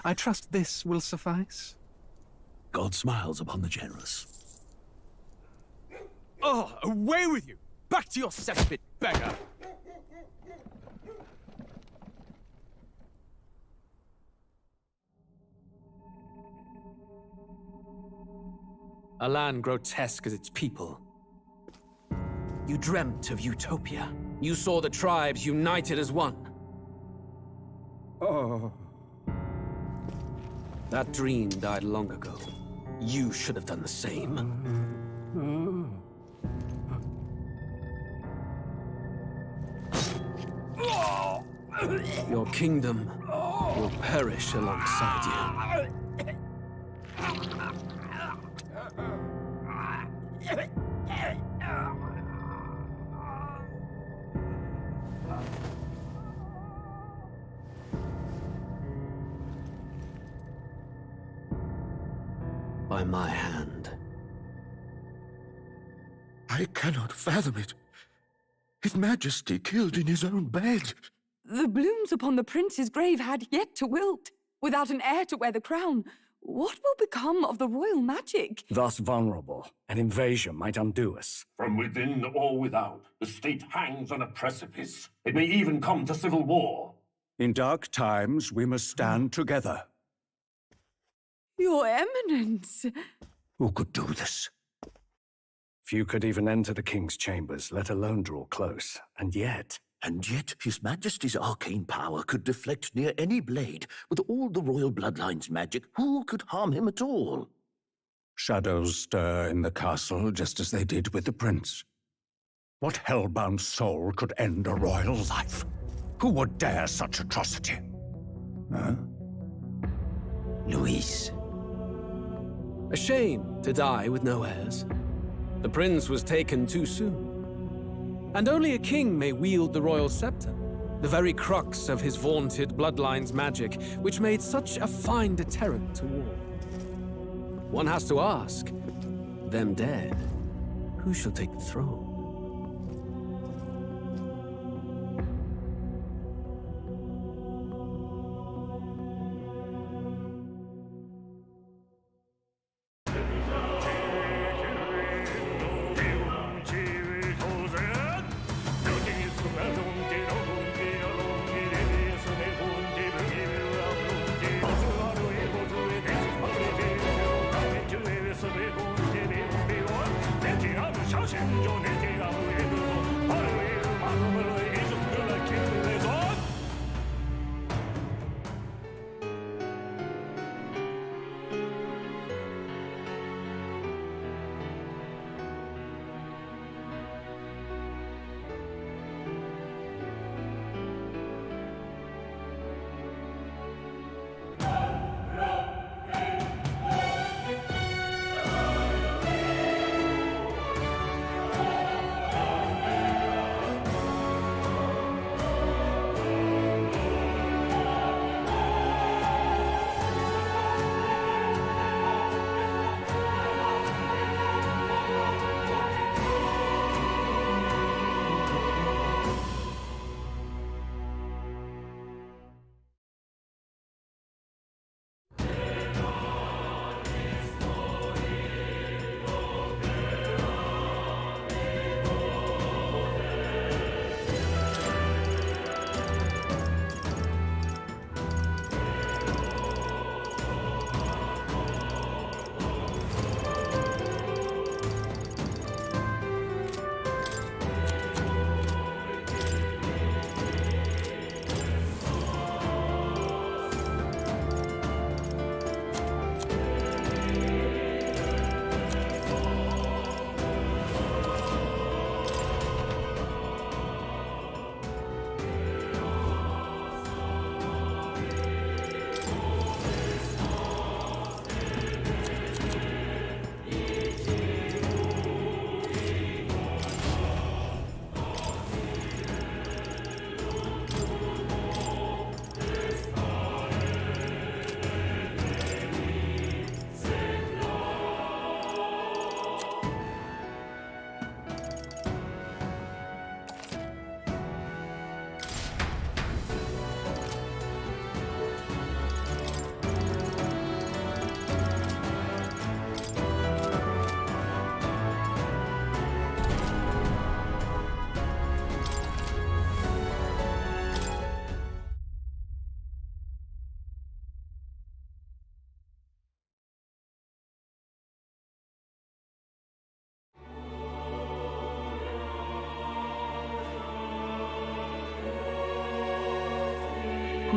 I trust this will suffice. God smiles upon the generous. Oh, away with you! Back to your cesspit, beggar! A land grotesque as its people. You dreamt of utopia. You saw the tribes united as one. Oh. That dream died long ago. You should have done the same. Your kingdom will perish alongside you. By my hand. I cannot fathom it. His Majesty killed in his own bed. The blooms upon the prince's grave had yet to wilt. Without an heir to wear the crown, what will become of the royal magic? Thus vulnerable, an invasion might undo us. From within or without, the state hangs on a precipice. It may even come to civil war. In dark times, we must stand together. Your Eminence! Who could do this? Few could even enter the king's chambers, let alone draw close. And yet His Majesty's arcane power could deflect near any blade. With all the royal bloodline's magic, who could harm him at all? shadows stir in the castle just as they did with the prince. What hellbound soul could end a royal life? Who would dare such atrocity? Huh? Louise. A shame to die with no heirs. The prince was taken too soon. And only a king may wield the royal scepter, the very crux of his vaunted bloodline's magic, which made such a fine deterrent to war. One has to ask, them dead, who shall take the throne? Senjo ne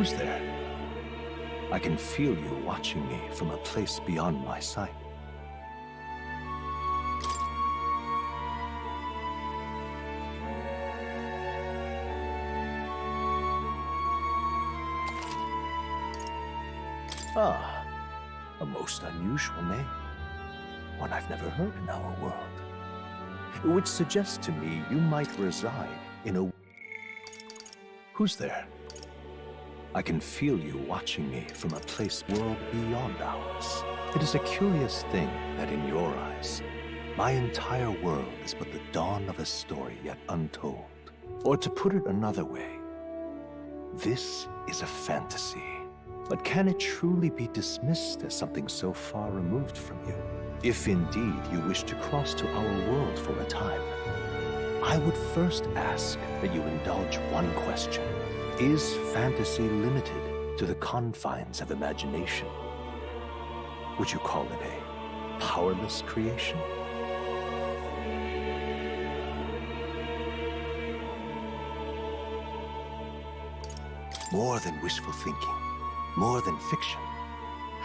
Who's there? I can feel you watching me from a place beyond my sight. Ah, a most unusual name. One I've never heard in our world. Which suggests to me you might reside in a... Who's there? I can feel you watching me from a place world beyond ours. It is a curious thing that in your eyes, my entire world is but the dawn of a story yet untold. Or to put it another way, this is a fantasy. But can it truly be dismissed as something so far removed from you? If indeed you wish to cross to our world for a time, I would first ask that you indulge one question. Is fantasy limited to the confines of imagination? Would you call it a powerless creation? More than wishful thinking, more than fiction.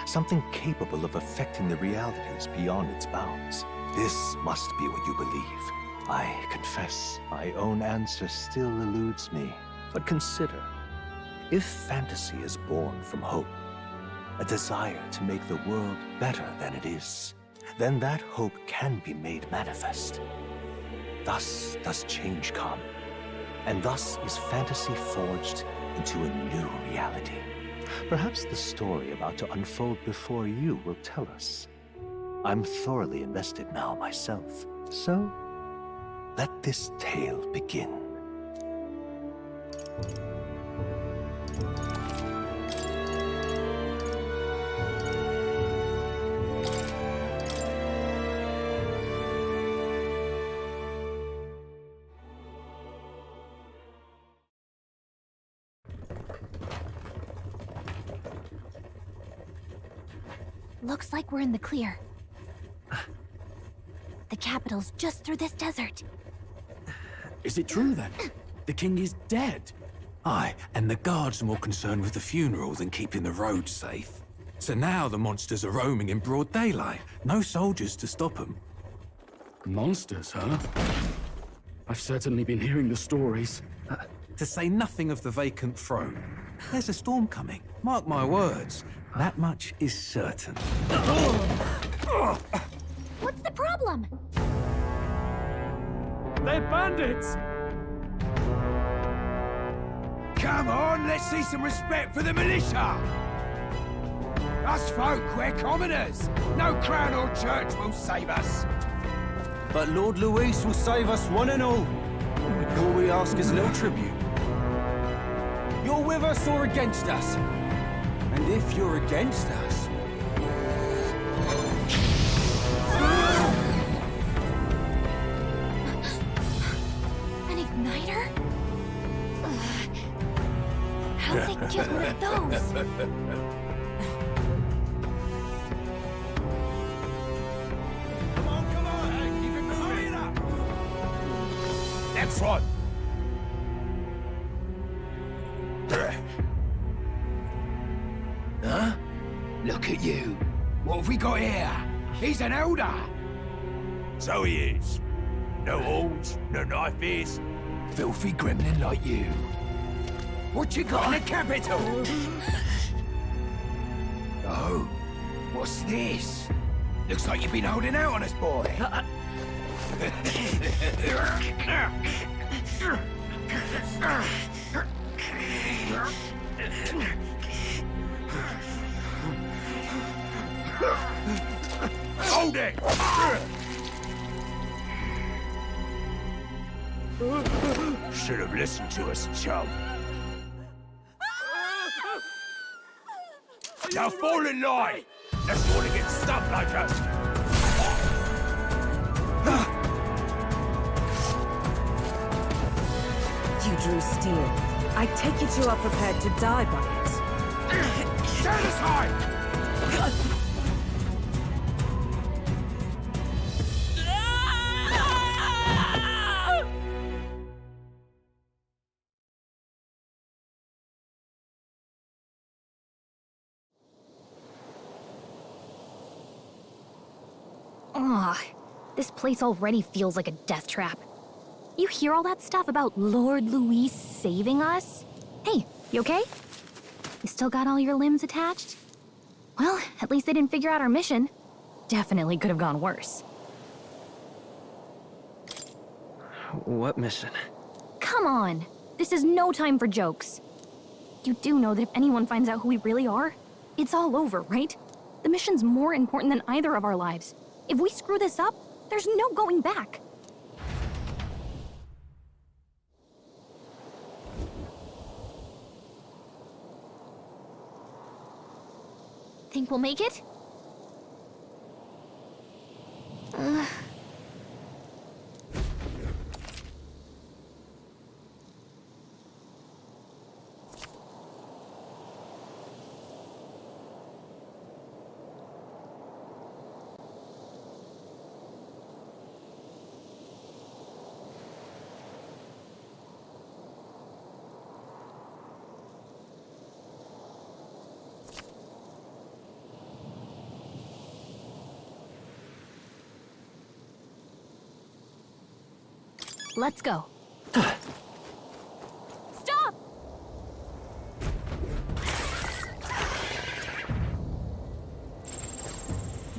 Something capable of affecting the realities beyond its bounds. This must be what you believe. I confess, my own answer still eludes me. But consider, if fantasy is born from hope, a desire to make the world better than it is, then that hope can be made manifest. Thus does change come, and thus is fantasy forged into a new reality. Perhaps the story about to unfold before you will tell us. I'm thoroughly invested now myself, so let this tale begin. Looks like we're in the clear. The capital's just through this desert. Is it true then? The king is dead? Aye, and the guards are more concerned with the funeral than keeping the roads safe. So now the monsters are roaming in broad daylight. No soldiers to stop them. Monsters, huh? I've certainly been hearing the stories. To say nothing of the vacant throne. There's a storm coming. Mark my words. That much is certain. What's the problem? They're bandits! Come on, let's see some respect for the militia! Us folk, we're commoners. No crown or church will save us. But Lord Luis will save us one and all. All we ask is a little tribute. You're with us or against us? And if you're against us... An igniter? How'd they get one of those? Come on, hey, keep it moving up. Next one. Huh? Look at you. What have we got here? He's an elder. So he is. No horns, no knife is. Filthy gremlin like you. What you got in the capital? Oh, what's this? Looks like you've been holding out on us, boy. Hold it! Should have listened to us, chum. Now fall in line! Let's want to get stuck like us! You drew steel. I take it you are prepared to die by it. Stand aside! Ugh, this place already feels like a death trap. You hear all that stuff about Lord Louis saving us? Hey, you okay? You still got all your limbs attached? Well, at least they didn't figure out our mission. Definitely could have gone worse. What mission? Come on! This is no time for jokes. You do know that if anyone finds out who we really are, it's all over, right? The mission's more important than either of our lives. If we screw this up, there's no going back. Think we'll make it? Let's go. Stop!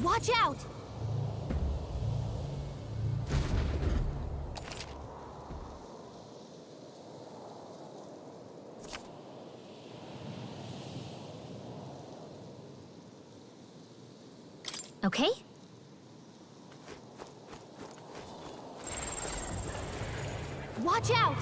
Watch out! Okay? Watch out!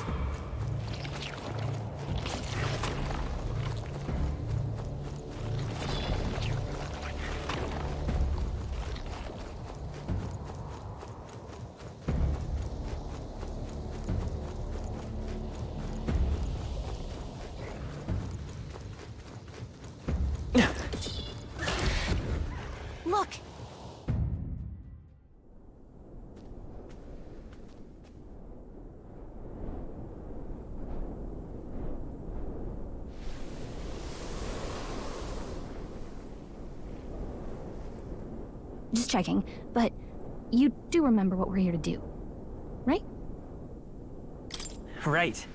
Look! Just checking, but you do remember what we're here to do, right? Right.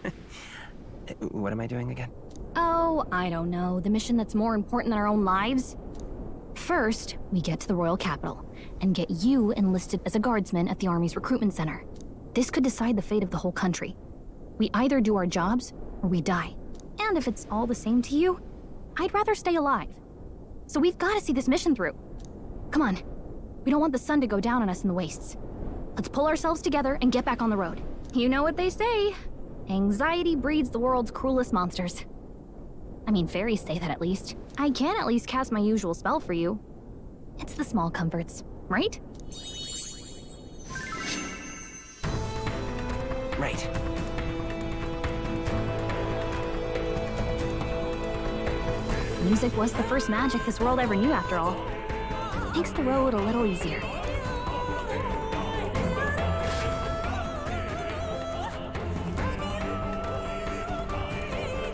What am I doing again? Oh, I don't know. The mission that's more important than our own lives? First, we get to the royal capital and get you enlisted as a guardsman at the army's recruitment center. This could decide the fate of the whole country. We either do our jobs or we die. And if it's all the same to you, I'd rather stay alive. So we've got to see this mission through. Come on. We don't want the sun to go down on us in the wastes. Let's pull ourselves together and get back on the road. You know what they say. Anxiety breeds the world's cruelest monsters. I mean, fairies say that at least. I can at least cast my usual spell for you. It's the small comforts, right? Right. Music was the first magic this world ever knew, after all. Makes the road a little easier.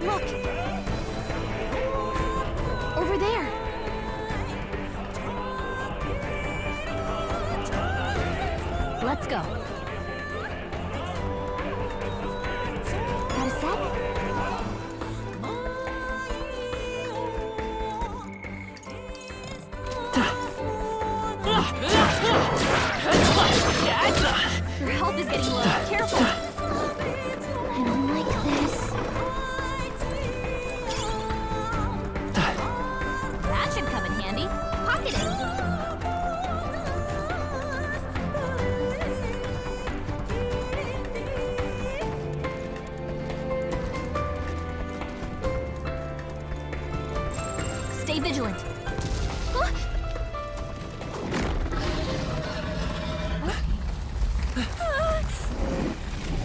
Look! Over there! Let's go. Got a sec? Your health is getting low. Careful! I don't like this. That should come in handy. Pocket it. Stay vigilant.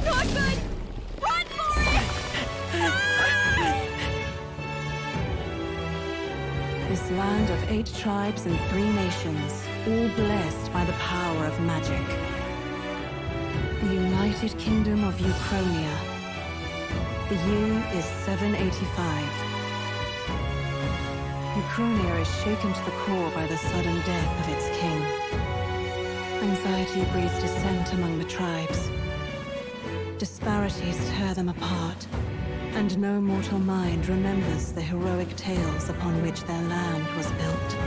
Not good! Run for it! This land of 8 tribes and 3 nations, all blessed by the power of magic. The United Kingdom of Ukrainia. The year is 785. Ukrainia is shaken to the core by the sudden death of its king. Anxiety breeds dissent among the tribes. Disparities tear them apart, and no mortal mind remembers the heroic tales upon which their land was built.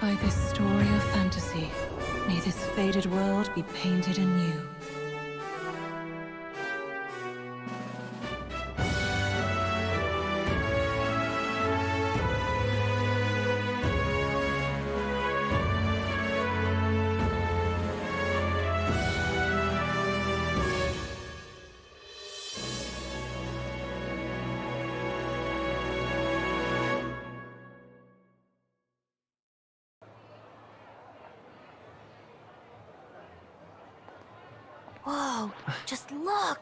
By this story of fantasy, may this faded world be painted anew. Whoa, just look!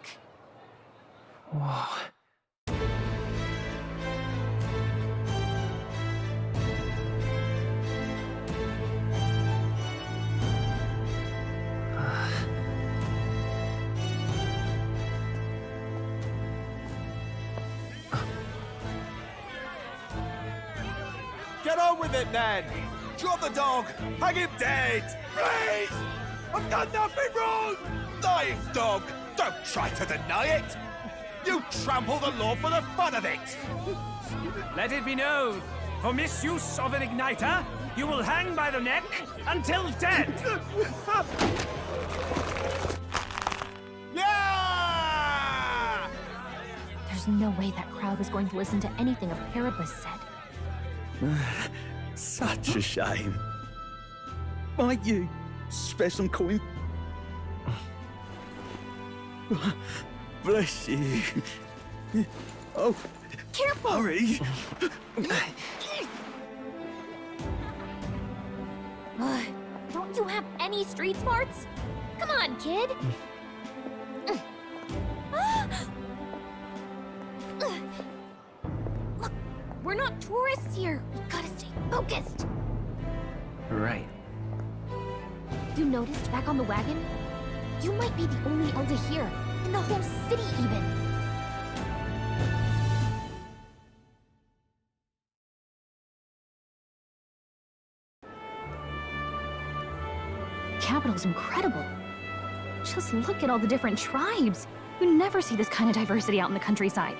Whoa. Get on with it, then! Drop the dog! Hang him dead! Please! I've done nothing wrong! Lying dog! Don't try to deny it! You trample the law for the fun of it! Let it be known, for misuse of an igniter, you will hang by the neck until dead! Yeah! There's no way that crowd was going to listen to anything a Paribus said. Such a shame. Might you spare some coin? Bless you. Oh, careful! Hurry! Don't you have any street smarts? Come on, kid! Look, we're not tourists here. We gotta stay focused. Right. You noticed back on the wagon? You might be the only elder here, in the whole city even. Capital's incredible. Just look at all the different tribes. You never see this kind of diversity out in the countryside.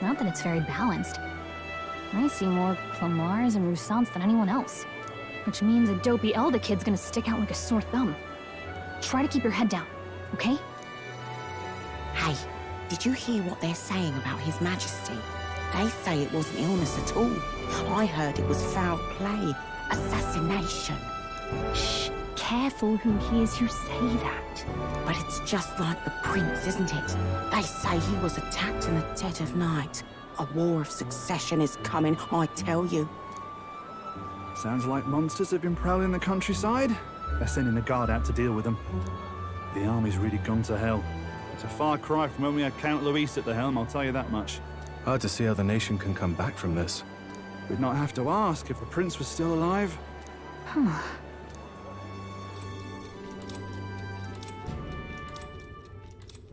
Not that it's very balanced. I see more Clamars and Roussants than anyone else. Which means a dopey elder kid's gonna stick out like a sore thumb. Try to keep your head down, okay? Hey, did you hear what they're saying about His Majesty? They say it wasn't illness at all. I heard it was foul play, assassination. Shh, careful who hears you say that. But it's just like the prince, isn't it? They say he was attacked in the dead of night. A war of succession is coming, I tell you. Sounds like monsters have been prowling the countryside. They're sending the guard out to deal with them. The army's really gone to hell. It's a far cry from when we had Count Luis at the helm, I'll tell you that much. Hard to see how the nation can come back from this. We'd not have to ask if the prince was still alive.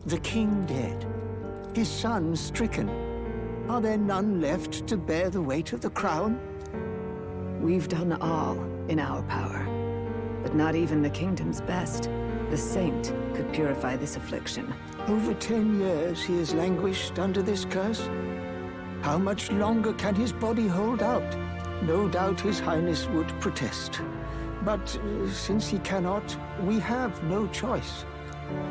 The king dead, his son stricken. Are there none left to bear the weight of the crown? We've done all in our power, but not even the kingdom's best. The saint could purify this affliction. Over 10 years he has languished under this curse. How much longer can his body hold out? No doubt his highness would protest. But since he cannot, we have no choice.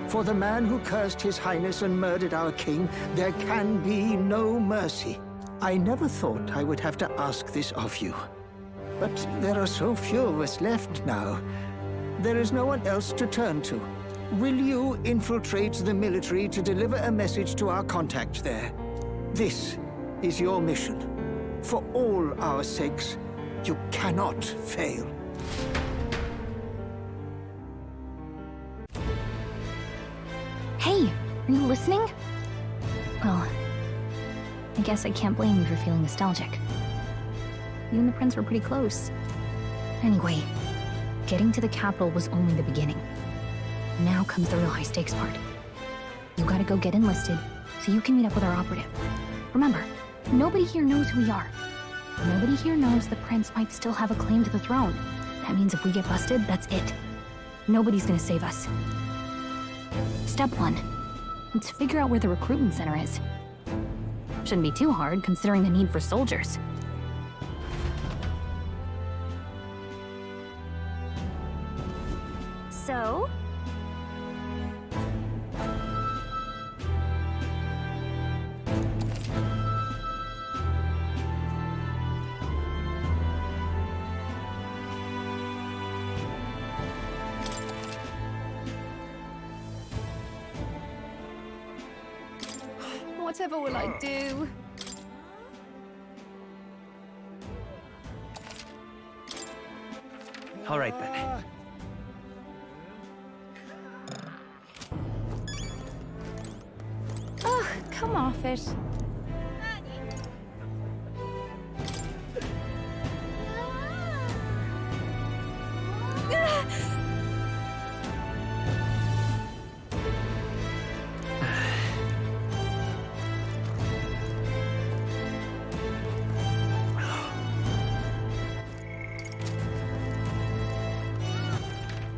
For the man who cursed his highness and murdered our king, there can be no mercy. I never thought I would have to ask this of you. But there are so few of us left now. There is no one else to turn to. Will you infiltrate the military to deliver a message to our contact there? This is your mission. For all our sakes, you cannot fail. Hey, are you listening? Well, I guess I can't blame you for feeling nostalgic. You and the prince were pretty close. Anyway, getting to the capital was only the beginning. Now comes the real high-stakes part. You gotta go get enlisted, so you can meet up with our operative. Remember, nobody here knows who we are. Nobody here knows the prince might still have a claim to the throne. That means if we get busted, that's it. Nobody's gonna save us. Step 1. Let's figure out where the recruitment center is. Shouldn't be too hard, considering the need for soldiers. So? Whatever will I do? All right, then. Ugh, come off it.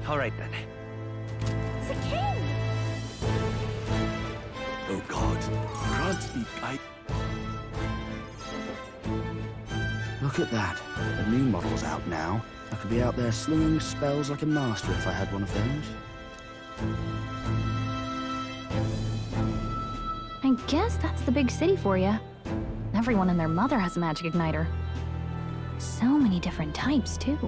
All right, then. The king! Oh God, grant me Look at that. The new model's out now. I could be out there slinging spells like a master if I had one of those. I guess that's the big city for you. Everyone and their mother has a magic igniter. So many different types, too.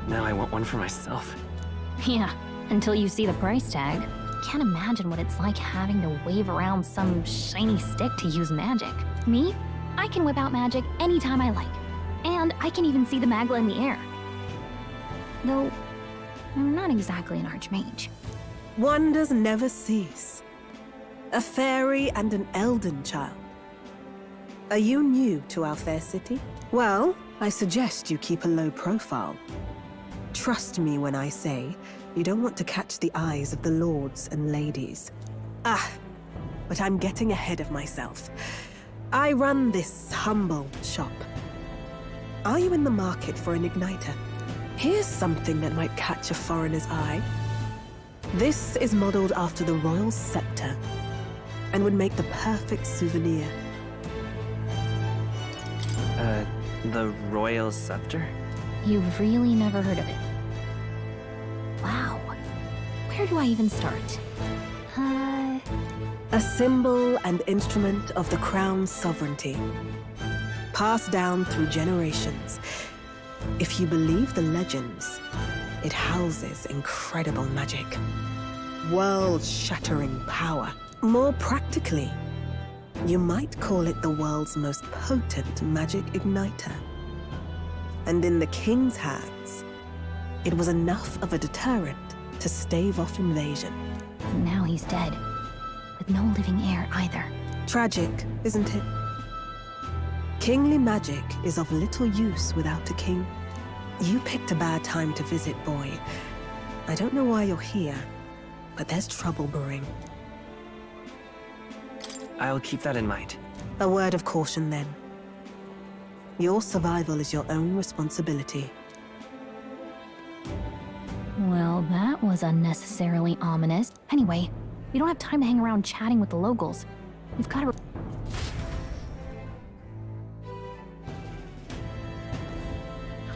Now I want one for myself. Yeah, until you see the price tag. Can't imagine what it's like having to wave around some shiny stick to use magic. Me? I can whip out magic anytime I like. And I can even see the magla in the air. Though, I'm not exactly an archmage. Wonders never cease. A fairy and an elden child. Are you new to our fair city? Well, I suggest you keep a low profile. Trust me when I say you don't want to catch the eyes of the lords and ladies. But I'm getting ahead of myself. I run this humble shop. Are you in the market for an igniter? Here's something that might catch a foreigner's eye. This is modeled after the royal scepter and would make the perfect souvenir. The royal scepter? You've really never heard of it. Wow. Where do I even start? A symbol and instrument of the crown's sovereignty. Passed down through generations. If you believe the legends, it houses incredible magic. World-shattering power. More practically, you might call it the world's most potent magic igniter. And in the king's hands, it was enough of a deterrent to stave off invasion. Now he's dead. With no living heir either. Tragic, isn't it? Kingly magic is of little use without a king. You picked a bad time to visit, boy. I don't know why you're here, but there's trouble brewing. I'll keep that in mind. A word of caution, then. Your survival is your own responsibility. Well, that was unnecessarily ominous. Anyway, we don't have time to hang around chatting with the locals. We've got to...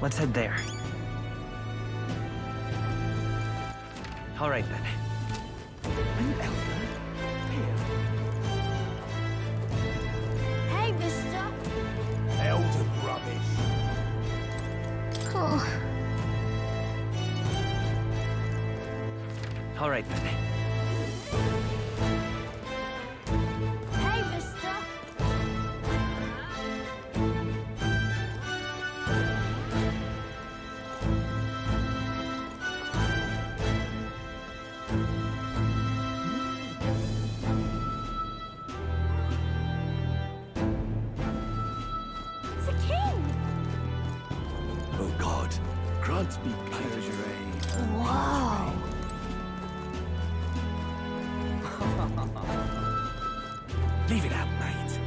Let's head there. All right, then. Hey, mister! Elden rubbish. Oh. All right, then. Hey, mister! The king! Oh God, grant me closure aid. Whoa! Leave it out, mate.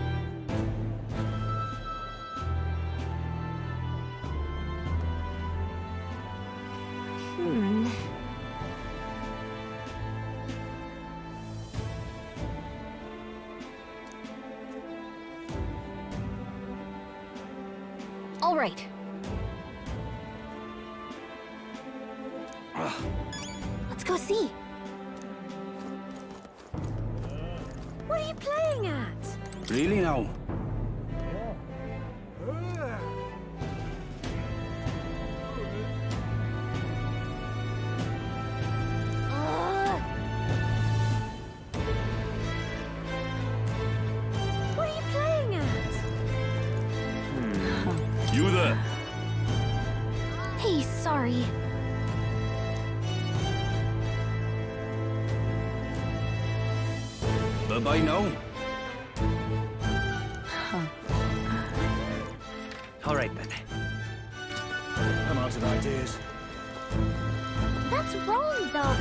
All right. Let's go see. What are you playing at? Really now? What are you playing at? You there? Hey, sorry. Bye-bye now. All right, then. I'm out of ideas. That's wrong, though.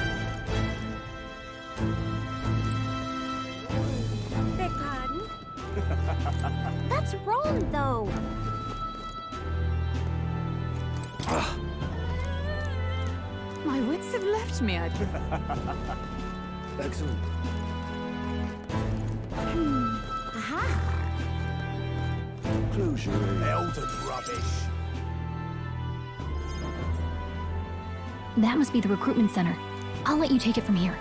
Beg pardon? That's wrong, though. My wits have left me, I think. Excellent. Aha! Close your ears. Elden rubbish. That must be the recruitment center. I'll let you take it from here.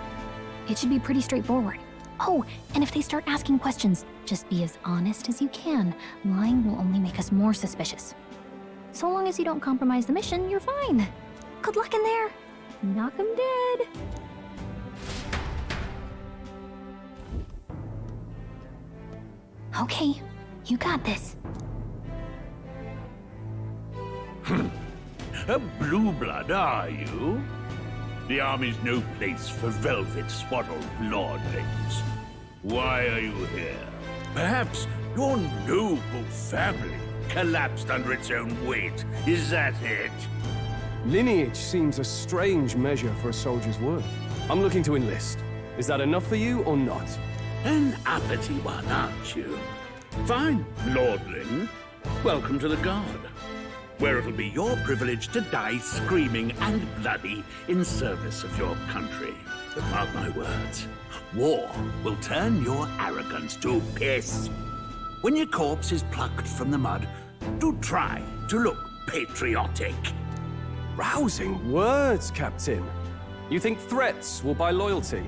It should be pretty straightforward. Oh, and if they start asking questions, just be as honest as you can. Lying will only make us more suspicious. So long as you don't compromise the mission, you're fine. Good luck in there. Knock 'em dead. Okay, you got this. A blue blood, are you? The army's no place for velvet-swaddled lordlings. Why are you here? Perhaps your noble family collapsed under its own weight. Is that it? Lineage seems a strange measure for a soldier's worth. I'm looking to enlist. Is that enough for you or not? An uppity one, aren't you? Fine, lordling. Welcome to the Guard, where it'll be your privilege to die screaming and bloody in service of your country. But mark my words, war will turn your arrogance to piss. When your corpse is plucked from the mud, do try to look patriotic. Rousing words, Captain. You think threats will buy loyalty?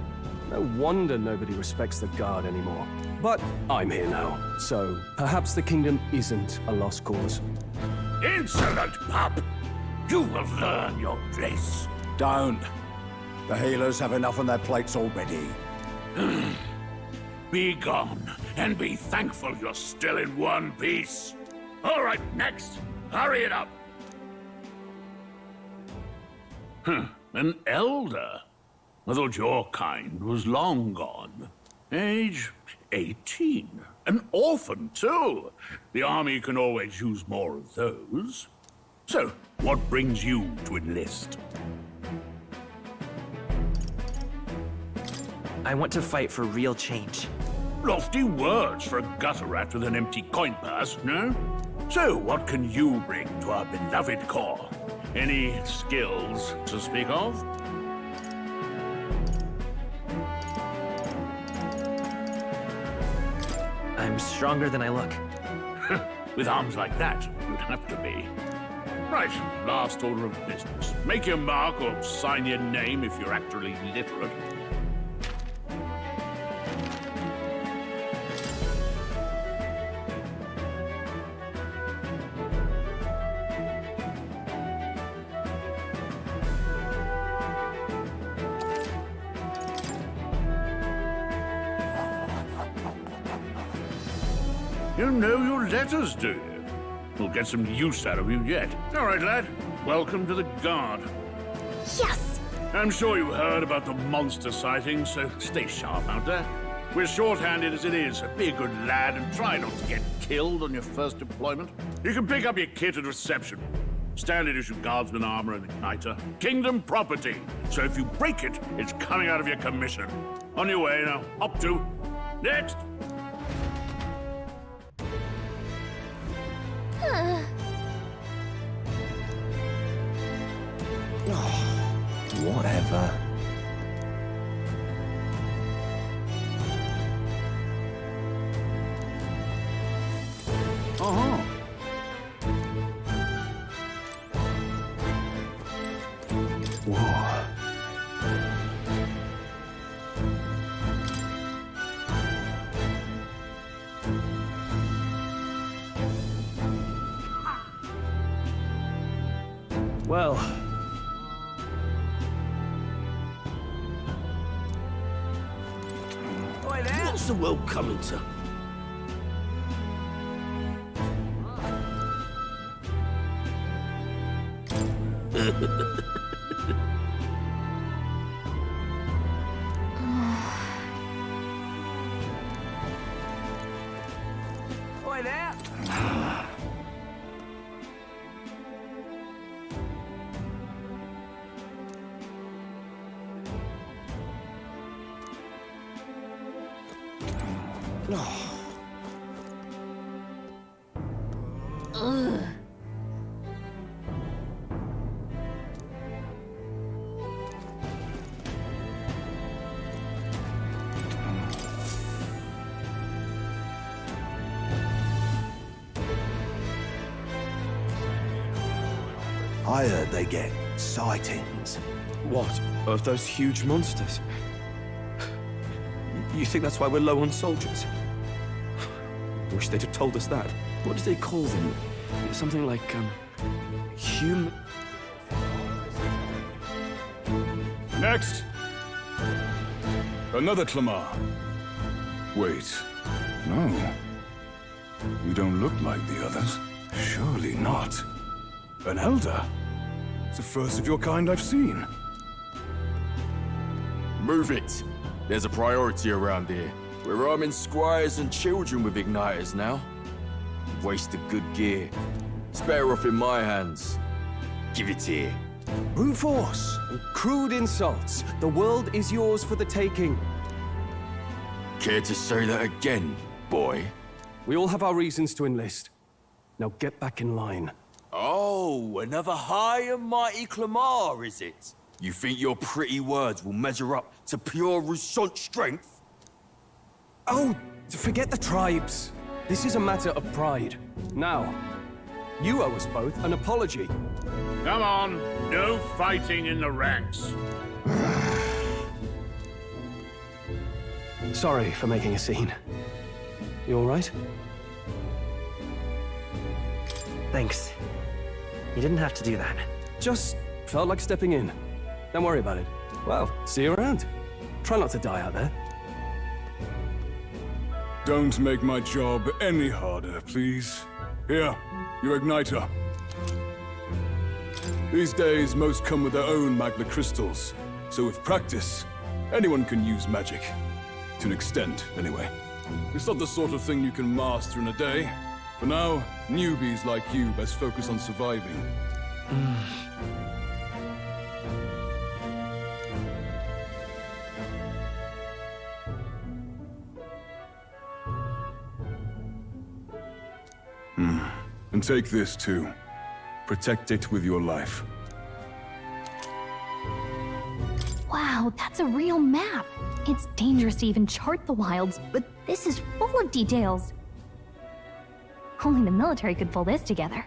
No wonder nobody respects the Guard anymore. But I'm here now, so perhaps the kingdom isn't a lost cause. Insolent pup! You will learn your place. Don't. The healers have enough on their plates already. Be gone, and be thankful you're still in one piece. All right, next. Hurry it up. An elder? I thought your kind was long gone. Age 18. An orphan, too. The army can always use more of those. So, what brings you to enlist? I want to fight for real change. Lofty words for a gutter rat with an empty coin purse, no? So, what can you bring to our beloved corps? Any skills to speak of? I'm stronger than I look. With arms like that, you'd have to be. Right, last order of business. Make your mark or sign your name if you're actually literate. You know your letters, do you? We'll get some use out of you yet. All right, lad. Welcome to the Guard. Yes! I'm sure you heard about the monster sightings, so stay sharp out there. We're short-handed as it is, so be a good lad and try not to get killed on your first deployment. You can pick up your kit at reception. Standard issue guardsman armor and igniter. Kingdom property. So if you break it, it's coming out of your commission. On your way now. Up to. Next. Never. Uh-huh. Whoa. Well, What's the world coming to? Oi there! I heard they get sightings. What? Of those huge monsters? You think that's why we're low on soldiers? Wish they'd have told us that. What do they call them? Something like, human... Next! Another Clamar. Wait. No. You don't look like the others. Surely not. An elder? It's the first of your kind I've seen. Move it. There's a priority around here. We're arming squires and children with igniters now. Waste of good gear. It's better off in my hands. Give it here. brute force and crude insults. The world is yours for the taking. Care to say that again, boy? We all have our reasons to enlist. Now get back in line. Oh, another high and mighty Clamar, is it? You think your pretty words will measure up to pure Rousseau strength? Oh, forget the tribes. This is a matter of pride. Now, you owe us both an apology. Come on, no fighting in the ranks. Sorry for making a scene. You all right? Thanks. You didn't have to do that. Just felt like stepping in. Don't worry about it. Well, see you around. Try not to die out there. Don't make my job any harder, please. Here, your igniter. These days, most come with their own magna crystals. So with practice, anyone can use magic. To an extent, anyway. It's not the sort of thing you can master in a day. For now, newbies like you best focus on surviving. And take this too. Protect it with your life. Wow, that's a real map. It's dangerous to even chart the wilds, but this is full of details. Only the military could pull this together.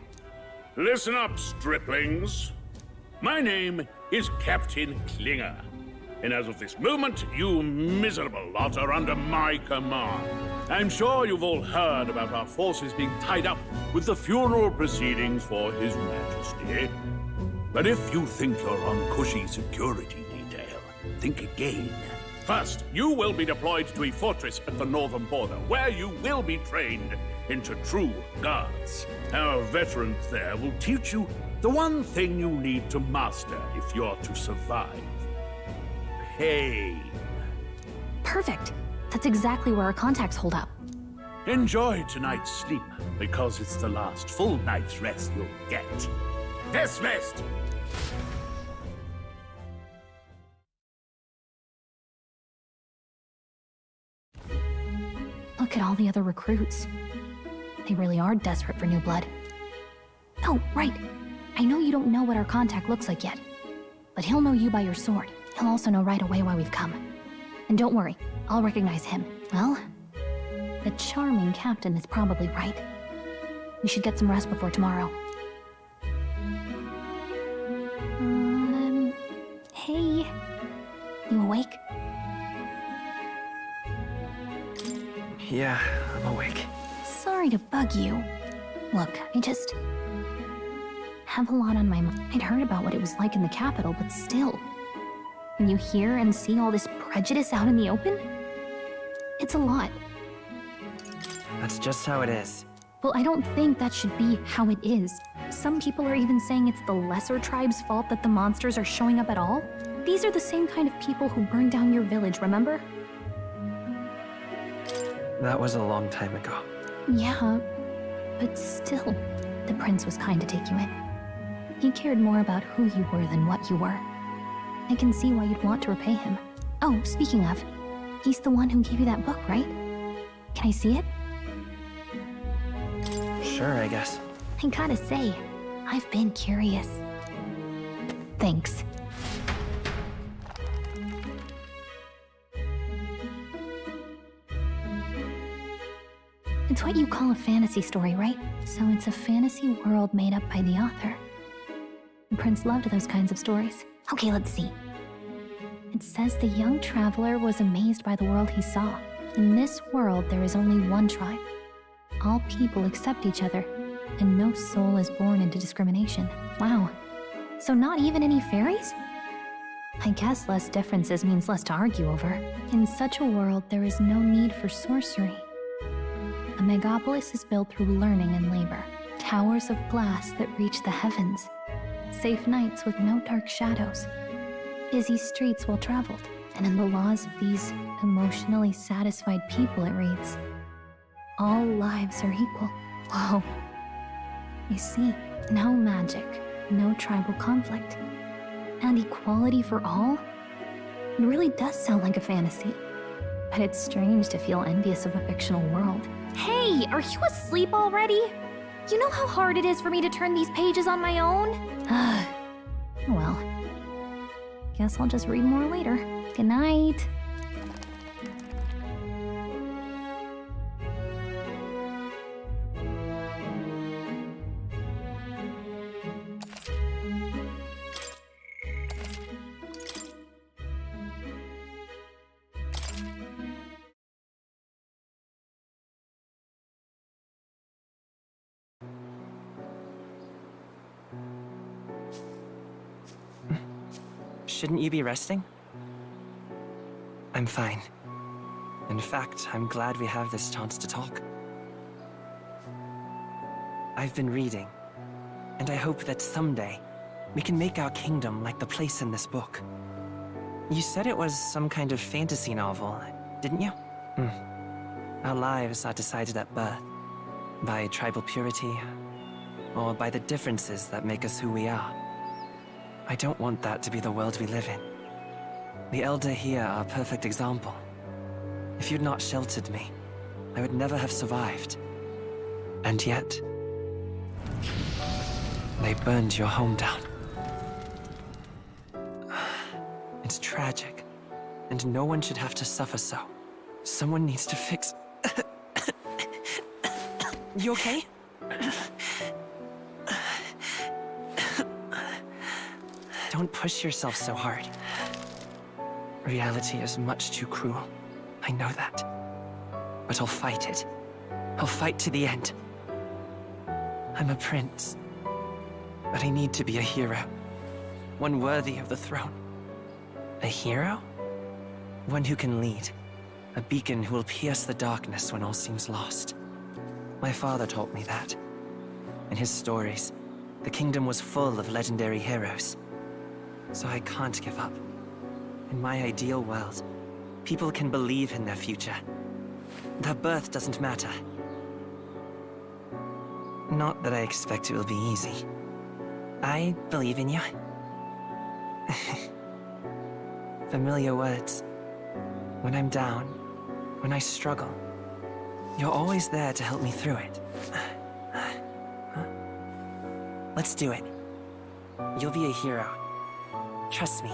Listen up, striplings. My name is Captain Klinger. And as of this moment, you miserable lot are under my command. I'm sure you've all heard about our forces being tied up with the funeral proceedings for His Majesty. But if you think you're on cushy security detail, think again. First, you will be deployed to a fortress at the northern border, where you will be trained into true guards. Our veterans there will teach you the one thing you need to master if you're to survive. Pain. Perfect. That's exactly where our contacts hold up. Enjoy tonight's sleep, because it's the last full night's rest you'll get. Dismissed! Look at all the other recruits. They really are desperate for new blood. Oh, right. I know you don't know what our contact looks like yet, but he'll know you by your sword. He'll also know right away why we've come. And don't worry, I'll recognize him. Well, the charming captain is probably right. We should get some rest before tomorrow. Hey. You awake? Yeah, I'm awake. Sorry to bug you. Look, I just have a lot on my mind. I'd heard about what it was like in the capital, but still. When you hear and see all this prejudice out in the open, it's a lot. That's just how it is. Well, I don't think that should be how it is. Some people are even saying it's the lesser tribe's fault that the monsters are showing up at all. These are the same kind of people who burned down your village, remember? That was a long time ago. Yeah, but still, the prince was kind to take you in. He cared more about who you were than what you were. I can see why you'd want to repay him. Oh, speaking of, he's the one who gave you that book, right? Can I see it? Sure, I guess. I gotta say, I've been curious. Thanks. It's what you call a fantasy story, right? So it's a fantasy world made up by the author. The prince loved those kinds of stories. Okay, let's see. It says the young traveler was amazed by the world he saw. In this world, there is only one tribe. All people accept each other, and no soul is born into discrimination. Wow. So not even any fairies? I guess less differences means less to argue over. In such a world, there is no need for sorcery. A megapolis is built through learning and labor. Towers of glass that reach the heavens. Safe nights with no dark shadows. Busy streets well traveled. And in the laws of these emotionally satisfied people, it reads, all lives are equal. Whoa. You see, no magic, no tribal conflict, and equality for all? It really does sound like a fantasy. But it's strange to feel envious of a fictional world. Hey, are you asleep already? You know how hard it is for me to turn these pages on my own? Well, guess I'll just read more later. Good night. Shouldn't you be resting? I'm fine. In fact, I'm glad we have this chance to talk. I've been reading, and I hope that someday we can make our kingdom like the place in this book. You said it was some kind of fantasy novel, didn't you? Our lives are decided at birth, by tribal purity, or by the differences that make us who we are. I don't want that to be the world we live in. The Elder here are a perfect example. If you'd not sheltered me, I would never have survived. And yet, they burned your home down. It's tragic, and no one should have to suffer so. Someone needs to fix... You okay? Don't push yourself so hard. Reality is much too cruel. I know that. But I'll fight it. I'll fight to the end. I'm a prince. But I need to be a hero. One worthy of the throne. A hero? One who can lead. A beacon who will pierce the darkness when all seems lost. My father taught me that. In his stories, the kingdom was full of legendary heroes. So I can't give up. In my ideal world, people can believe in their future. Their birth doesn't matter. Not that I expect it will be easy. I believe in you. Familiar words. When I'm down, when I struggle, you're always there to help me through it. Let's do it. You'll be a hero. Trust me.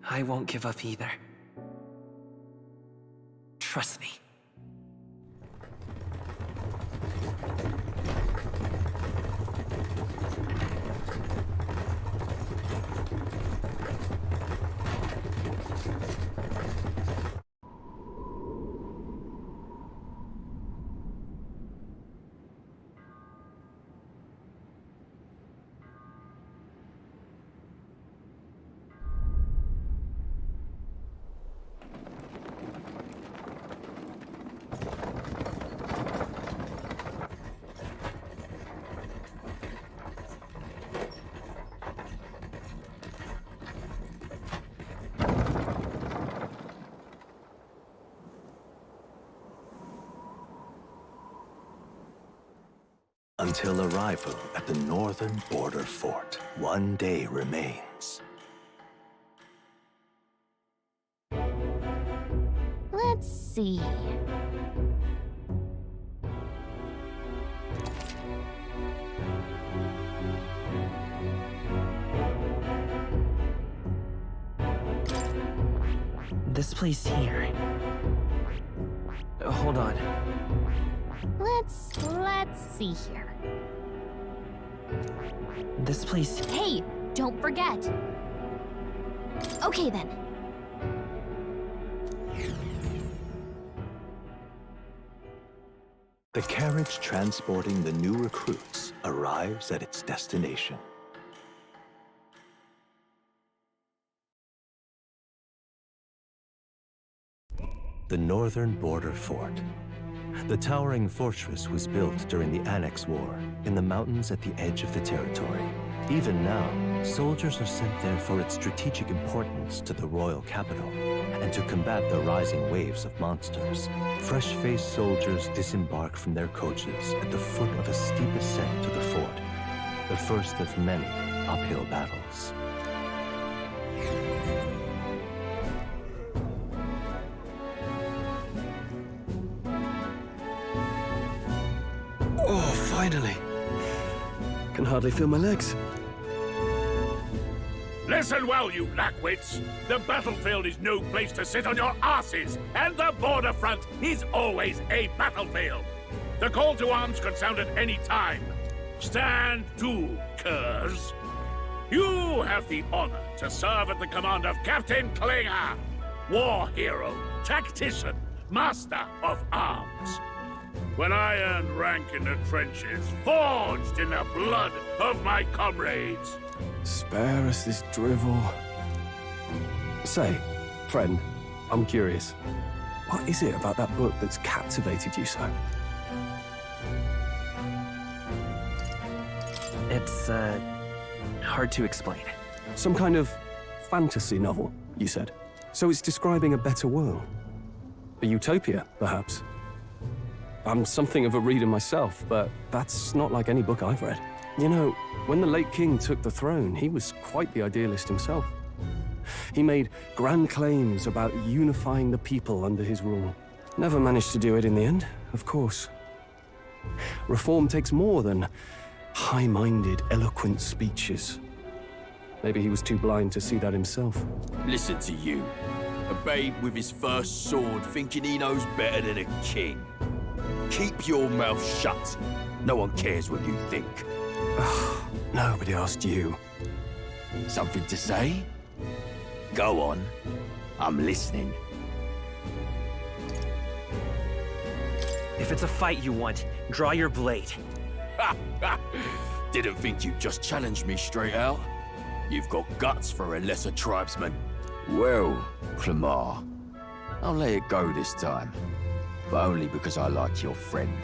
I won't give up either. Trust me. Until arrival at the northern border fort, one day remains. Let's see. This place here. Hold on. Let's see here. This place. Hey, don't forget. Okay then. The carriage transporting the new recruits arrives at its destination. The northern border fort. The towering fortress was built during the Annex War in the mountains at the edge of the territory. Even now, soldiers are sent there for its strategic importance to the royal capital and to combat the rising waves of monsters. Fresh-faced soldiers disembark from their coaches at the foot of a steep ascent to the fort, the first of many uphill battles. Oh, finally. Can hardly feel my legs. Listen well, you lackwits. The battlefield is no place to sit on your asses, and the border front is always a battlefield. The call to arms can sound at any time. Stand to, curs. You have the honor to serve at the command of Captain Klinger, war hero, tactician, master of arms. When I earned rank in the trenches, forged in the blood of my comrades. Spare us this drivel. Say, friend, I'm curious. What is it about that book that's captivated you so? It's, hard to explain. Some kind of fantasy novel, you said. So it's describing a better world. A utopia, perhaps. I'm something of a reader myself, but that's not like any book I've read. You know, when the late king took the throne, he was quite the idealist himself. He made grand claims about unifying the people under his rule. Never managed to do it in the end, of course. Reform takes more than high-minded, eloquent speeches. Maybe he was too blind to see that himself. Listen to you. A babe with his first sword thinking he knows better than a king. Keep your mouth shut. No one cares what you think. Nobody asked you. Something to say? Go on. I'm listening. If it's a fight you want, draw your blade. Didn't think you'd just challenge me straight out. You've got guts for a lesser tribesman. Well, Clemar, I'll let it go this time. But only because I like your friend.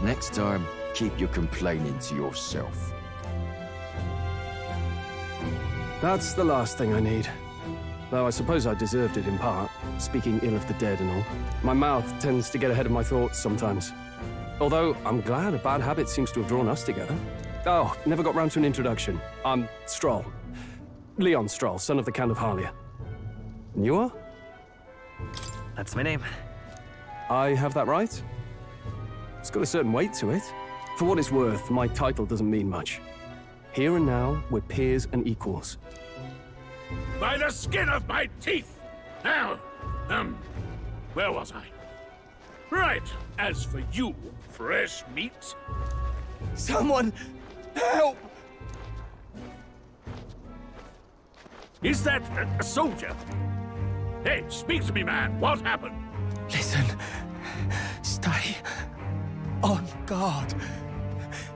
Next time, keep your complaining to yourself. That's the last thing I need. though I suppose I deserved it in part, speaking ill of the dead and all. My mouth tends to get ahead of my thoughts sometimes. Although, I'm glad a bad habit seems to have drawn us together. Oh, never got round to an introduction. I'm Stroll. Leon Stroll, son of the Count of Harlia. And you are? That's my name. I have that right? It's got a certain weight to it. For what it's worth, my title doesn't mean much. Here and now, we're peers and equals. By the skin of my teeth! Now, where was I? Right, as for you, fresh meat... Someone, help! Is that a soldier? Hey, speak to me, man. What happened? Listen, stay on guard.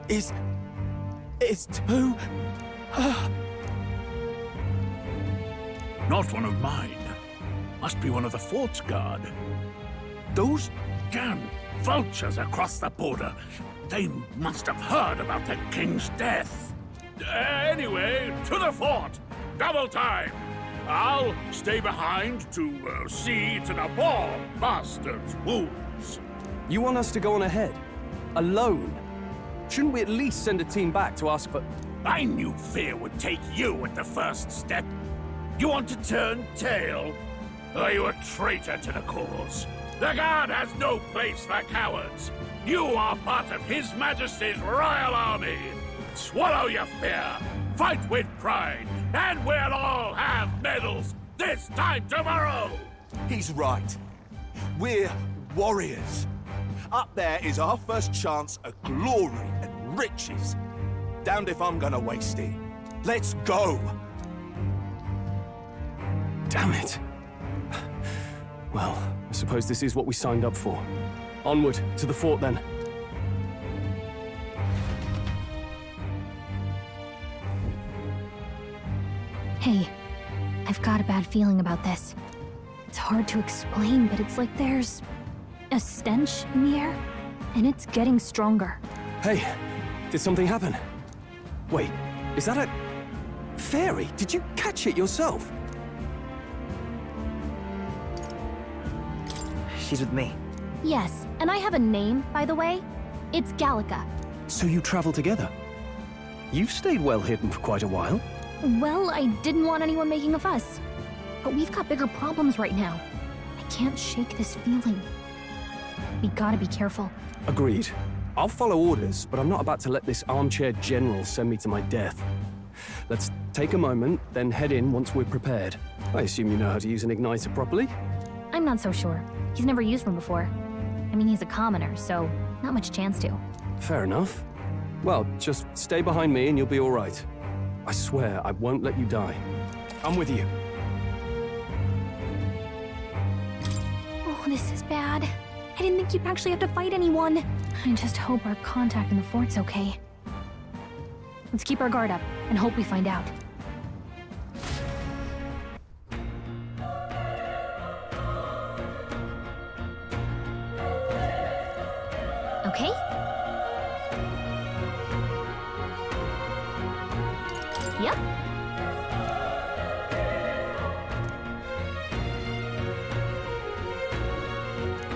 It's too... Not one of mine. Must be one of the fort's guard. Those damn vultures across the border. They must have heard about the king's death. Anyway, to the fort. Double time. I'll stay behind to see to the poor bastard's wounds. You want us to go on ahead? Alone? Shouldn't we at least send a team back to ask for... I knew fear would take you at the first step. You want to turn tail? Are you a traitor to the cause? The Guard has no place for cowards. You are part of His Majesty's Royal Army. Swallow your fear, fight with pride, and we'll all have medals this time tomorrow! He's right. We're warriors. Up there is our first chance at glory and riches. Damned if I'm gonna waste it. Let's go! Damn it. Well, I suppose this is what we signed up for. Onward, to the fort then. Hey, I've got a bad feeling about this. It's hard to explain, but it's like there's a stench in the air, and it's getting stronger. Hey, did something happen? Wait, is that a... fairy? Did you catch it yourself? She's with me. Yes, and I have a name, by the way. It's Gallica. So you travel together? You've stayed well hidden for quite a while. Well, I didn't want anyone making a fuss. But we've got bigger problems right now. I can't shake this feeling. We gotta be careful. Agreed. I'll follow orders, but I'm not about to let this armchair general send me to my death. Let's take a moment, then head in once we're prepared. I assume you know how to use an igniter properly? I'm not so sure. He's never used one before. I mean, he's a commoner, so not much chance to. Fair enough. Well, just stay behind me and you'll be all right. I swear I won't let you die. I'm with you. Oh, this is bad. I didn't think you'd actually have to fight anyone. I just hope our contact in the fort's okay. Let's keep our guard up and hope we find out. Okay? Yep.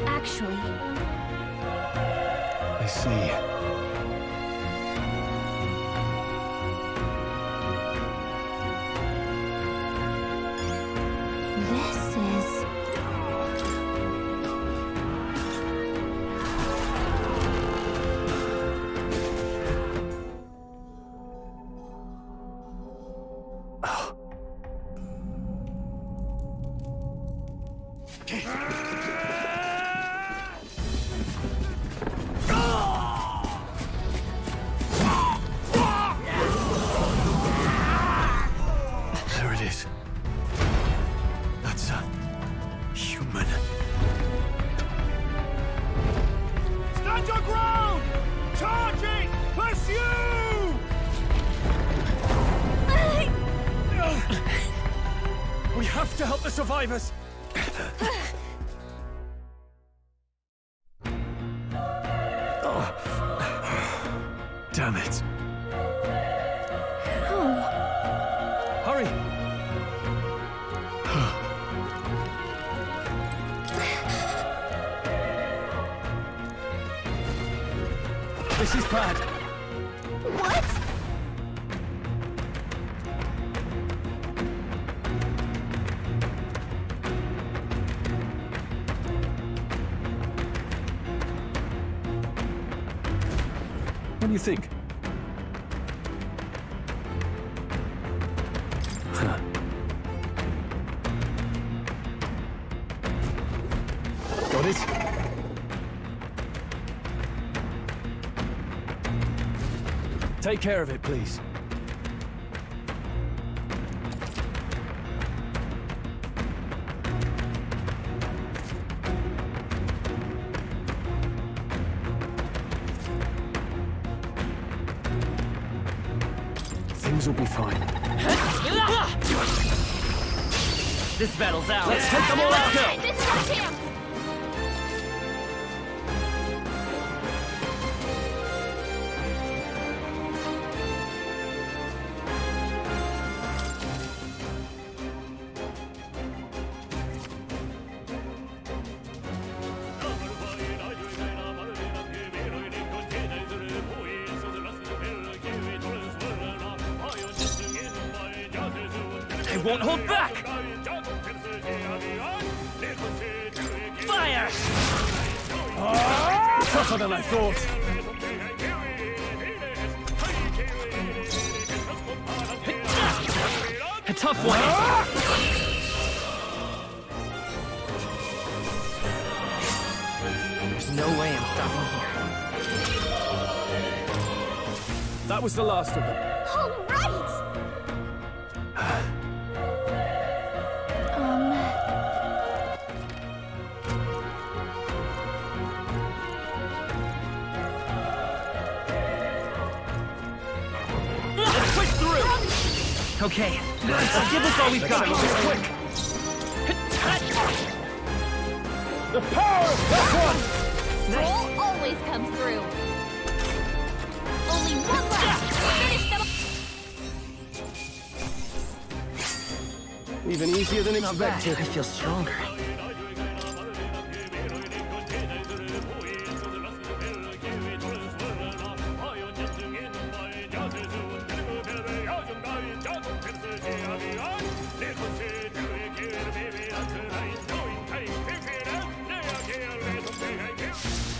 Actually... I see. This is... There it is. That's a... human. Stand your ground! Charging! Pursue! We have to help the survivors! Damn it. Oh. Hurry! This is bad. What? What do you think? Got it? Take care of it, please. Things will be fine. This battle's out. Let's take them all out. This is our chance. I won't hold back! Fire! Tougher than I thought. A tough one! There's no way I'm stopping here. That was the last of them. All right! Let's push through! Okay, let's give this all we've got. Quick! The power of that one! Troll always comes through. Only one left. Finish them. Even easier than Not bad. expected. I feel stronger.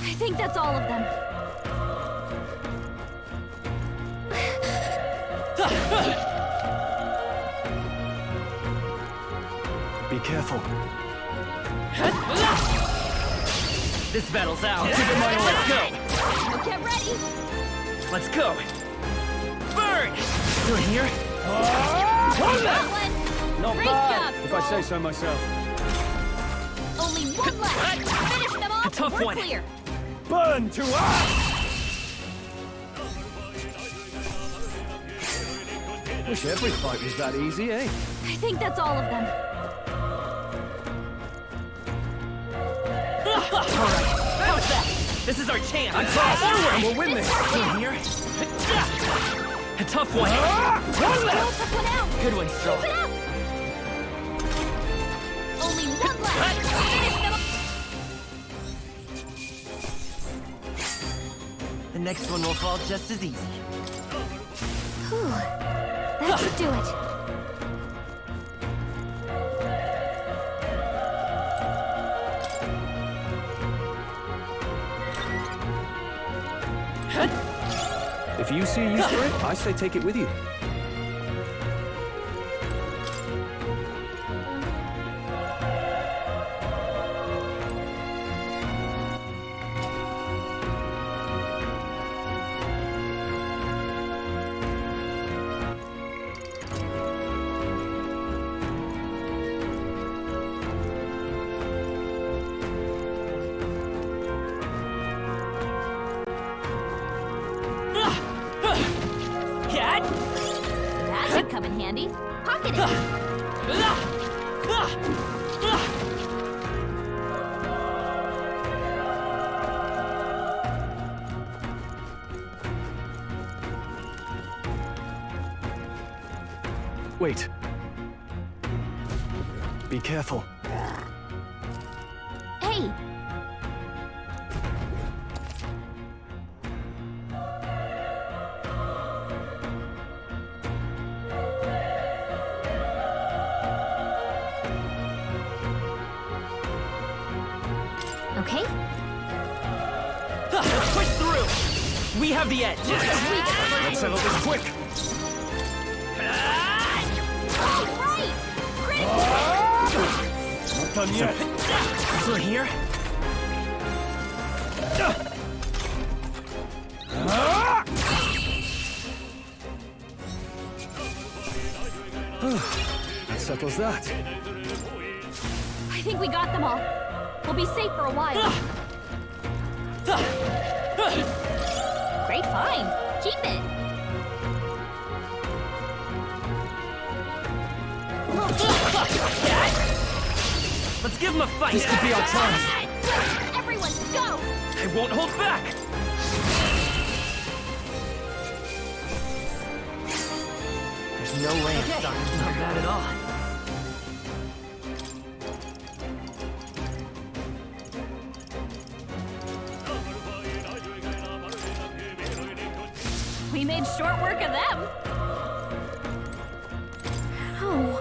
I think that's all of them. Be careful. This battle's out. Give it my all. Let's go! Get ready. Let's go! Burn! Still here? That one. Not Great bad, job, if I say so myself. Only one left. Finish them off. A tough We're one. clear. Burn to us! Wish every fight was that easy, eh? I think that's all of them. Alright, how's that? This is our chance! I'm fast! Forward! And we'll win this! Still here? A tough one! One left! Took one out. Good one, Stroll. Keep it up. Only one left. Finish them off. The next one will fall just as easy. Whew. That should do it. If you see a use for it, I say take it with you. That should come in handy. Pocket it. Wait. Be careful. Hey. have the edge. Let's settle this quick. Not done yet. Still here? That settles that. I think we got them all. We'll be safe for a while. Great find. Keep it. Let's give them a fight. This could be our chance. Everyone, go! I won't hold back. There's no way I'm stopping. Not bad at all. We made short work of them. Oh.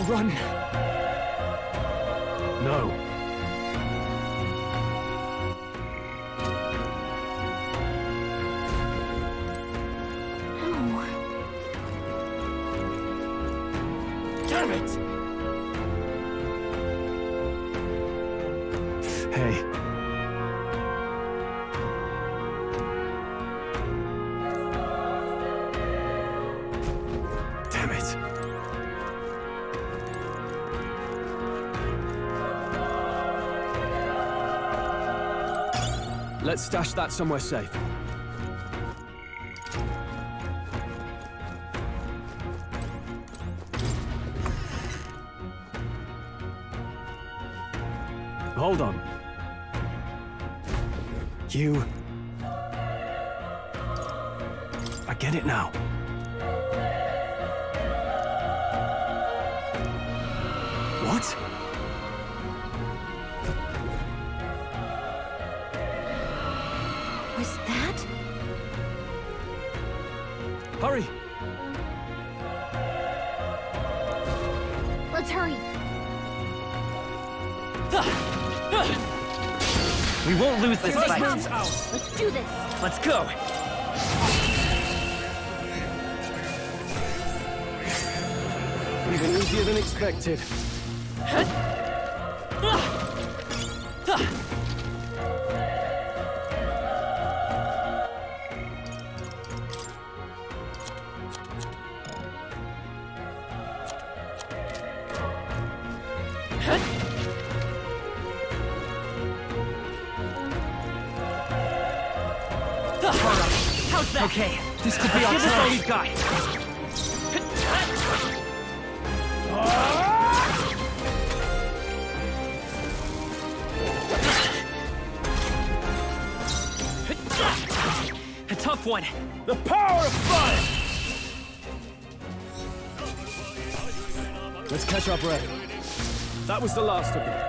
Run. No. Damn it! Hey. Damn it. Let's stash that somewhere safe. Hold on. You... I get it now. What? Was that? Hurry! Let's hurry. We won't lose this fight. Let's do this. Let's go. Even easier than expected. How's that? Okay, this could be our chance. Give us all we've got. A tough one. The power of fire! Let's catch our breath. That was the last of them.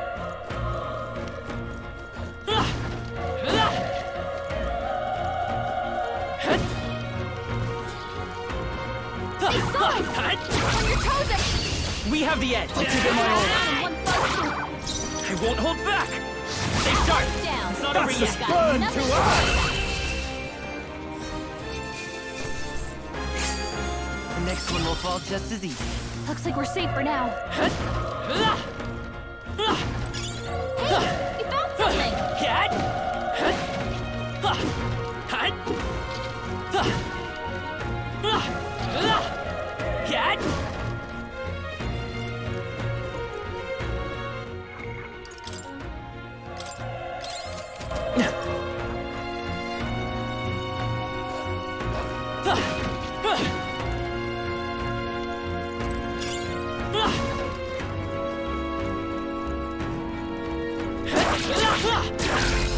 They saw us! On your toes! We have the edge. I'll give it my all. I won't hold back. Stay sharp. Down. It's not That's over a yet. spurn to us! The next one will fall just as easy. Looks like we're safe for now. Hey, you found something!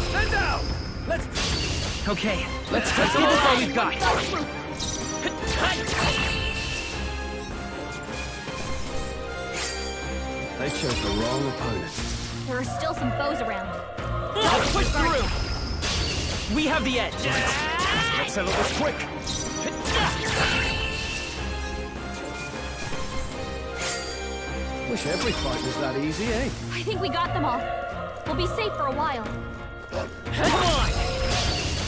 Stand down! Okay, let's give us all we've got. They chose the wrong opponent. There are still some foes around. Let's push through. We have the edge. Let's settle this quick. Wish every fight was that easy, eh? I think we got them all. We'll be safe for a while. Come on!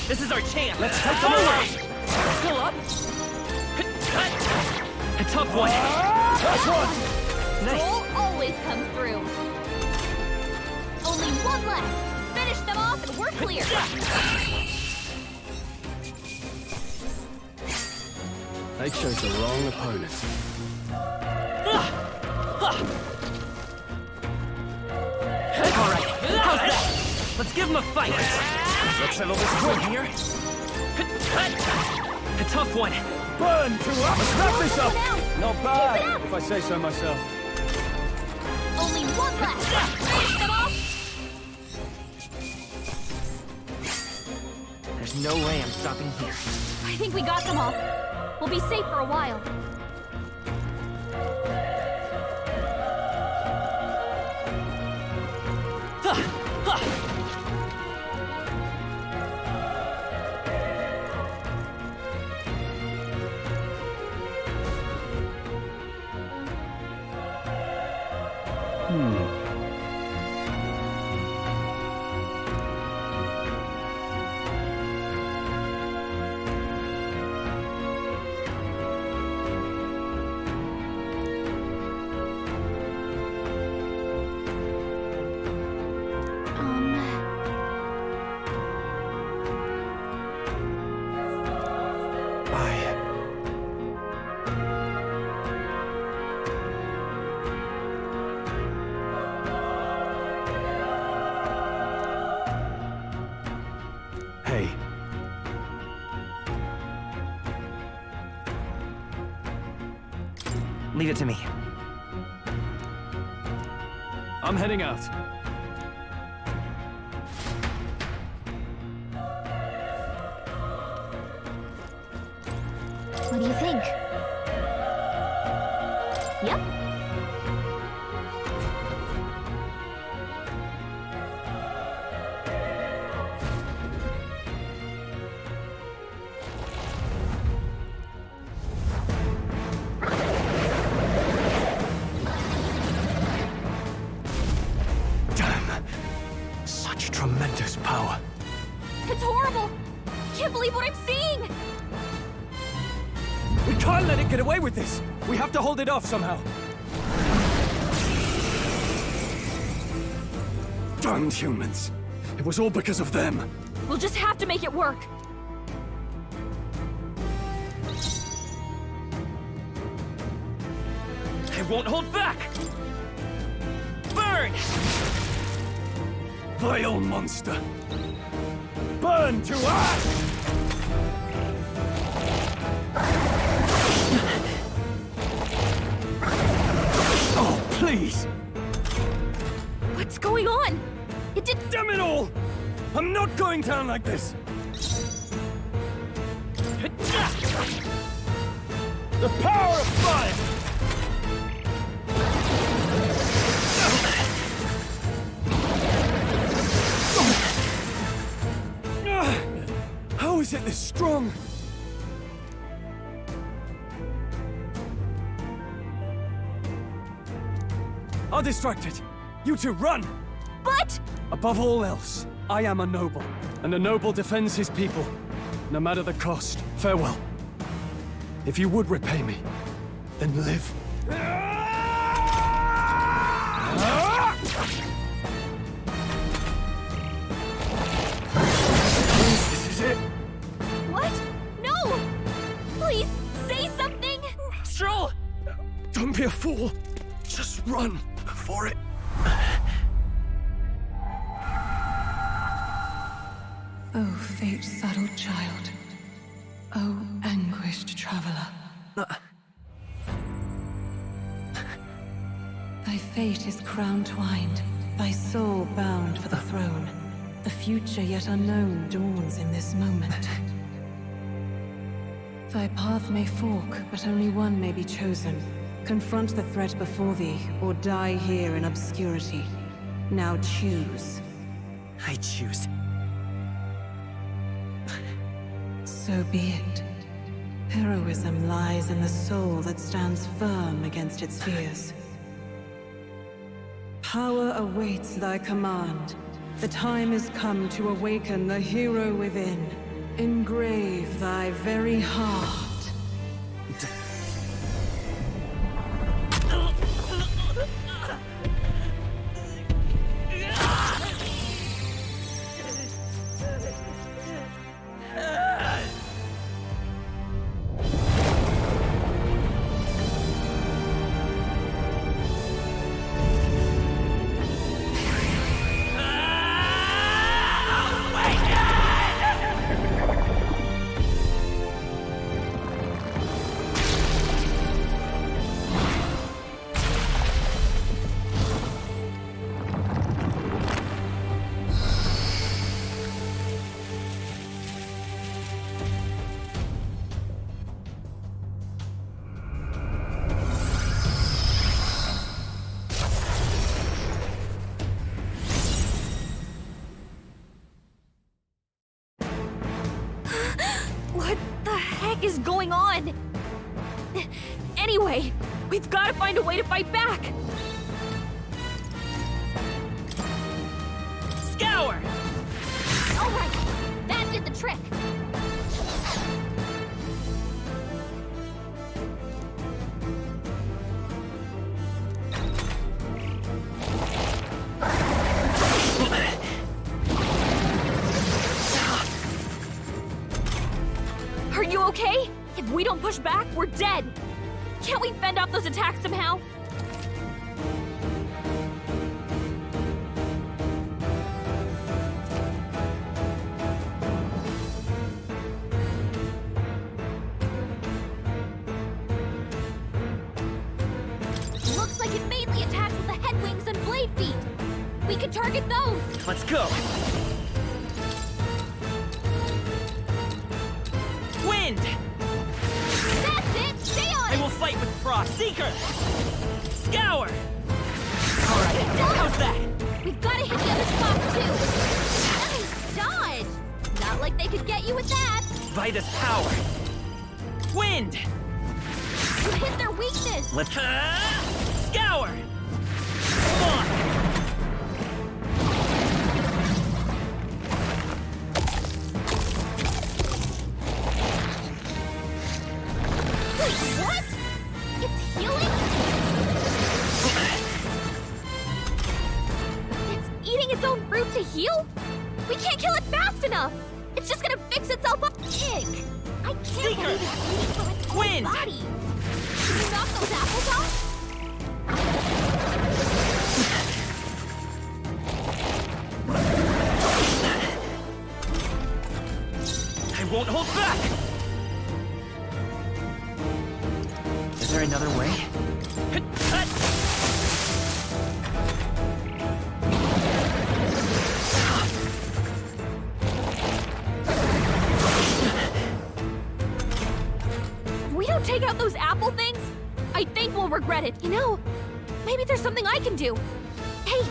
This is our chance! Let's take them away! Still up? A tough one! That's one! Roll always comes through. Only one left. Finish them off and we're clear. They chose the wrong opponent. Alright, how's that? Let's give him a fight! Let's settle this quick here. A tough one. Burn to us! Let's wrap this up! Not Keep it bad, up. if I say so myself. Only one left. Finish them off. There's no way I'm stopping here. I think we got them all. We'll be safe for a while. Hey. Leave it to me. I'm heading out. What do you think? Yep. Such tremendous power. It's horrible. I can't believe what I'm seeing. We can't let it get away with this! We have to hold it off somehow! Damned humans! It was all because of them! We'll just have to make it work. I won't hold back! Burn! Vile monster! Burn to ash! Oh, please! What's going on? It did. Damn it all! I'm not going down like this! The power of fire! How is it this strong? I'll distract it. You two, run! But... Above all else, I am a noble, and a noble defends his people, no matter the cost. Farewell. If you would repay me, then live. This is it. What? No! Please, say something! Stroll! Don't be a fool. Just run before it... Oh, fate-saddled child. Oh, anguished traveler. Thy fate is crown-twined, thy soul bound for the throne. The future yet unknown dawns in this moment. Thy path may fork, but only one may be chosen. Confront the threat before thee, or die here in obscurity. Now choose. I choose. So be it. Heroism lies in the soul that stands firm against its fears. Power awaits thy command. The time is come to awaken the hero within. Engrave thy very heart. What the heck is going on? Anyway, we've got to find a way to fight back! Scour! Alright, that did the trick! Are you okay? If we don't push back, we're dead! Can't we fend off those attacks somehow? Looks like it mainly attacks with the head wings and blade feet! We could target those! Let's go! Wind! That's it! Stay on I it! will fight with Frost. Seeker! Scour! Alright, how's that? We've got to hit the other spots too! Nice dodge! Not like they could get you with that! Vitus power! Wind! You hit their weakness! Let's... Scour! Come on! Wait, what? It's healing? It's eating its own fruit to heal? We can't kill it fast enough! It's just gonna fix itself up! Pig! I can't Seeker! believe it's eating from its own Wind! body! Can you knock those apples off? I won't hold back! Is there another way? If we don't take out those apple things, I think we'll regret it. You know, maybe there's something I can do. Hey!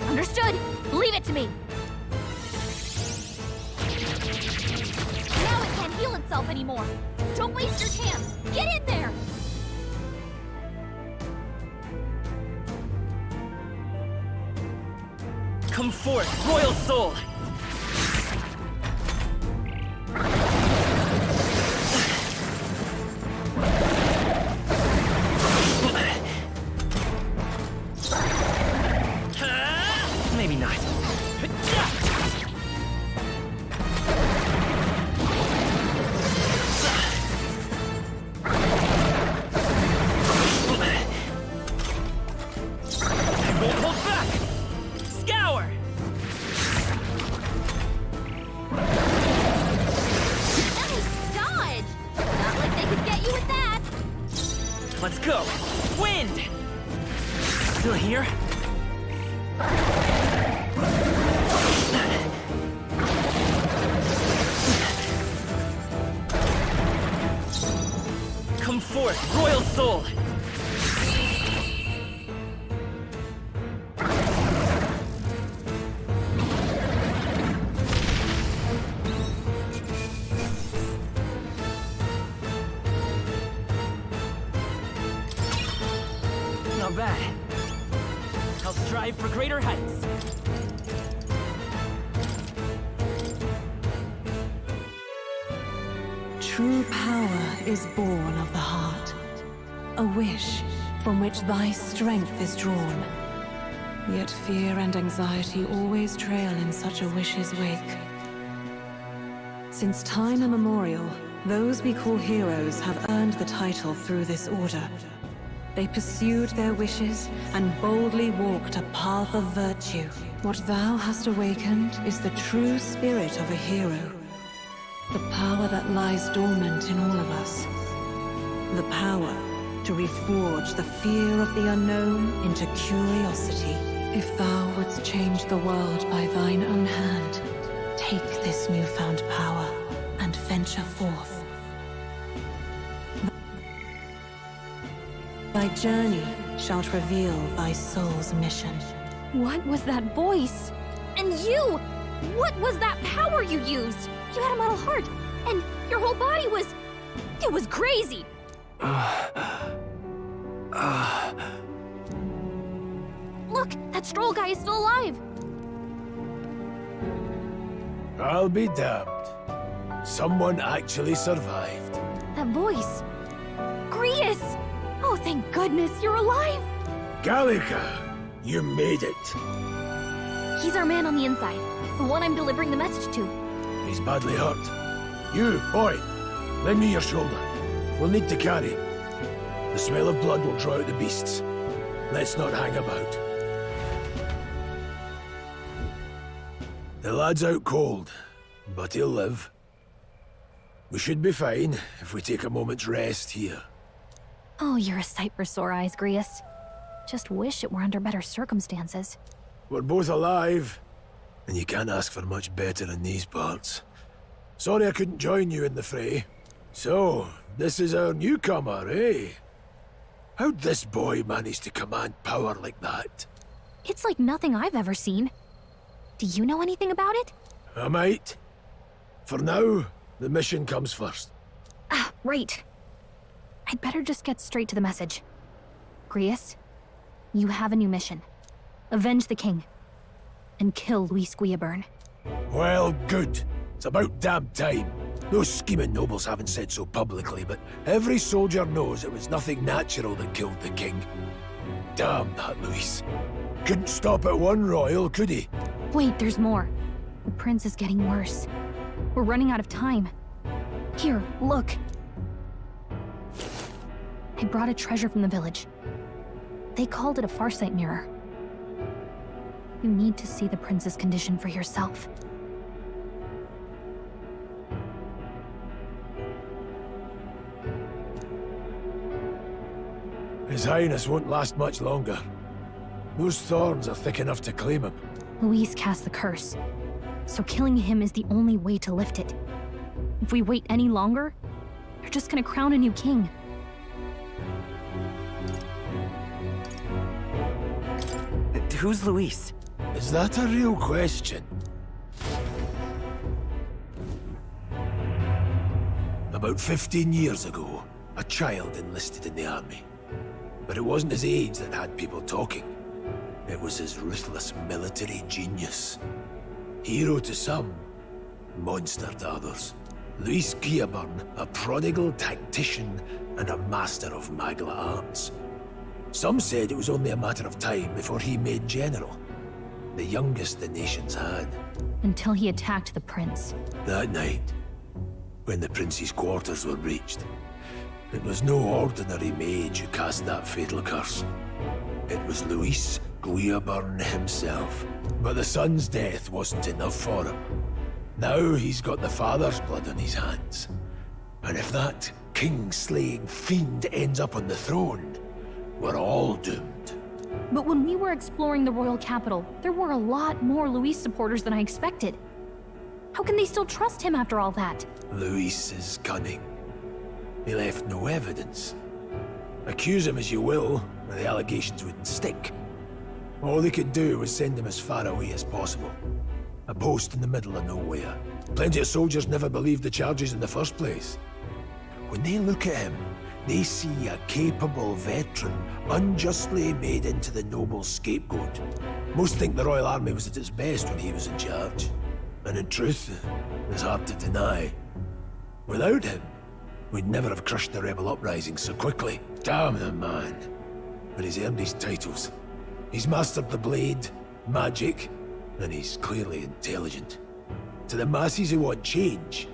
Understood. Leave it to me. Now it can't heal itself anymore. Don't waste your chance. Get in there! Come forth, Royal Soul! Maybe not. I won't hold back! Scour! Nice dodge! Not like they could get you with that. Let's go! Wind! Still here? Come forth, Royal Soul! Not bad. I'll strive for greater heights. True power is born of the heart. A wish from which thy strength is drawn. Yet fear and anxiety always trail in such a wish's wake. Since time immemorial, those we call heroes have earned the title through this order. They pursued their wishes and boldly walked a path of virtue. What thou hast awakened is the true spirit of a hero. The power that lies dormant in all of us. The power to reforge the fear of the unknown into curiosity. If thou wouldst change the world by thine own hand, take this newfound power and venture forth. Thy journey shalt reveal thy soul's mission. What was that voice? And you! What was that power you used? You had a metal heart, and your whole body was... It was crazy! Look, that Stroll guy is still alive! I'll be damned. Someone actually survived. That voice... Grius! Oh, thank goodness, you're alive! Gallica, you made it. He's our man on the inside, the one I'm delivering the message to. He's badly hurt. You, boy, lend me your shoulder. We'll need to carry him. The smell of blood will draw out the beasts. Let's not hang about. The lad's out cold, but he'll live. We should be fine if we take a moment's rest here. Oh, you're a sight for sore eyes, Grius. Just wish it were under better circumstances. We're both alive, and you can't ask for much better in these parts. Sorry I couldn't join you in the fray. So, this is our newcomer, eh? How'd this boy manage to command power like that? It's like nothing I've ever seen. Do you know anything about it? I might. For now, the mission comes first. Ah, right. I'd better just get straight to the message. Grius, you have a new mission. Avenge the king. And kill Luis Guillaburn. Well, good. It's about damn time. Those scheming nobles haven't said so publicly, but every soldier knows it was nothing natural that killed the king. Damn that Luis. Couldn't stop at one royal, could he? Wait, there's more. The prince is getting worse. We're running out of time. Here, look. I brought a treasure from the village. They called it a farsight mirror. You need to see the prince's condition for yourself. His Highness won't last much longer. Those thorns are thick enough to claim him. Luis cast the curse, so killing him is the only way to lift it. If we wait any longer, they're just gonna crown a new king. Who's Luis? Is that a real question? About 15 years ago, a child enlisted in the army. But it wasn't his age that had people talking. It was his ruthless military genius. Hero to some, monster to others. Luis Guillaburn, a prodigal tactician and a master of Magla arts. Some said it was only a matter of time before he made general. The youngest the nations had. Until he attacked the prince. That night, when the prince's quarters were breached, it was no ordinary mage who cast that fatal curse. It was Luis Guillaburn himself. But the son's death wasn't enough for him. Now he's got the father's blood on his hands. And if that king-slaying fiend ends up on the throne, we're all doomed. But when we were exploring the royal capital, there were a lot more Luis supporters than I expected. How can they still trust him after all that? Luis is cunning. He left no evidence. Accuse him as you will, the allegations wouldn't stick. All they could do was send him as far away as possible. A post in the middle of nowhere. Plenty of soldiers never believed the charges in the first place. When they look at him, They see a capable veteran unjustly made into the noble scapegoat. Most think the Royal Army was at its best when he was in charge. And in truth, it's hard to deny. Without him, we'd never have crushed the rebel uprising so quickly. Damn the man. But he's earned his titles. He's mastered the blade, magic, and he's clearly intelligent. To the masses who want change,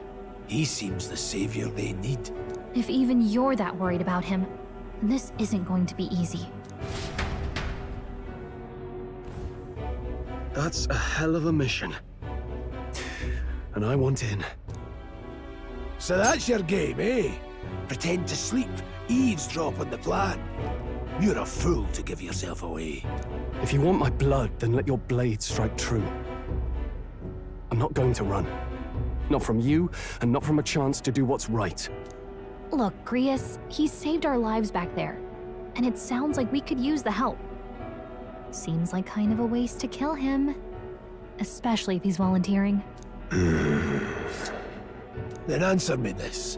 he seems the savior they need. If even you're that worried about him, this isn't going to be easy. That's a hell of a mission. And I want in. So that's your game, eh? Pretend to sleep, eavesdrop on the plan. You're a fool to give yourself away. If you want my blood, then let your blade strike true. I'm not going to run. Not from you, and not from a chance to do what's right. Look, Grius, he saved our lives back there, and it sounds like we could use the help. Seems like kind of a waste to kill him, especially if he's volunteering. Then answer me this.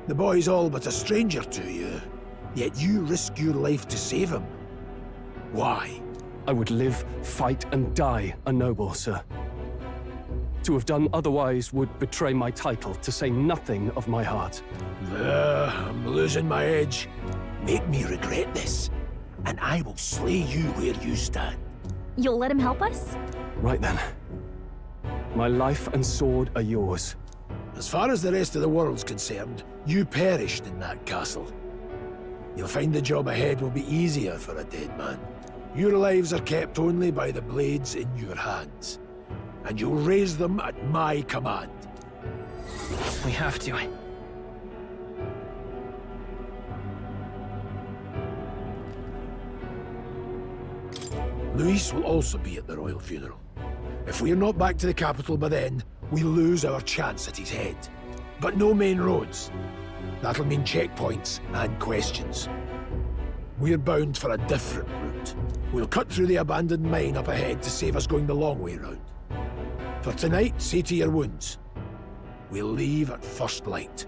The boy's all but a stranger to you, yet you risk your life to save him. Why? I would live, fight, and die a noble, sir. To have done otherwise would betray my title, to say nothing of my heart. I'm losing my edge. Make me regret this, and I will slay you where you stand. You'll let him help us? Right then. My life and sword are yours. As far as the rest of the world's concerned, you perished in that castle. You'll find the job ahead will be easier for a dead man. Your lives are kept only by the blades in your hands, and you'll raise them at my command. We have to. Luis will also be at the royal funeral. If we're not back to the capital by then, we lose our chance at his head. But no main roads. That'll mean checkpoints and questions. We're bound for a different route. We'll cut through the abandoned mine up ahead to save us going the long way round. For tonight, see to your wounds. We'll leave at first light.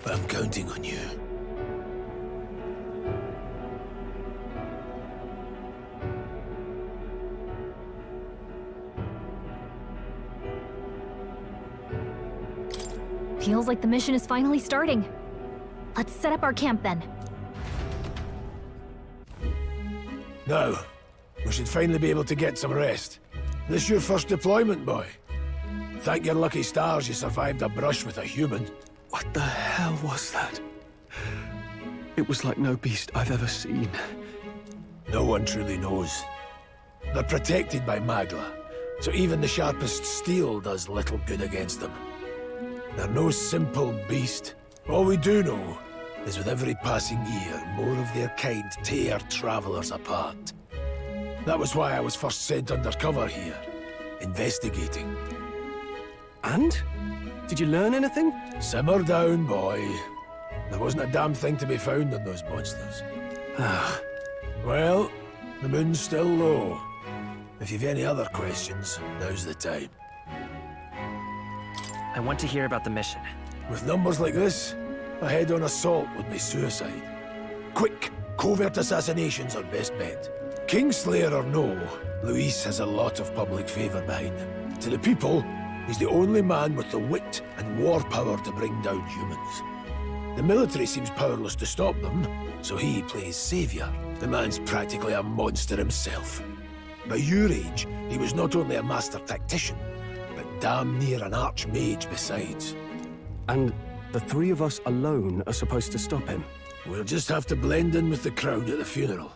I'm counting on you. Feels like the mission is finally starting. Let's set up our camp then. Now, we should finally be able to get some rest. This your first deployment, boy? Thank your lucky stars you survived a brush with a human. What the hell was that? It was like no beast I've ever seen. No one truly knows. They're protected by Magla, so even the sharpest steel does little good against them. They're no simple beast. All we do know is with every passing year, more of their kind tear travelers apart. That was why I was first sent undercover here, investigating. And? Did you learn anything? Simmer down, boy. There wasn't a damn thing to be found on those monsters. Well, the moon's still low. If you've any other questions, now's the time. I want to hear about the mission. With numbers like this, a head-on assault would be suicide. Quick, covert assassinations are best bet. Kingslayer or no, Luis has a lot of public favor behind him. To the people, he's the only man with the wit and war power to bring down humans. The military seems powerless to stop them, so he plays savior. The man's practically a monster himself. By your age, he was not only a master tactician, but damn near an archmage besides. And the three of us alone are supposed to stop him? We'll just have to blend in with the crowd at the funeral.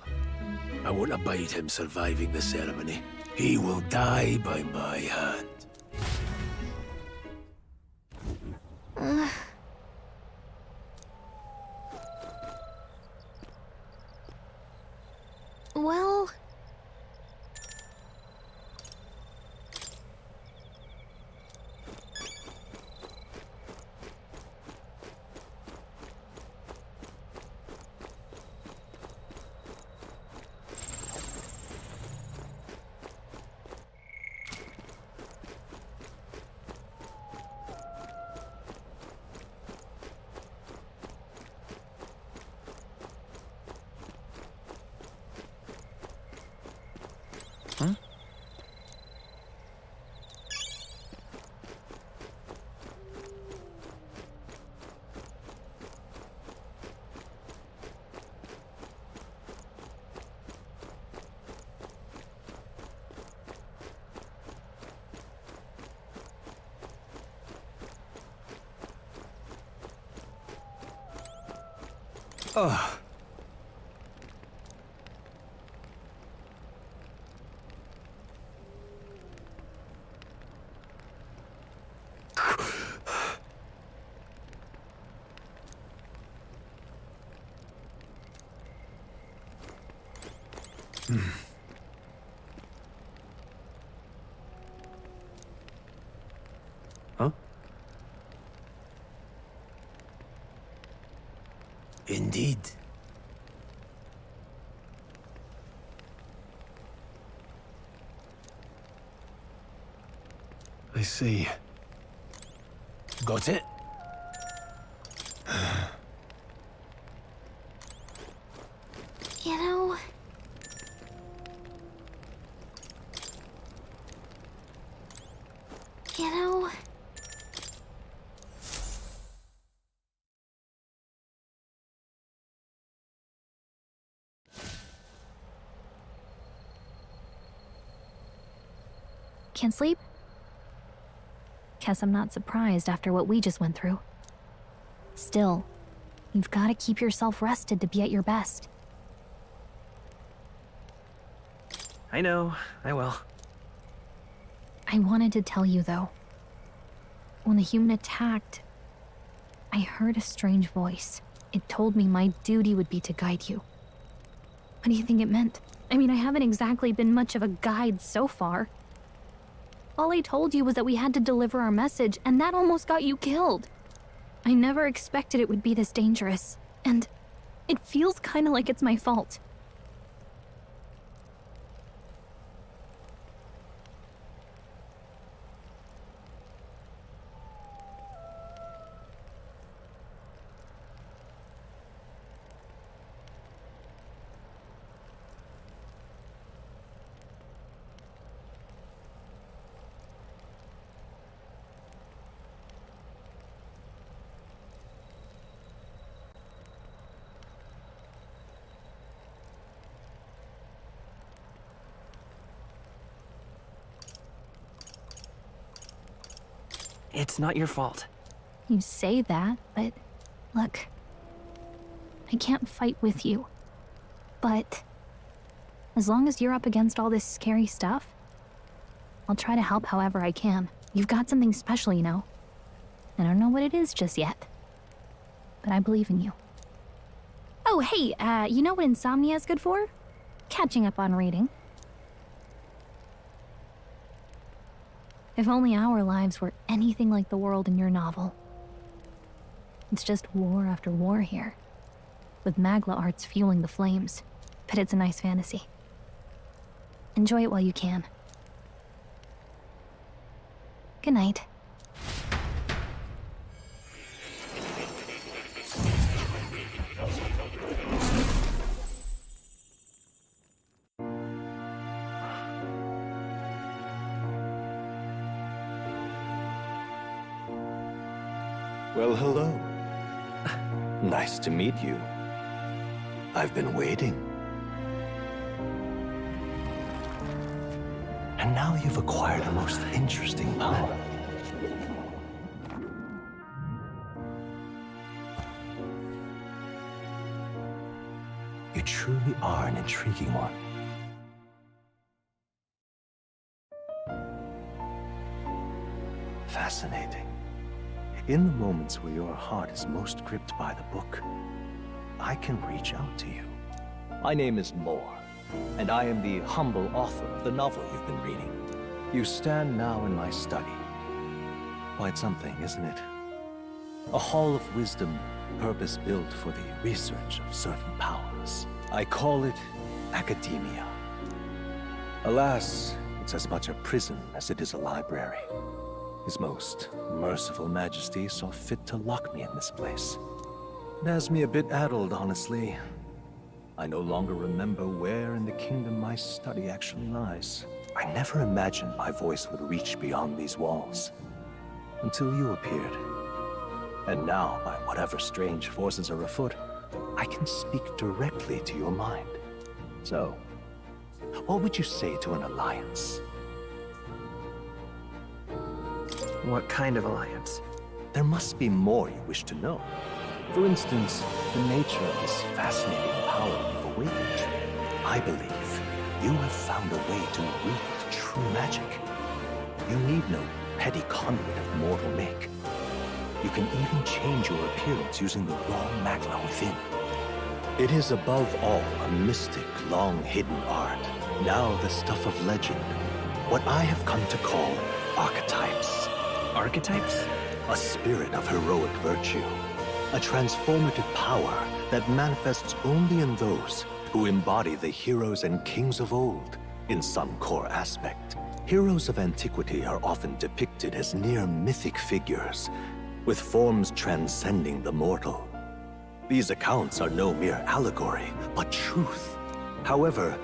I won't abide him surviving the ceremony. He will die by my hand. Well... Ugh. Huh? Indeed. I see. Got it? You know... You know... Can't sleep? Guess I'm not surprised after what we just went through. Still, you've got to keep yourself rested to be at your best. I know, I will. I wanted to tell you, though. When the human attacked, I heard a strange voice. It told me my duty would be to guide you. What do you think it meant? I mean, I haven't exactly been much of a guide so far. All I told you was that we had to deliver our message, and that almost got you killed. I never expected it would be this dangerous, and it feels kind of like it's my fault. It's not your fault. You say that, but look, I can't fight with you. But as long as you're up against all this scary stuff, I'll try to help however I can. You've got something special, you know. I don't know what it is just yet, but I believe in you. Oh, hey, you know what insomnia is good for? Catching up on reading. If only our lives were anything like the world in your novel. It's just war after war here, with Magla arts fueling the flames, but it's a nice fantasy. Enjoy it while you can. Good night. Well, hello. Nice to meet you. I've been waiting. And now you've acquired a most interesting power. You truly are an intriguing one. Fascinating. In the moments where your heart is most gripped by the book, I can reach out to you. My name is Moore, and I am the humble author of the novel you've been reading. You stand now in my study. Quite something, isn't it? A hall of wisdom, purpose-built for the research of certain powers. I call it academia. Alas, it's as much a prison as it is a library. His most merciful majesty saw fit to lock me in this place. It has me a bit addled, honestly. I no longer remember where in the kingdom my study actually lies. I never imagined my voice would reach beyond these walls. Until you appeared. And now, by whatever strange forces are afoot, I can speak directly to your mind. So, what would you say to an alliance? What kind of alliance? There must be more you wish to know. For instance, the nature of this fascinating power you've awakened. I believe you have found a way to wield true magic. You need no petty conduit of mortal make. You can even change your appearance using the raw magma within. It is above all a mystic, long-hidden art, now the stuff of legend. What I have come to call archetypes. Archetypes? A spirit of heroic virtue. A transformative power that manifests only in those who embody the heroes and kings of old in some core aspect. Heroes of antiquity are often depicted as near mythic figures, with forms transcending the mortal. These accounts are no mere allegory, but truth. However,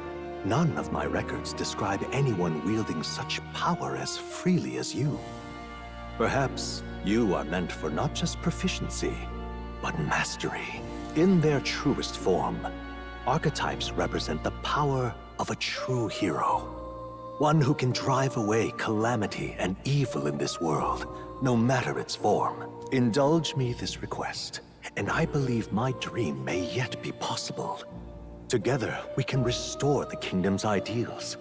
none of my records describe anyone wielding such power as freely as you. Perhaps you are meant for not just proficiency, but mastery. In their truest form, archetypes represent the power of a true hero. One who can drive away calamity and evil in this world, no matter its form. Indulge me this request, and I believe my dream may yet be possible. Together, we can restore the kingdom's ideals.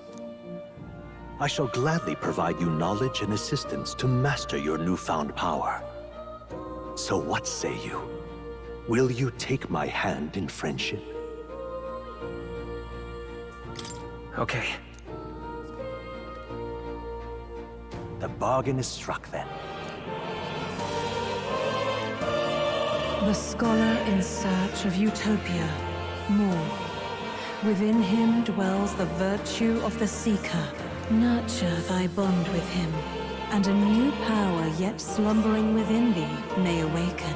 I shall gladly provide you knowledge and assistance to master your newfound power. So what say you? Will you take my hand in friendship? Okay. The bargain is struck then. The scholar in search of utopia. More. Within him dwells the virtue of the seeker. Nurture thy bond with him, and a new power yet slumbering within thee may awaken.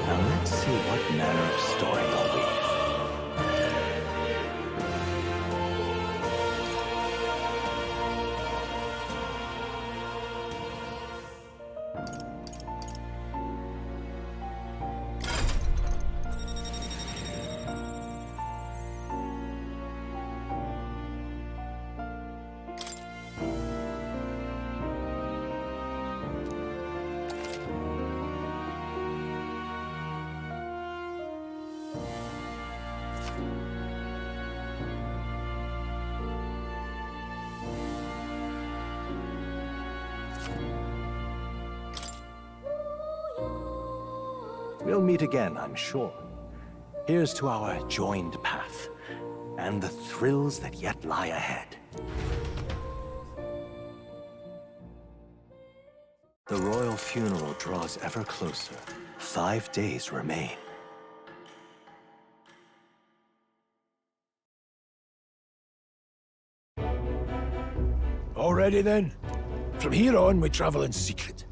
Now let's see what manner of story I'll weave. We'll meet again, I'm sure. Here's to our joined path, and the thrills that yet lie ahead. The royal funeral draws ever closer. 5 days remain. All ready then? From here on, we travel in secret.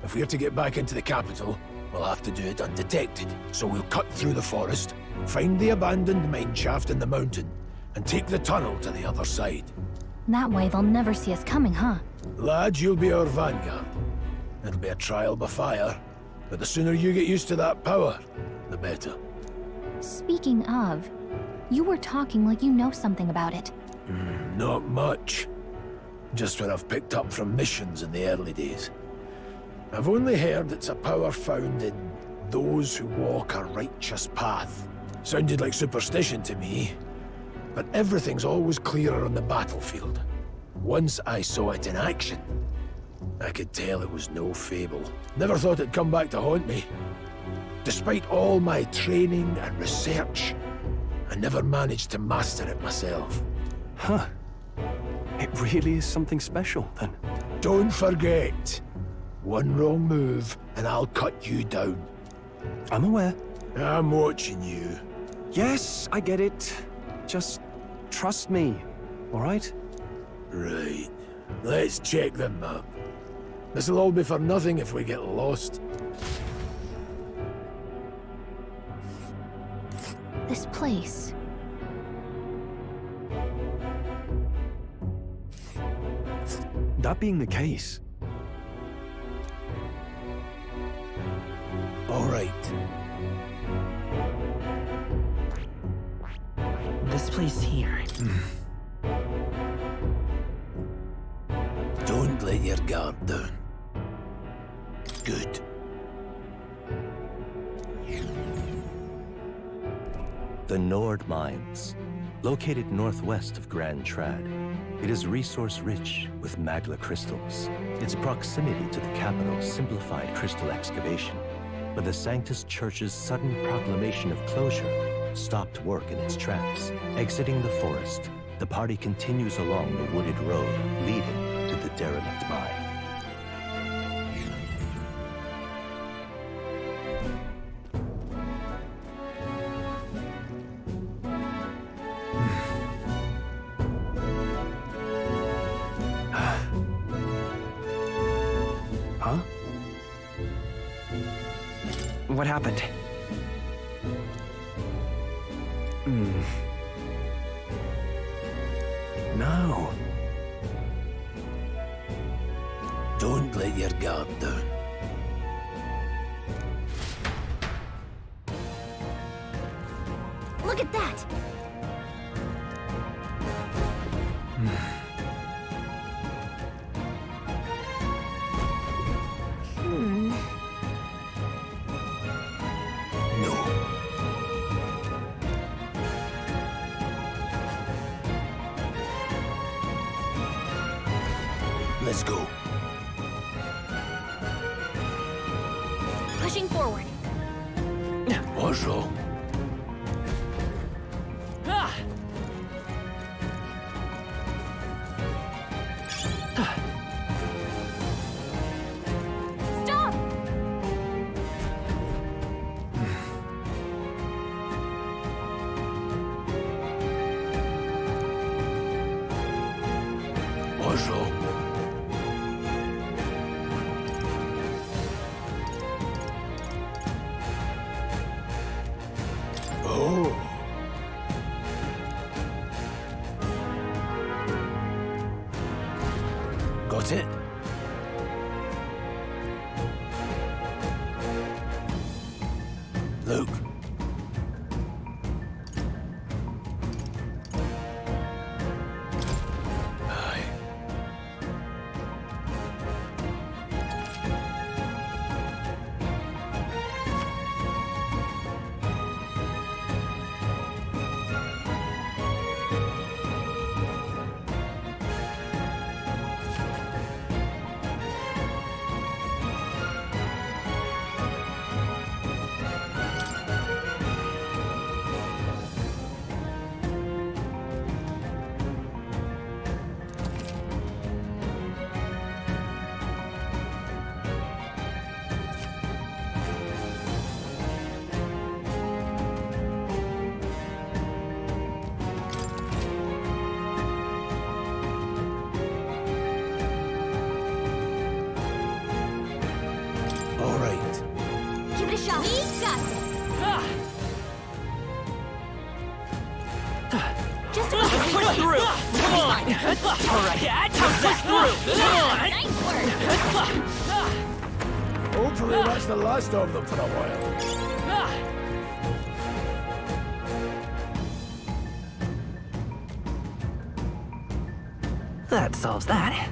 If we're to get back into the capital, we'll have to do it undetected. So we'll cut through the forest, find the abandoned mine shaft in the mountain, and take the tunnel to the other side. That way they'll never see us coming, huh? Lad, you'll be our vanguard. It'll be a trial by fire, but the sooner you get used to that power, the better. Speaking of, you were talking like you know something about it. Not much. Just what I've picked up from missions in the early days. I've only heard it's a power found in those who walk a righteous path. Sounded like superstition to me, but everything's always clearer on the battlefield. Once I saw it in action, I could tell it was no fable. Never thought it'd come back to haunt me. Despite all my training and research, I never managed to master it myself. Huh. It really is something special, then. Don't forget, one wrong move and I'll cut you down. I'm aware. I'm watching you. Yes, I get it. Just trust me, all right? Right. Let's check the map. This'll all be for nothing if we get lost. This place. That being the case. All right. This place here. Don't let your guard down. Good. The Nord Mines, located northwest of Grand Trad. It is resource-rich with magla crystals. Its proximity to the capital simplified crystal excavation, but the Sanctus Church's sudden proclamation of closure stopped work in its tracks. Exiting the forest, the party continues along the wooded road leading to the derelict mine. Huh? What happened? No. Don't let your guard down. Look at that! Let's go. Pushing forward. Bonjour. Stop! Bonjour. Oh. Got it? Luke. Aye. All right. Give it a shot. We got this. Just Push through! Come on! Alright, push through! Come on! Nice work. Hopefully that's the last of them for a while. That solves that.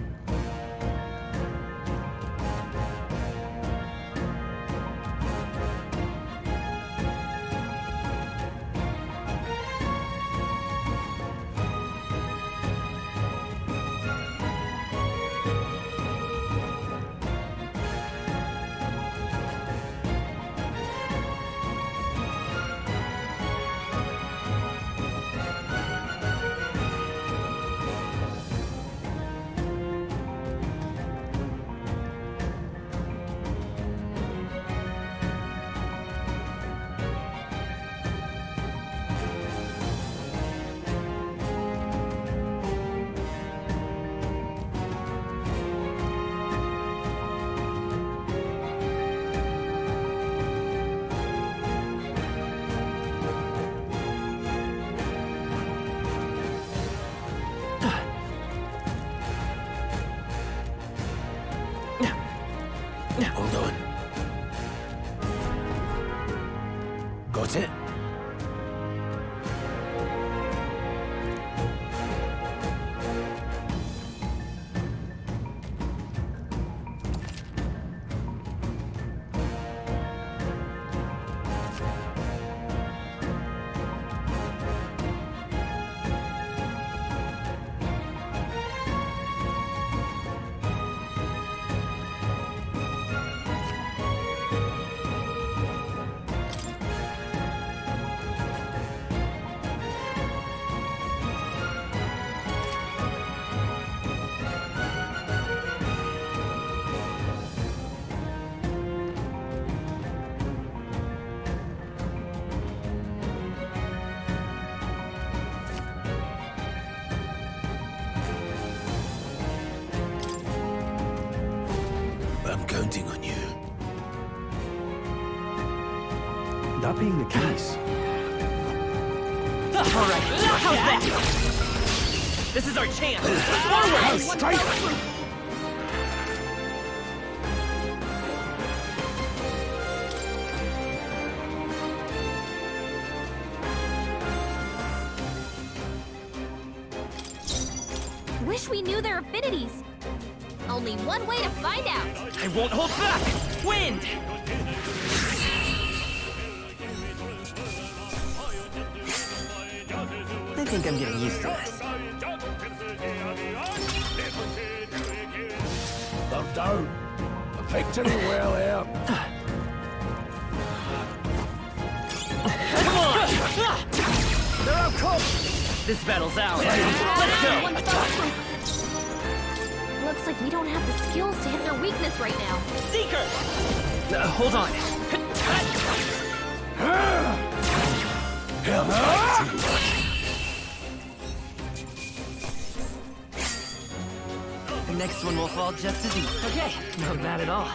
Hold on. Got it? That being the case... All right, how's that? This is our chance. Forward! Straight! Wish we knew their affinities. Only one way to find out. I won't hold back! Wind! I think I'm getting used to this. They're down. A victory well earned. Come on! They're out cold! This battle's ours. Let's go! Looks like we don't have the skills to hit their weakness right now. Seeker! Hold on. The next one will fall just as easy. Okay, not bad at all.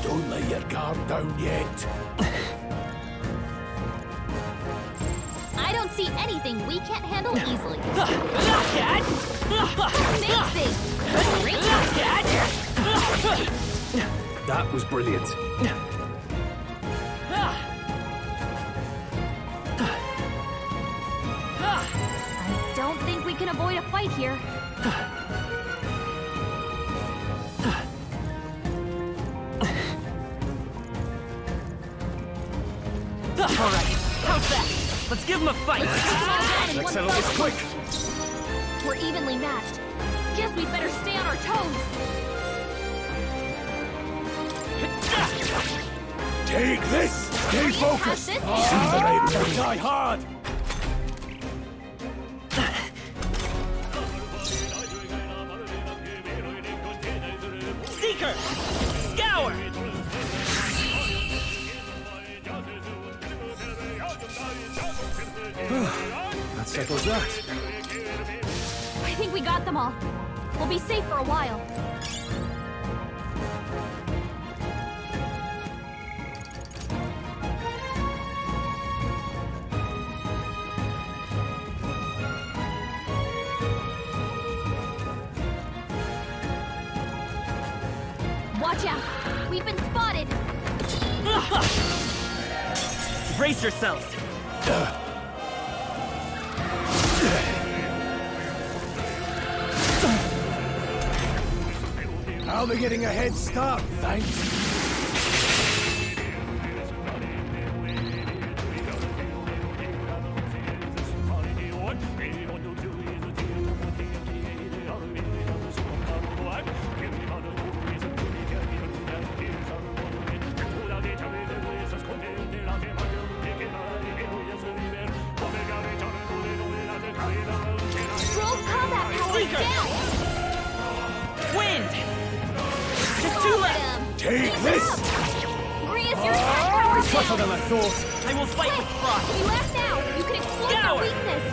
Don't let your guard down yet. I don't see anything we can't handle easily. Amazing! That was brilliant. I don't think we can avoid a fight here. All right, how's that? Let's give him a fight. Let's settle this quick. We're evenly matched. Guess we'd better stay on our toes. Take this! Stay focused! Die hard! Seeker! Scour! That settles that. I think we got them all. We'll be safe for a while. Watch out! We've been spotted! Brace yourselves! How are they getting a head start, thanks? Scroll's combat power is down! Wind! Just two left! Take this! Grius, your attack power's Tougher down! than I thought. I will fight with frost! We left now! You can exploit Scour! their weakness!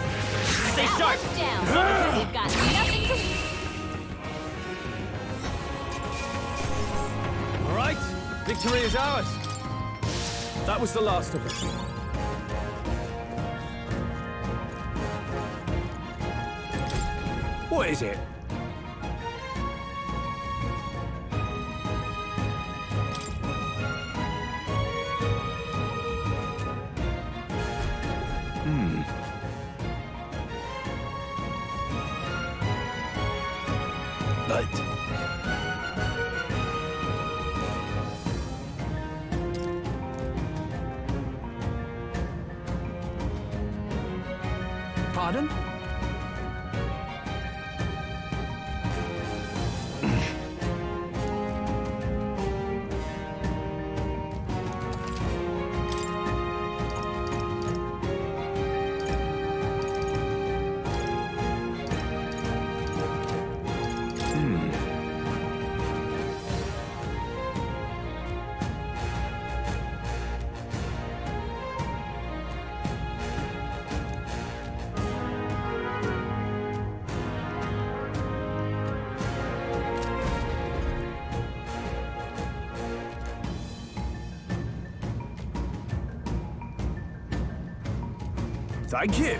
Stay That sharp! one's down! We've got nothing to... All right, victory is ours. That was the last of it. What is it? Right. Pardon? Thank you.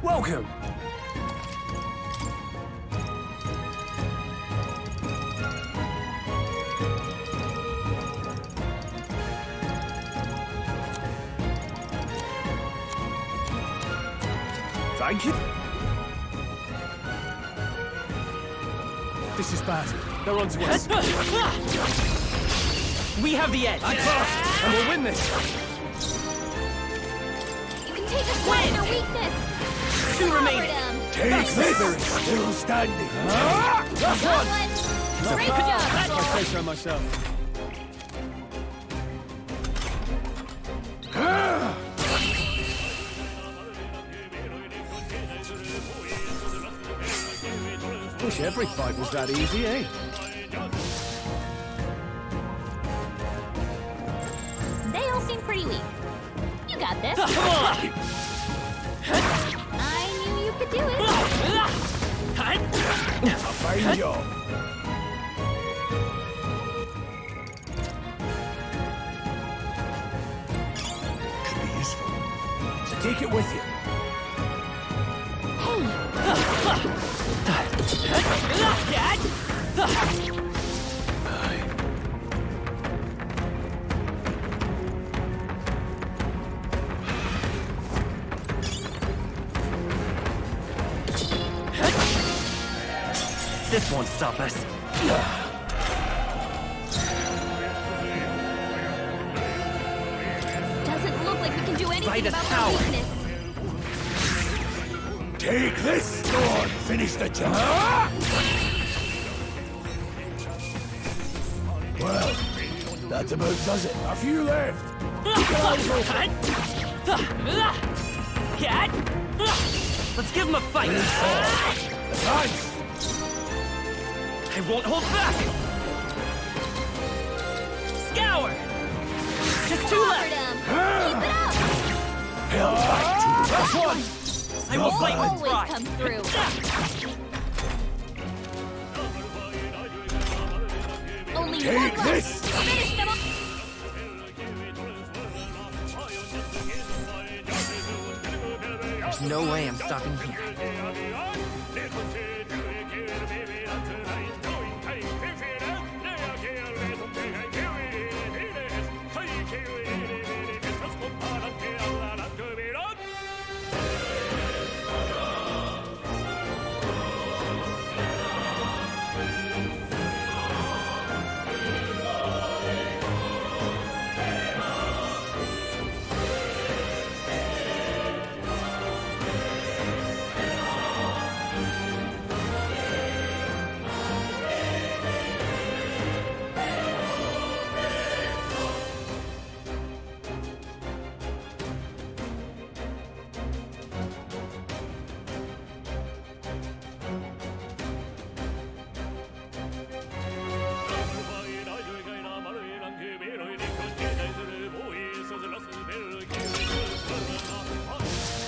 Welcome. Thank you. This is bad. They're on to us. We have the edge. I'm fast, and we'll win this. You can take us down their weakness. Two remaining. Take this! Still standing. That's one. Great job. I say so myself. Wish every fight was that easy, eh? They all seem pretty weak. You got this. Come on! I knew you could do it. A fine job. Could be useful. So take it with you. This won't stop us. Doesn't look like we can do anything about power. the weakness. Take this! Go on, finish the job. Well, that about does it. A few left. Let's give him a fight. Advance! I won't hold back. Scour. Just two left. Keep it up. Hell back to the last one. I will fight with Always pride. come through. Only Take one left. this! Finish them all. There's no way I'm stopping here.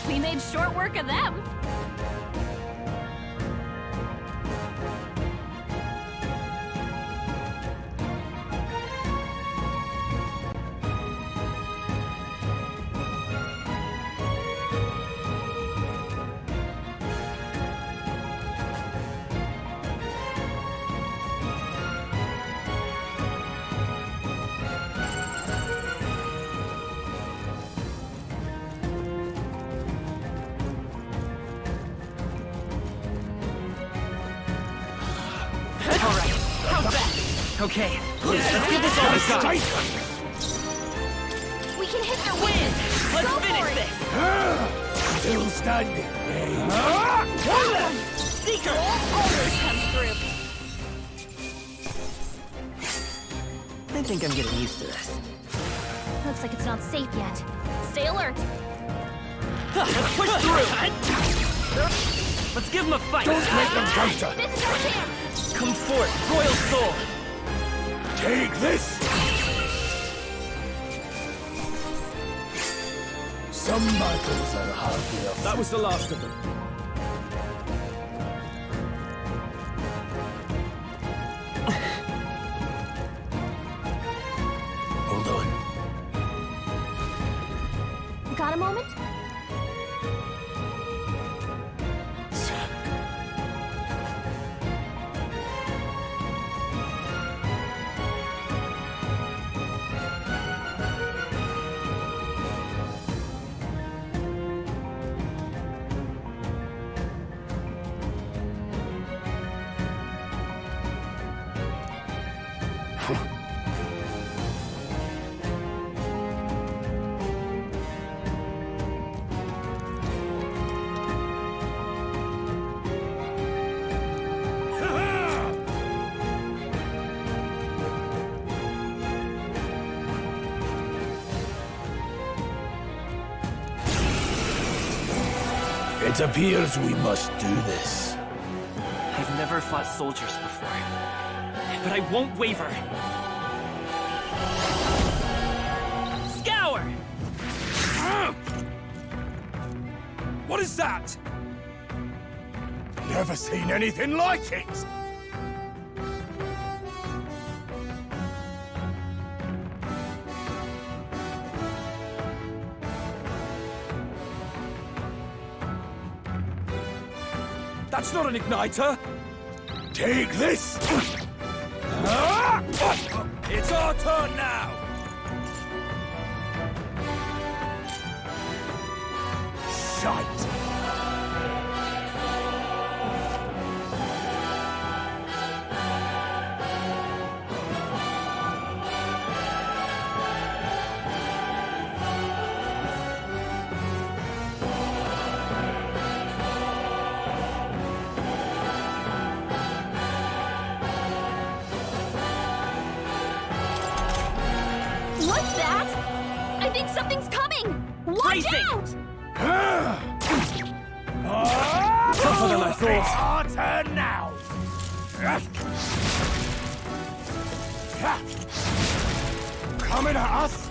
We made short work of them. Okay, let's give this all we've got. We can hit their wins. Let's Go finish for it. this. Still standing. Seeker! Always comes through. I think I'm getting used to this. Looks like it's not safe yet. Stay alert. Let's push through. Let's give him a fight. Don't let them counter. This is our chance. Come forth, Royal Soul. Take this! Some battles are hardly enough. That was the last of them. got a moment? It appears we must do this. I've never fought soldiers before, but I won't waver. Scour! What is that? Never seen anything like it! That's not an igniter! Take this! It's our turn now! Shite! What's that? I think something's coming! Watch out! Tougher than I thought. It's our turn now! Coming at us!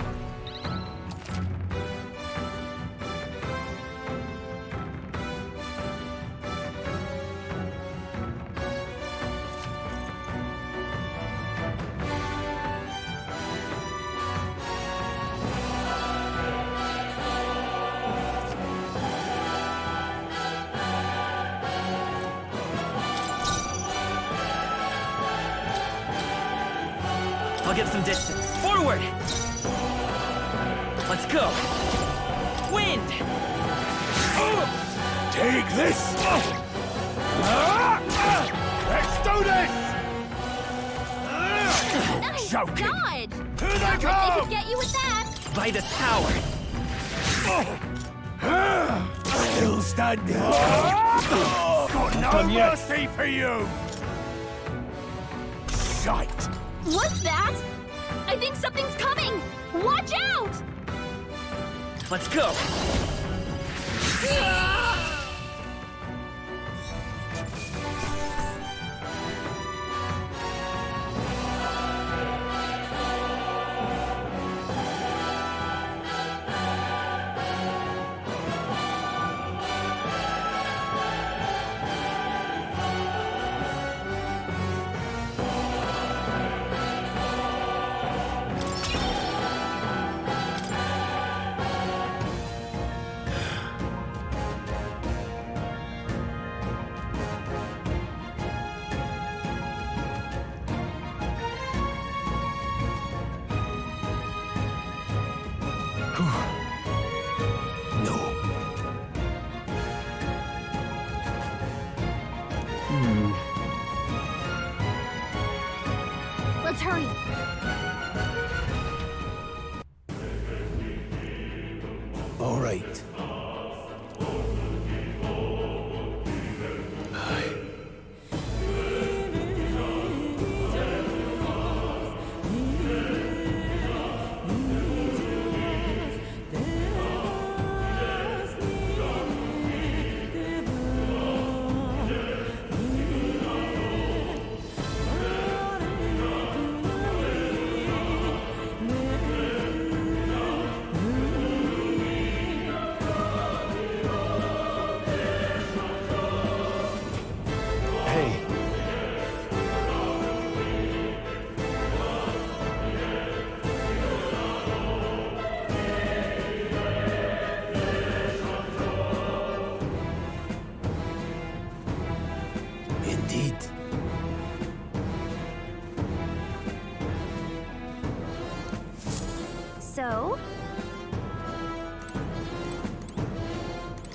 I'll get some distance. Forward! Let's go! Wind! Take this! Let's do this! Nice Joking! dodge! Here they They come! could get you with that! By this power! Still standing! Got no mercy for you! Shite! What's that? I think something's coming! Watch out! Let's go! Let's hurry. All right.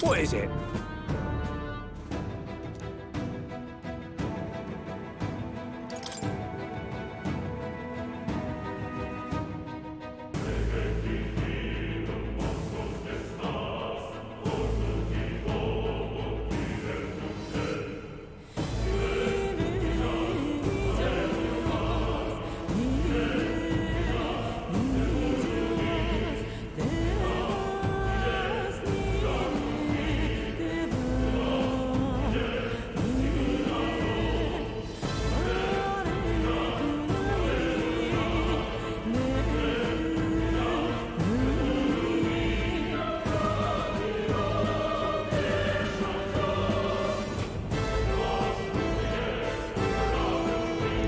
What is it?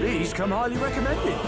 These come highly recommended.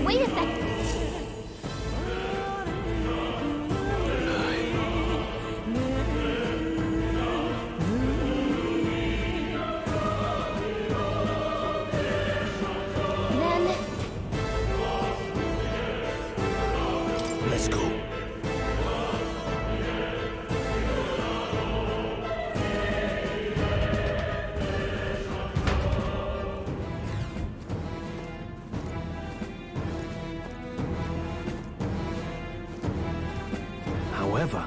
Wait a sec. Let's go. However,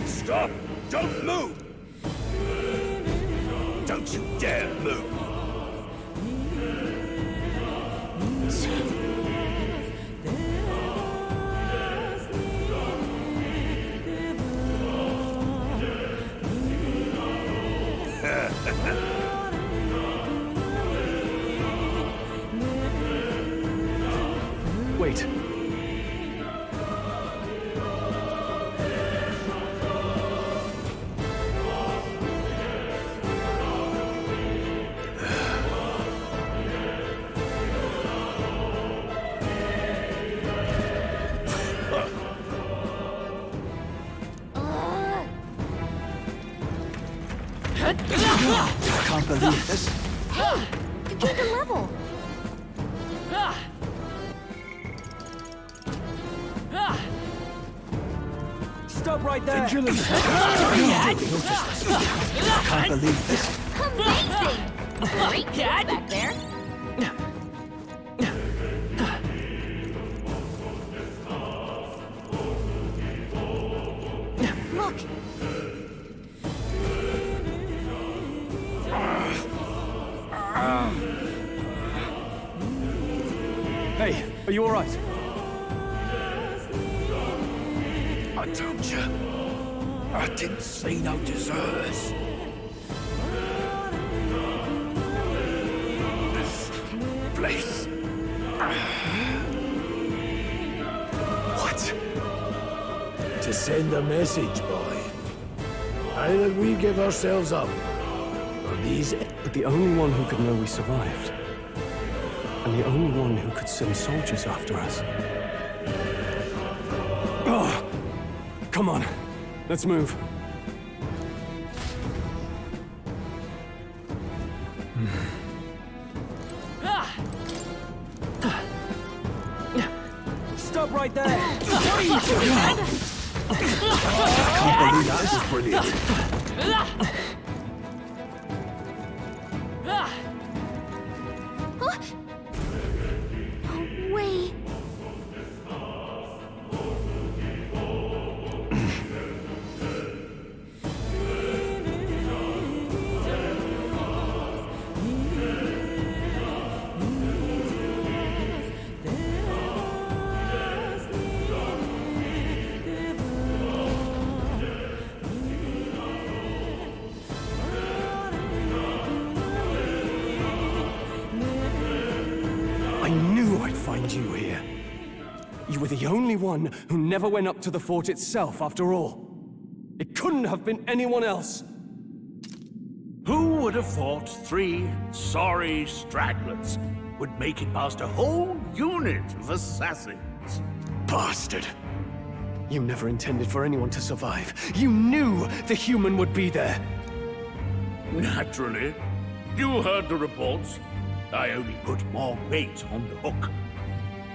Stop! Don't move! Don't you dare move! wait. I can't believe this. Keep it level. Stop right there! Pendulum! I can't believe this. Amazing! Great kids back there. Look. Hey, are you all right? I told you. I didn't see no deserters. This place. What? To send a message, boy. Either we give ourselves up, or these... But the only one who could know we survived, and the only one who could send soldiers after us. Oh, come on, let's move. Stop right there! What are you doing? I can't believe that. This is brilliant. No way. I knew I'd find you here. You were the only one who never went up to the fort itself, after all. It couldn't have been anyone else. Who would have thought 3 sorry stragglers would make it past a whole unit of assassins? Bastard. You never intended for anyone to survive. You knew the human would be there. Naturally. You heard the reports. I only put more bait on the hook.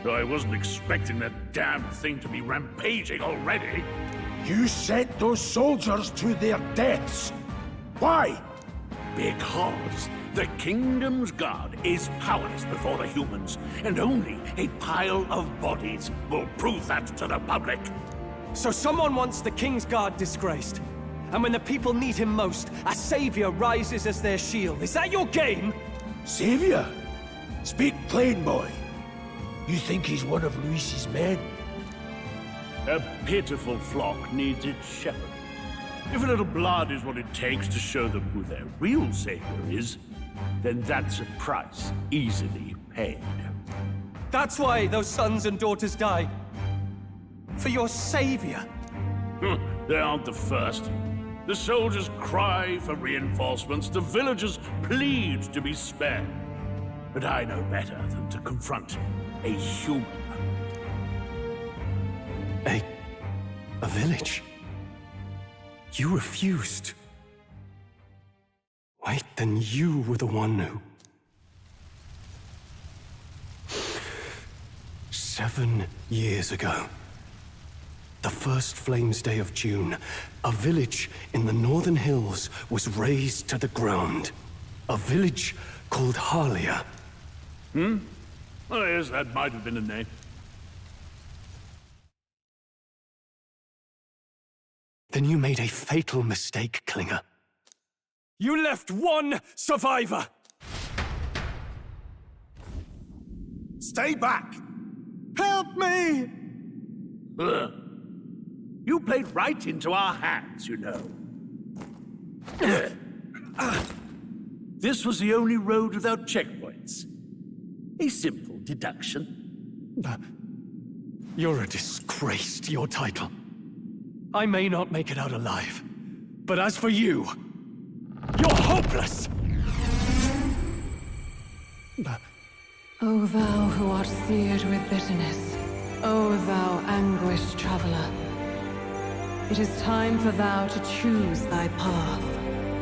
Though I wasn't expecting that damn thing to be rampaging already. You sent those soldiers to their deaths. Why? Because the Kingdom's Guard is powerless before the humans, and only a pile of bodies will prove that to the public. So someone wants the King's Guard disgraced. And when the people need him most, a savior rises as their shield. Is that your game? Savior? Speak plain, boy. You think he's one of Luis's men? A pitiful flock needs its shepherd. If a little blood is what it takes to show them who their real savior is, then that's a price easily paid. That's why those sons and daughters die. For your savior. They aren't the first. The soldiers cry for reinforcements, the villagers plead to be spared. But I know better than to confront a human. A village? You refused. Wait, then you were the one who... 7 years ago. The first Flames Day of June, a village in the northern hills was razed to the ground. A village called Harlia. Oh, yes, that might have been a name. Then you made a fatal mistake, Klinger. You left one survivor! Stay back! Help me! You played right into our hands, you know. This was the only road without checkpoints. A simple deduction. You're a disgrace to your title. I may not make it out alive, but as for you, you're hopeless! O thou who art seared with bitterness, O thou anguished traveler, it is time for thou to choose thy path.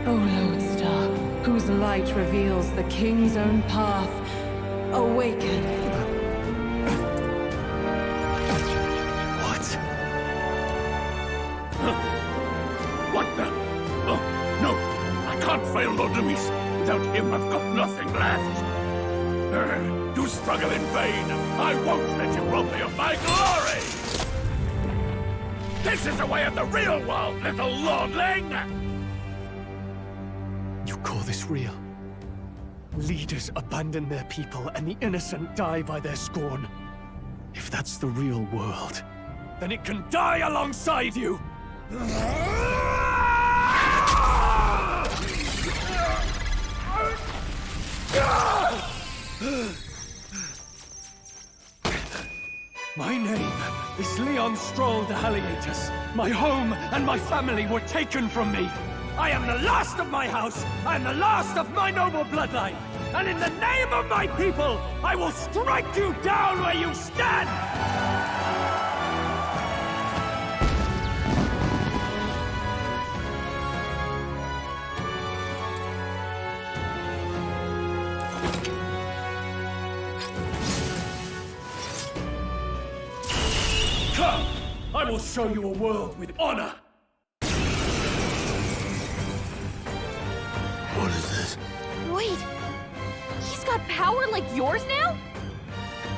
O lodestar, whose light reveals the king's own path, awaken. What the? Oh, no! I can't fail Lord Luis. Without him, I've got nothing left. You struggle in vain. I won't let you rob me of my glory! This is the way of the real world, little lordling! You call this real? Leaders abandon their people and the innocent die by their scorn. If that's the real world, then it can die alongside you! My name is Leon Stroll de Halliatus. My home and my family were taken from me. I am the last of my house. I am the last of my noble bloodline. And in the name of my people, I will strike you down where you stand! I will show you a world with honor! What is this? Wait, he's got power like yours now?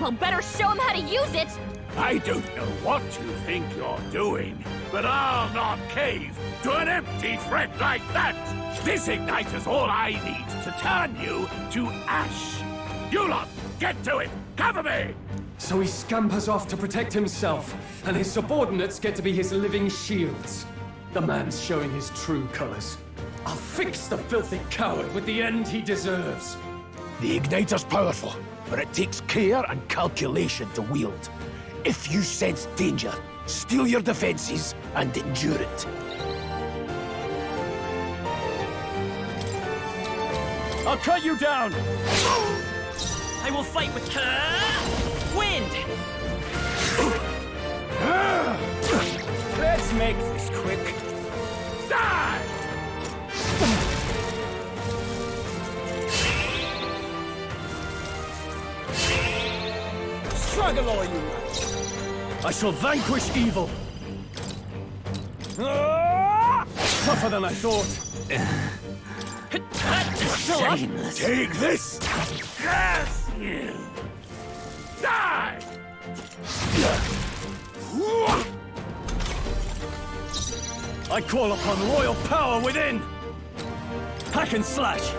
Well, better show him how to use it! I don't know what you think you're doing, but I'll not cave to an empty threat like that! This igniter's all I need to turn you to ash! You lot, get to it! Cover me! So he scampers off to protect himself, and his subordinates get to be his living shields. The man's showing his true colors. I'll fix the filthy coward with the end he deserves. The igniter's powerful, but it takes care and calculation to wield. If you sense danger, steel your defenses and endure it. I'll cut you down! I will fight with wind! Let's make this quick. Die! Struggle all you like. I shall vanquish evil! Tougher than I thought. Shameless. Take this! Yes, you! Die! I call upon royal power within! Hack and slash!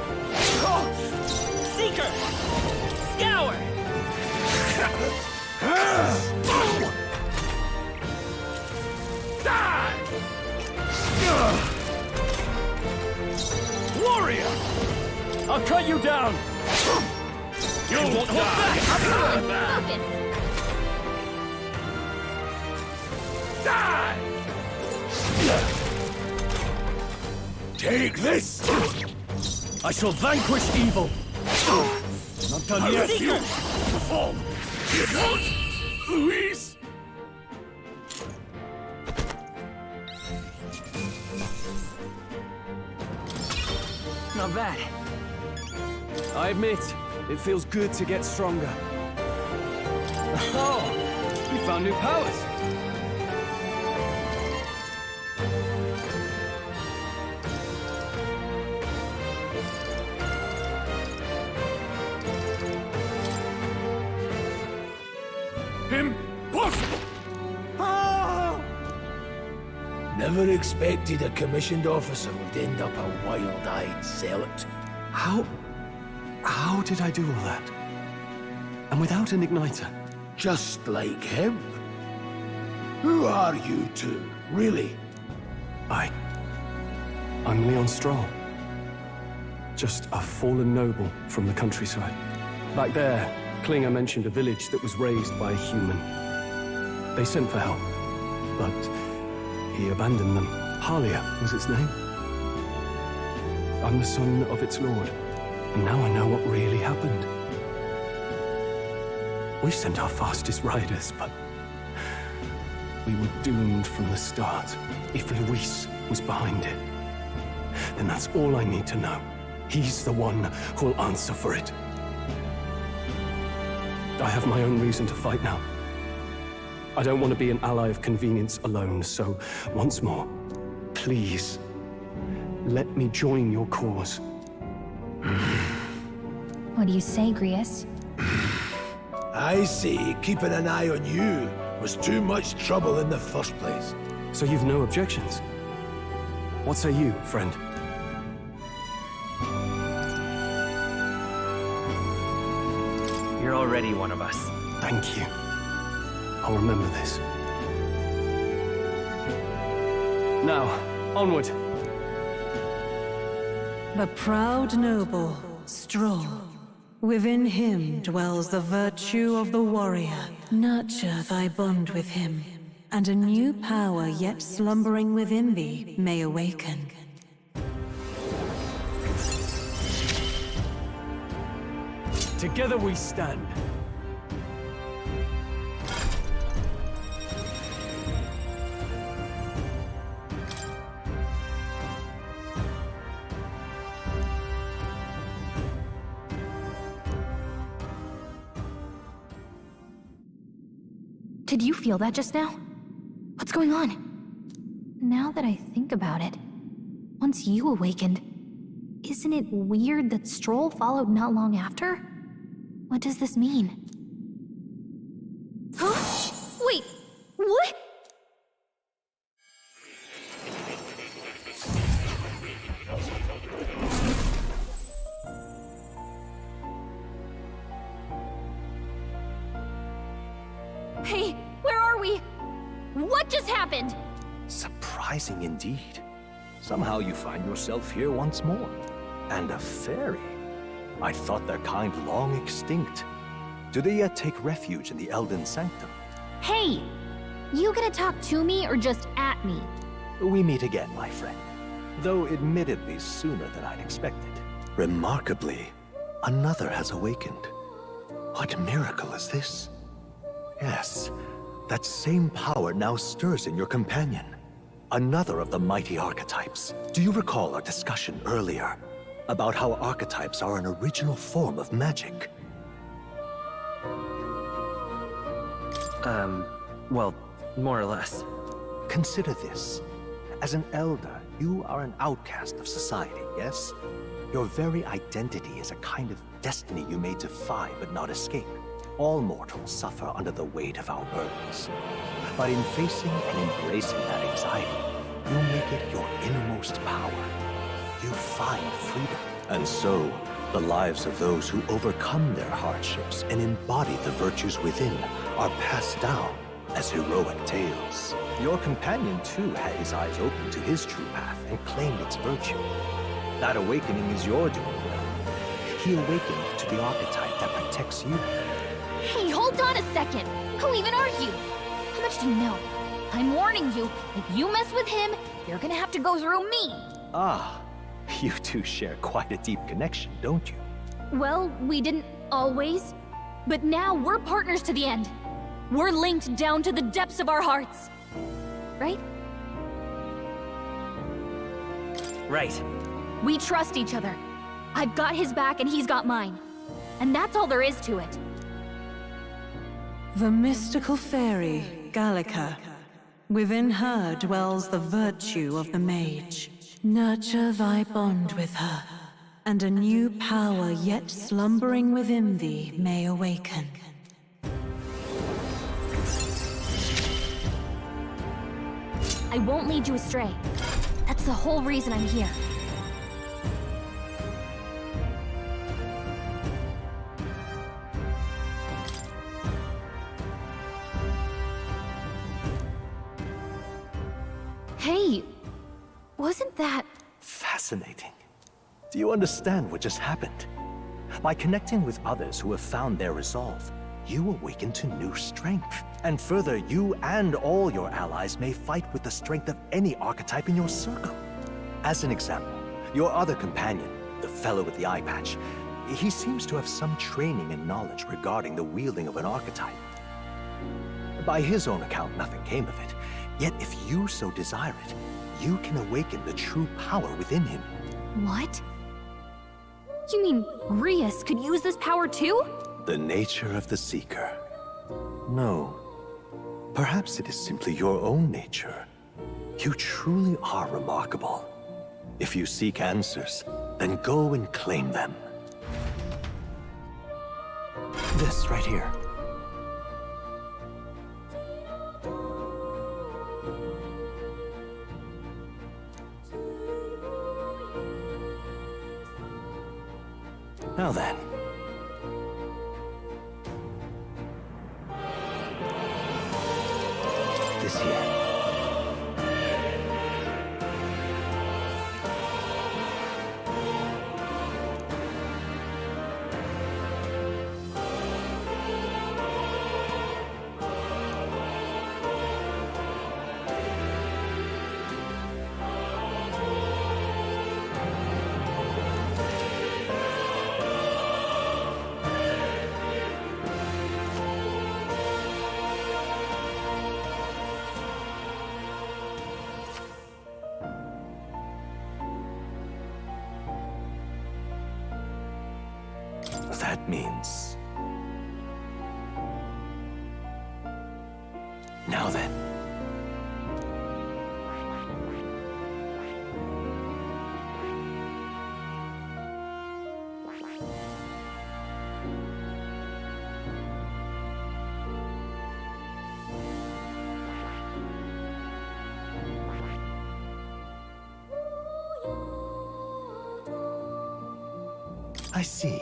Seeker! Scour! Die! Warrior! I'll cut you down! You won't die! Focus! Die! Take this! I shall vanquish evil! Not done yet! You perform! You don't, Louise! Not bad. I admit, it feels good to get stronger. Oh, you found new powers! Impossible! Never expected a commissioned officer would end up a wild-eyed zealot. How did I do all that? And without an igniter? Just like him. Who are you two, really? I'm Leon Stroll. Just a fallen noble from the countryside. Back there, Klinger mentioned a village that was raised by a human. They sent for help, but he abandoned them. Halia was its name. I'm the son of its lord, and now I know what really happened. We sent our fastest riders, but we were doomed from the start. If Luis was behind it, then that's all I need to know. He's the one who'll answer for it. I have my own reason to fight now. I don't want to be an ally of convenience alone, so once more, please, let me join your cause. What do you say, Grius? I say keeping an eye on you was too much trouble in the first place. So you've no objections? What say you, friend? You're already one of us. Thank you. I'll remember this. Now, onward. The proud noble, Stroll. Within him dwells the virtue of the warrior. Nurture thy bond with him, and a new power yet slumbering within thee may awaken. Together we stand. Did you feel that just now? What's What's going on? Now that I think about it, once you awakened, isn't it weird that Stroll followed not long after? What does this mean? Huh? Wait, what? Hey, where are we? What just happened? Surprising indeed. Somehow you find yourself here once more. And a fairy. I thought their kind long extinct. Do they yet take refuge in the Elden Sanctum? Hey! You gonna talk to me or just at me? We meet again, my friend. Though admittedly sooner than I'd expected. Remarkably, another has awakened. What miracle is this? Yes, that same power now stirs in your companion. Another of the mighty archetypes. Do you recall our discussion earlier about how archetypes are an original form of magic? Well, more or less. Consider this. As an elder, you are an outcast of society, yes? Your very identity is a kind of destiny you may defy but not escape. All mortals suffer under the weight of our burdens. But in facing and embracing that anxiety, you make it your innermost power. You find freedom. And so, the lives of those who overcome their hardships and embody the virtues within are passed down as heroic tales. Your companion, too, had his eyes open to his true path and claimed its virtue. That awakening is your doing, Will. He awakened to the archetype that protects you. Hey, hold on a second! Who even are you? How much do you know? I'm warning you, if you mess with him, you're gonna have to go through me! Ah, you two share quite a deep connection, don't you? Well, we didn't always. But now we're partners to the end. We're linked down to the depths of our hearts. Right? Right. We trust each other. I've got his back and he's got mine. And that's all there is to it. The mystical fairy, Gallica. Within her dwells the virtue of the mage. Nurture thy bond with her, and a new power yet slumbering within thee may awaken. I won't lead you astray. That's the whole reason I'm here. Hey, wasn't that... Fascinating. Do you understand what just happened? By connecting with others who have found their resolve, you awaken to new strength. And further, you and all your allies may fight with the strength of any archetype in your circle. As an example, your other companion, the fellow with the eye patch, he seems to have some training and knowledge regarding the wielding of an archetype. By his own account, nothing came of it. Yet if you so desire it, you can awaken the true power within him. What? You mean Rias could use this power too? The nature of the Seeker. No. Perhaps it is simply your own nature. You truly are remarkable. If you seek answers, then go and claim them. This right here. Now then. This here. That means... Now then. I see.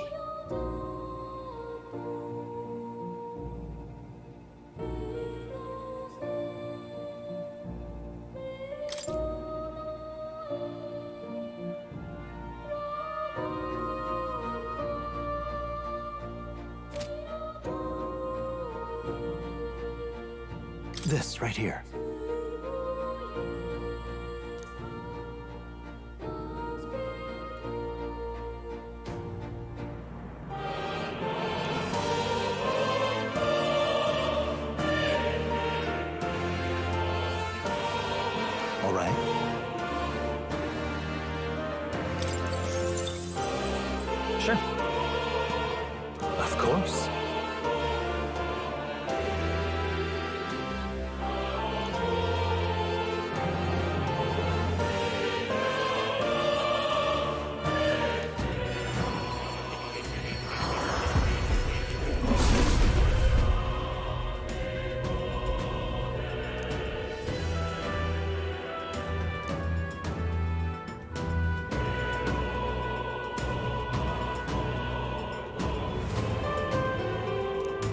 This right here. All right. Sure. Of course.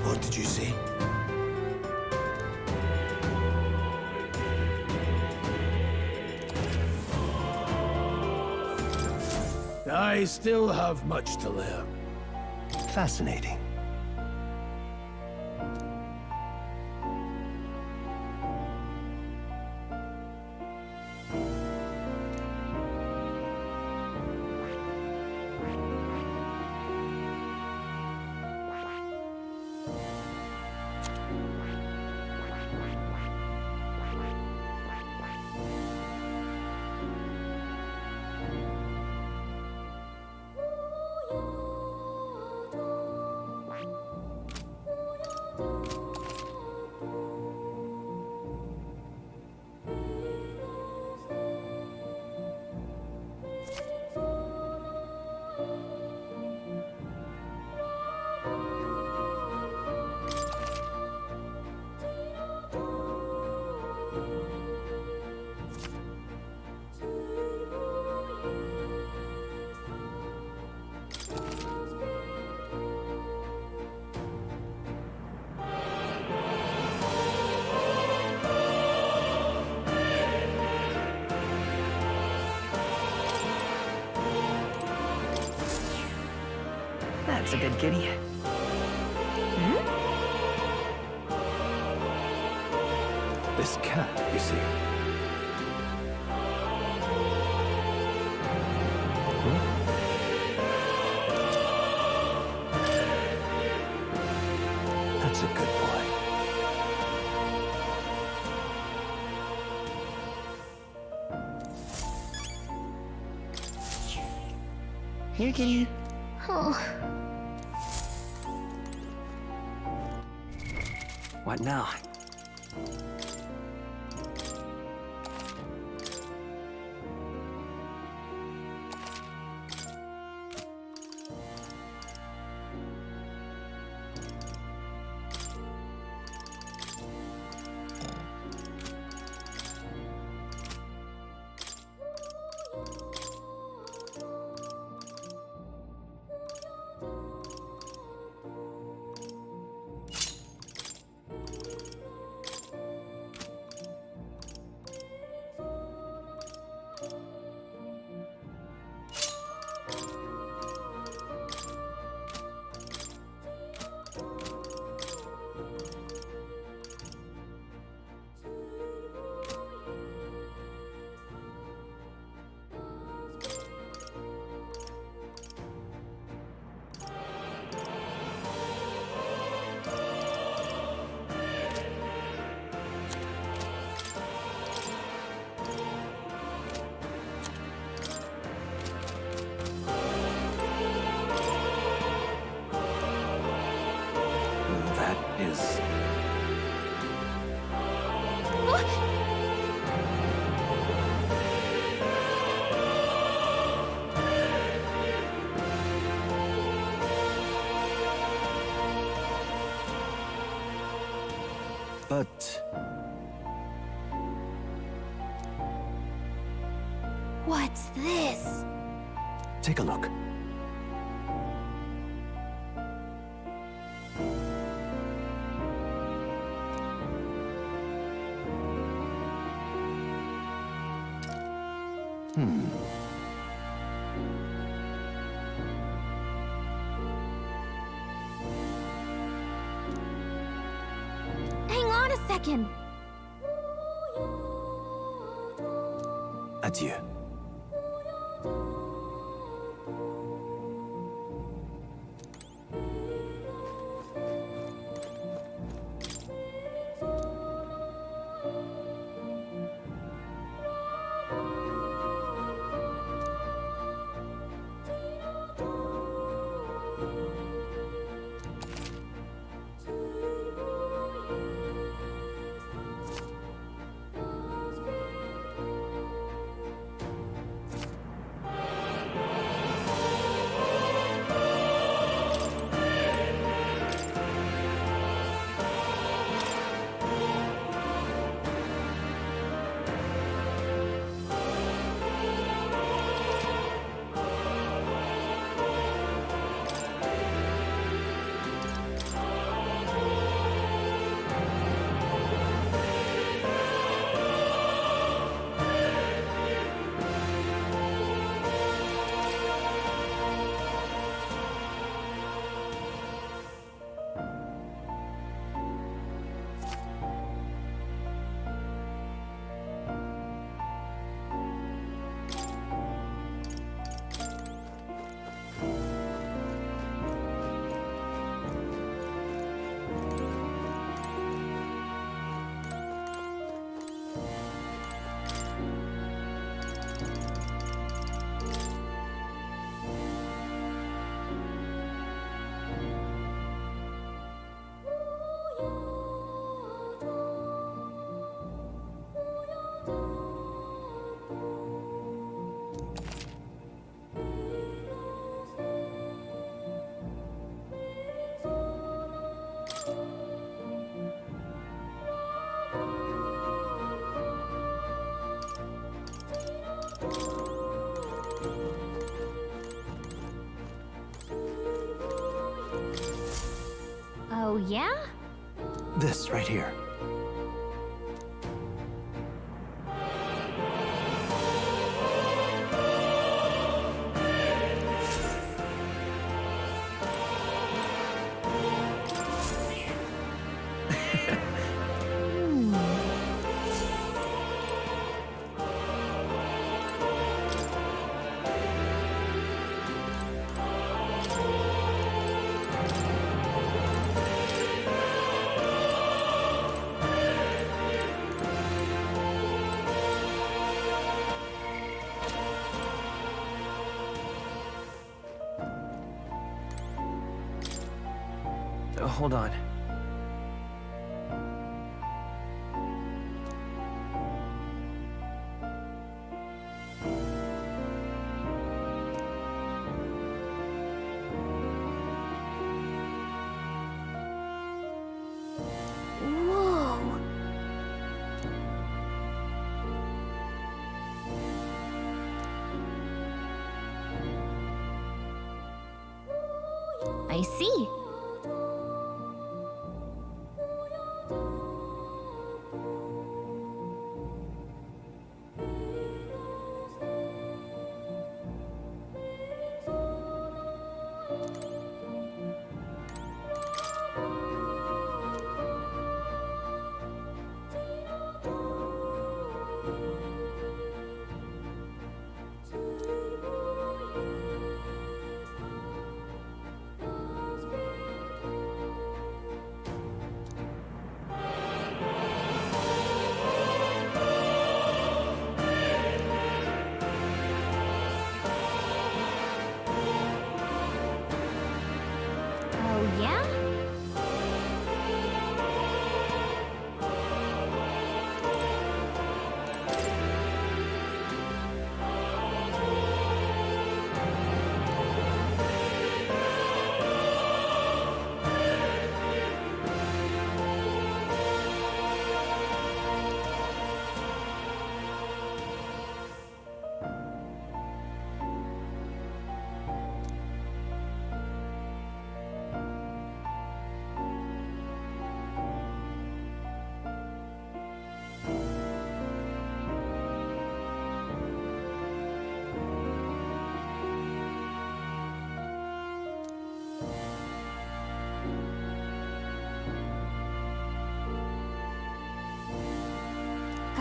What did you see? I still have much to learn. Fascinating. That's a good kitty. This cat, you see. That's a good boy. Here, kitty. Oh. What now? Is but What's this? take a look. Hang on a second. Adieu. Oh, yeah? This right here. Hold on. Whoa. I see.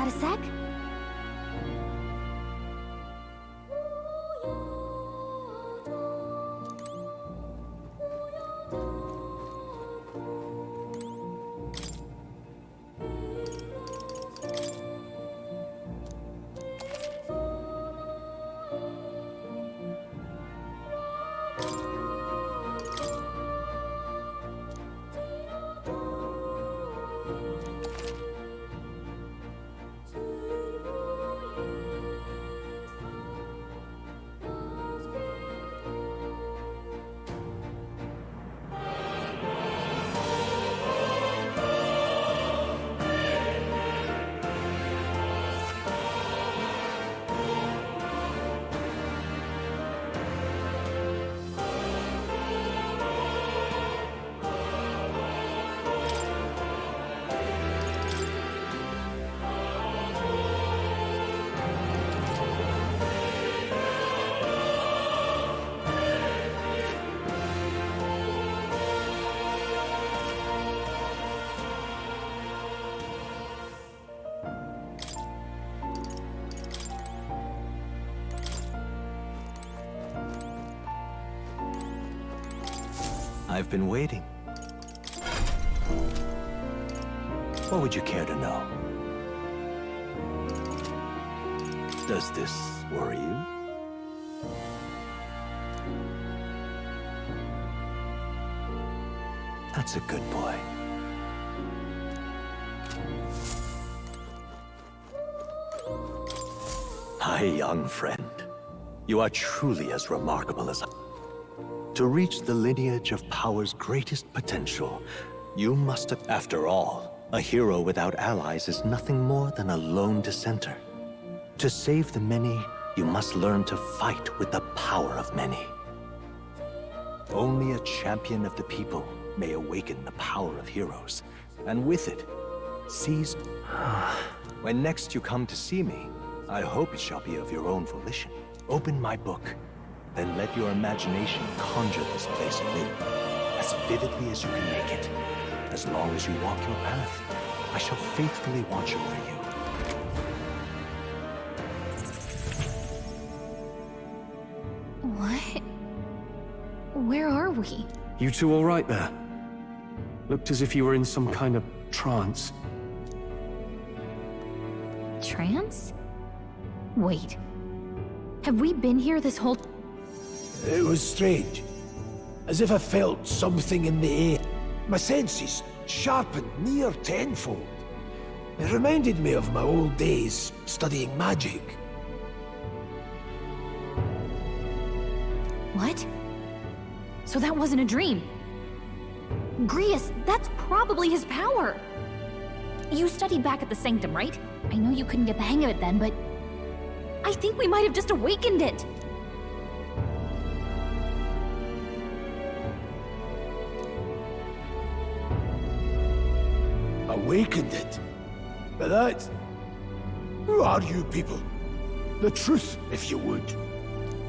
Got a sec? I've been waiting. What would you care to know? Does this worry you? That's a good boy. My young friend, you are truly as remarkable as I. To reach the lineage of power's greatest potential, you must have... After all, a hero without allies is nothing more than a lone dissenter. To save the many, you must learn to fight with the power of many. Only a champion of the people may awaken the power of heroes, and with it, seize... When next you come to see me, I hope it shall be of your own volition. Open my book. Then let your imagination conjure this place anew, as vividly as you can make it. As long as you walk your path, I shall faithfully watch over you. What? Where are we? You two all right there? Looked as if you were in some kind of trance. Trance? Wait. Have we been here this whole... It was strange. As if I felt something in the air. My senses sharpened near tenfold. It reminded me of my old days studying magic. What? So that wasn't a dream. Grius, that's probably his power. You studied back at the Sanctum, right? I know you couldn't get the hang of it then, but... I think we might have just awakened it. Awakened it? But that... Who are you people? The truth, if you would.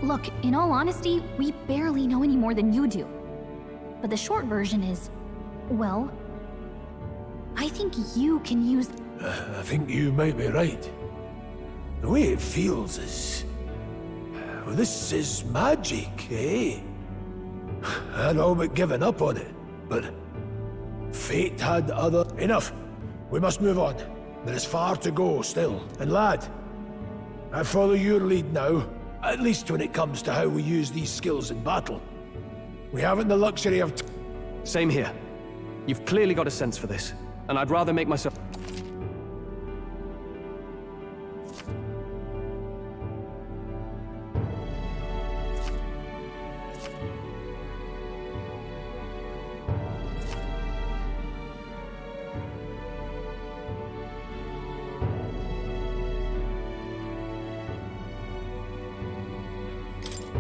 Look, in all honesty, we barely know any more than you do. But the short version is... well... I think you can use... I think you might be right. The way it feels is... well, this is magic, eh? I'd all but given up on it, but... fate had other... Enough! We must move on. There is far to go still. And lad, I follow your lead now, at least when it comes to how we use these skills in battle. We haven't the luxury of... Same here. You've clearly got a sense for this, and I'd rather make myself...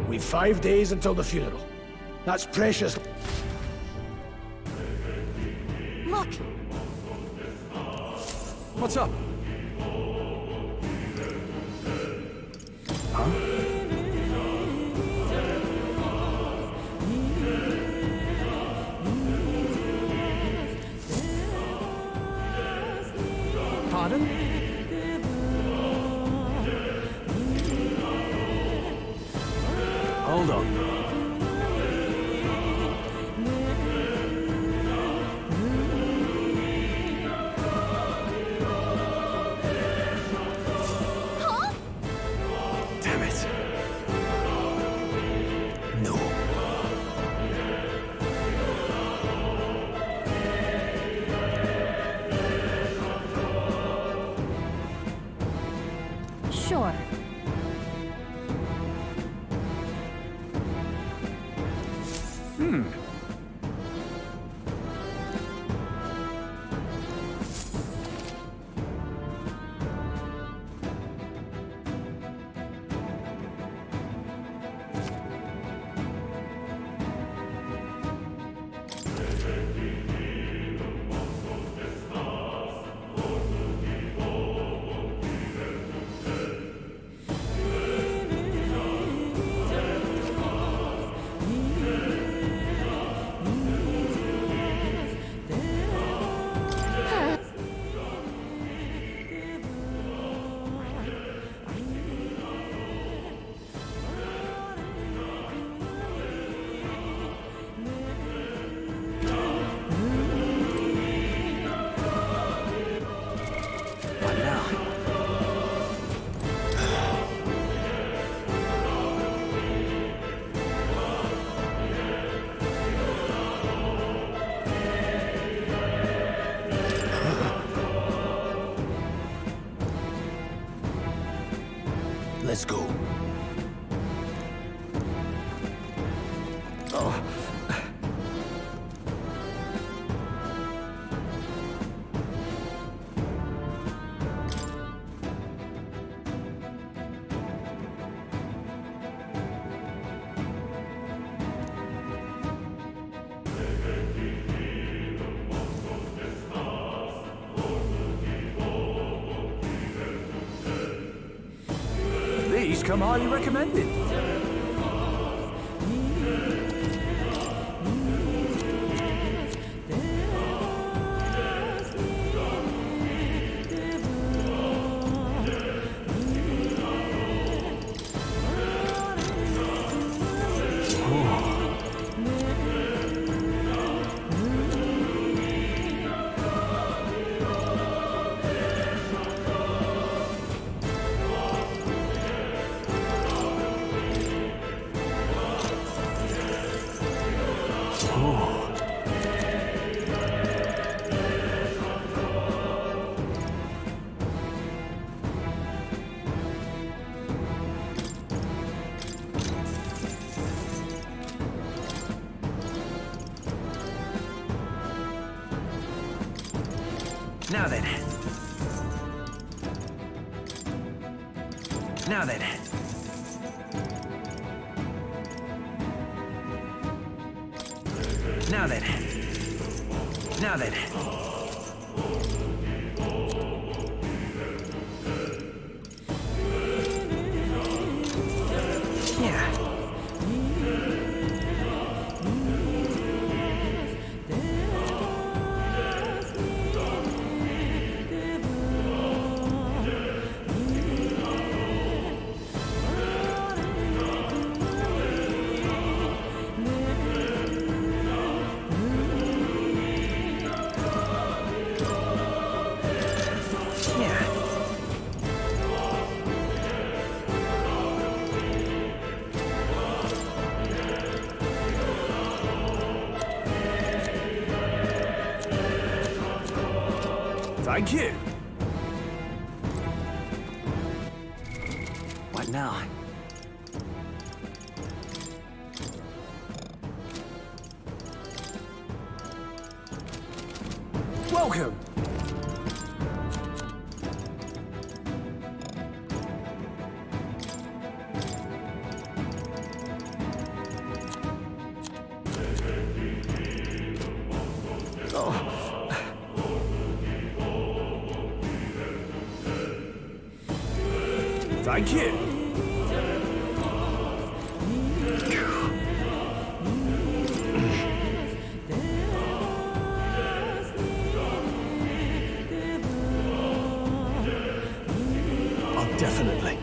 We've 5 days until the funeral. That's precious. Look! What's up? Huh? Pardon? Hold on. Damn it. No. Sure. Let's go. Oh. These come highly recommended. Now then. Now then. Now then. Now then. Yeah. Thank you. What now? Welcome. Thank you. Oh, definitely.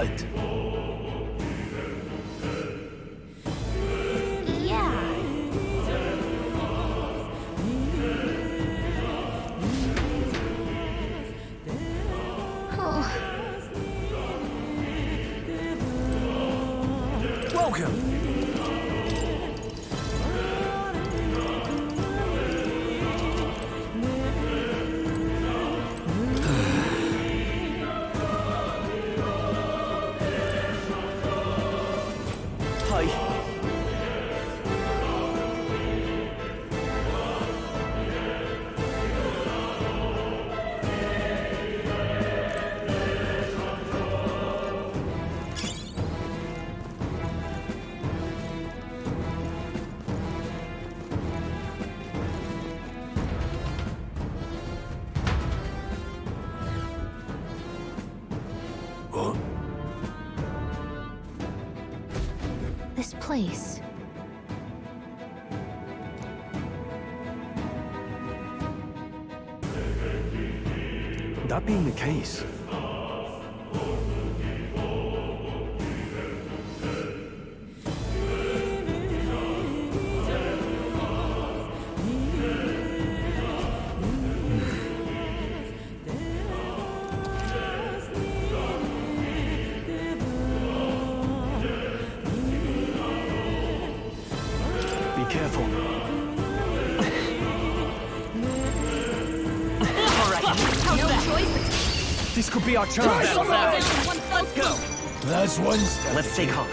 Right. Yeah. Oh. Welcome. Hi. This place. That being the case, be careful. No choice. This could be our chance. Let's go. That's one step. Let's take heart.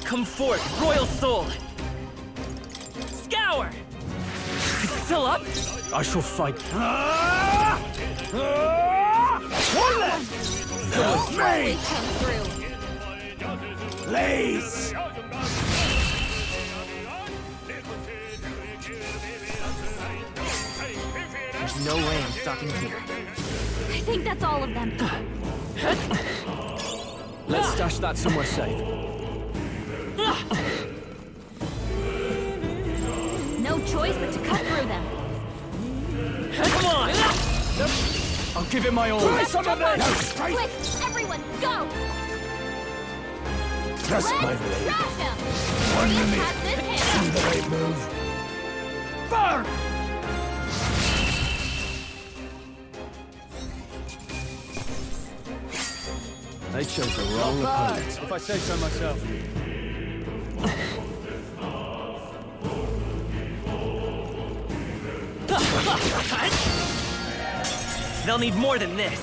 Come forth, royal soul. Scour. It's still up. I shall fight. Help me! Come through. Please! There's no way I'm stopping here. I think that's all of them. Let's stash that somewhere safe. No choice but to cut through them. Come on! I'll give it my all. Try some of this! Quick, everyone, go! Trust my Let's blade. trash him! One Let's minute. have this hit. Do the right move. Burn! They chose the wrong opponent. If I say so myself. They'll need more than this.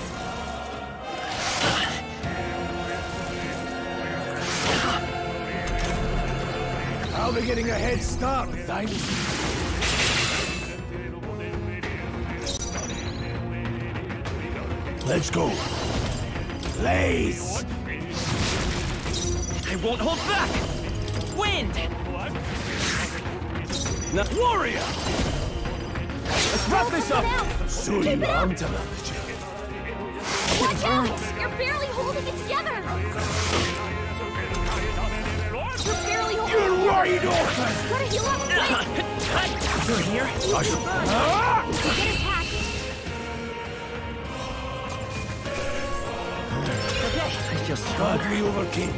I'll be getting a head start, thanks. Let's go. Blaze! I won't hold back! Wind! Warrior! Let's wrap this up. Soon Keep it up. on television. Watch out! You're barely holding it together! You're barely holding it You're together! wide open! Gotta heal up quick! Through here? I shall. Get attacked! I feel strong. Hardly overcame that.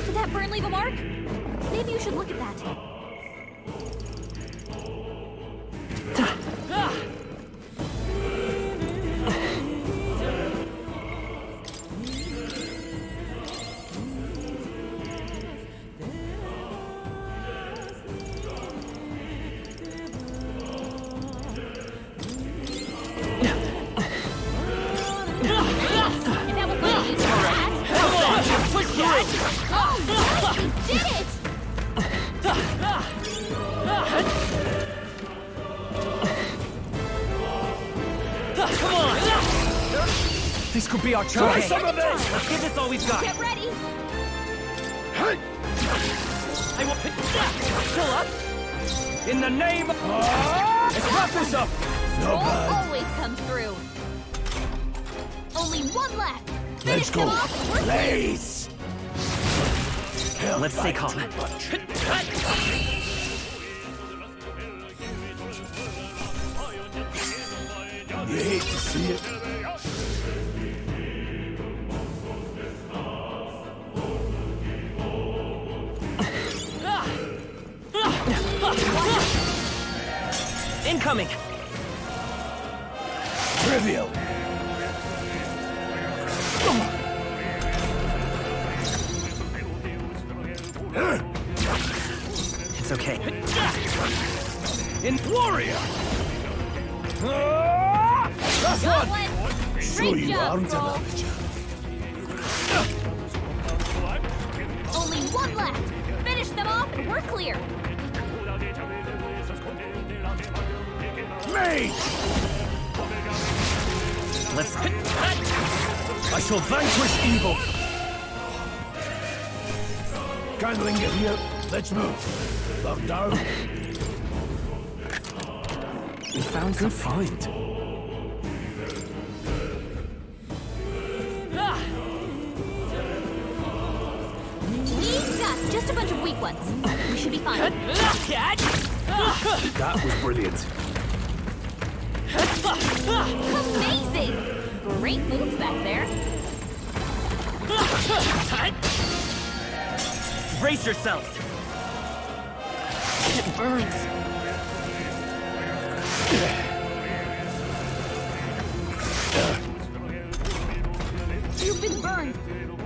Did that burn leave a mark? Maybe you should look at that. This could be our chance. Some of this! Let's give this all we've got. Get ready! I will pick still up. In the name of... Let's wrap this up. Stroll always comes through. Only one left. Let's go. Blaze! Let's stay calm. You hate to see it. Incoming! Trivial. It's okay. In warrior. That's Got one. one. Show Great you job, aren't an Troll. amateur. Only one left. Finish them off and we're clear. Mage! Let's... I shall vanquish evil. Can't linger here. Let's move. Lock down. We found good find. We've got just a bunch of weak ones. We should be fine. That was brilliant. Amazing! Great moves back there. Brace yourselves! It burns. You've been burned.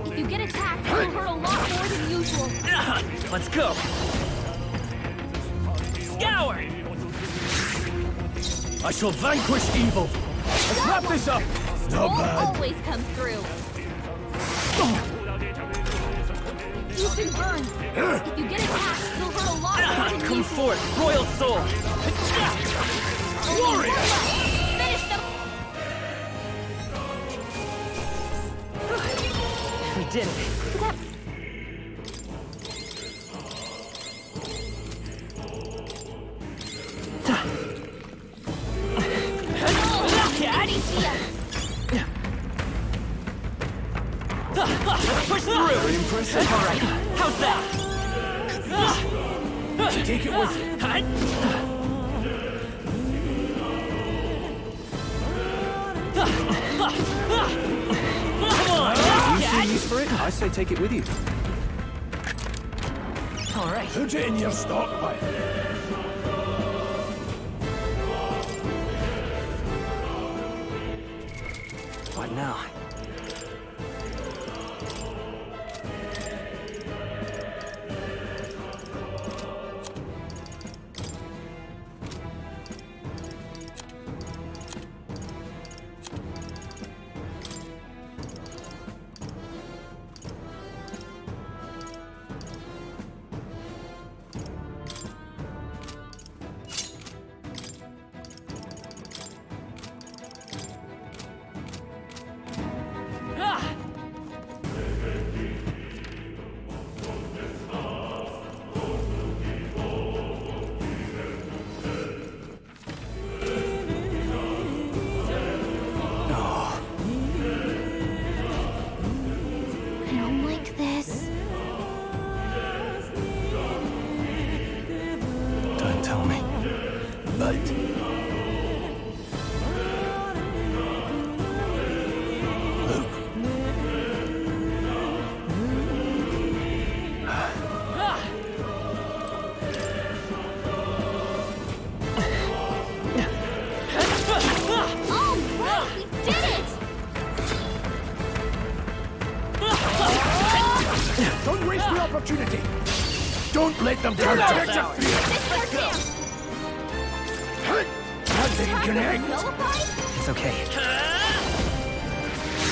If you get attacked, you'll hurt a lot more than usual. Let's go! Scour! I shall vanquish evil. Let's wrap this up. Not Won't bad. always come through. You've been burned. If you get attacked, you'll hurt a lot more than Come usual. forth, Royal Soul! Warrior! Finish them! We did it! That... Let's push through! Very impressive. All right, how's that? Take it with you. You see use for it? I say take it with you. All right. Put it in your stockpile. What now? I don't like this. Don't tell me. But Oh, right! We did it! don't waste the opportunity. Don't let them counteract your fear. This is our chance! That didn't Time to connect. nullify? It's okay.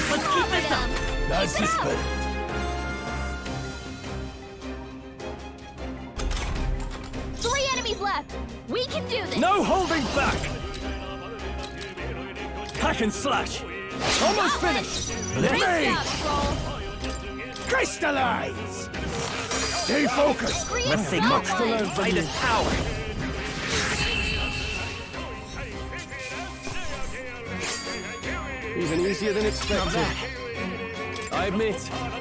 Let's Cover keep this up! them. That's Keep the it up. spirit. 3 enemies left. We can do this. No holding back! Hack and slash! Almost finished! Great Mage! job, Troll. Crystallize. Stay focused. Create Let's stay something. calm. Fight is power. Proving easier than expected. I admit,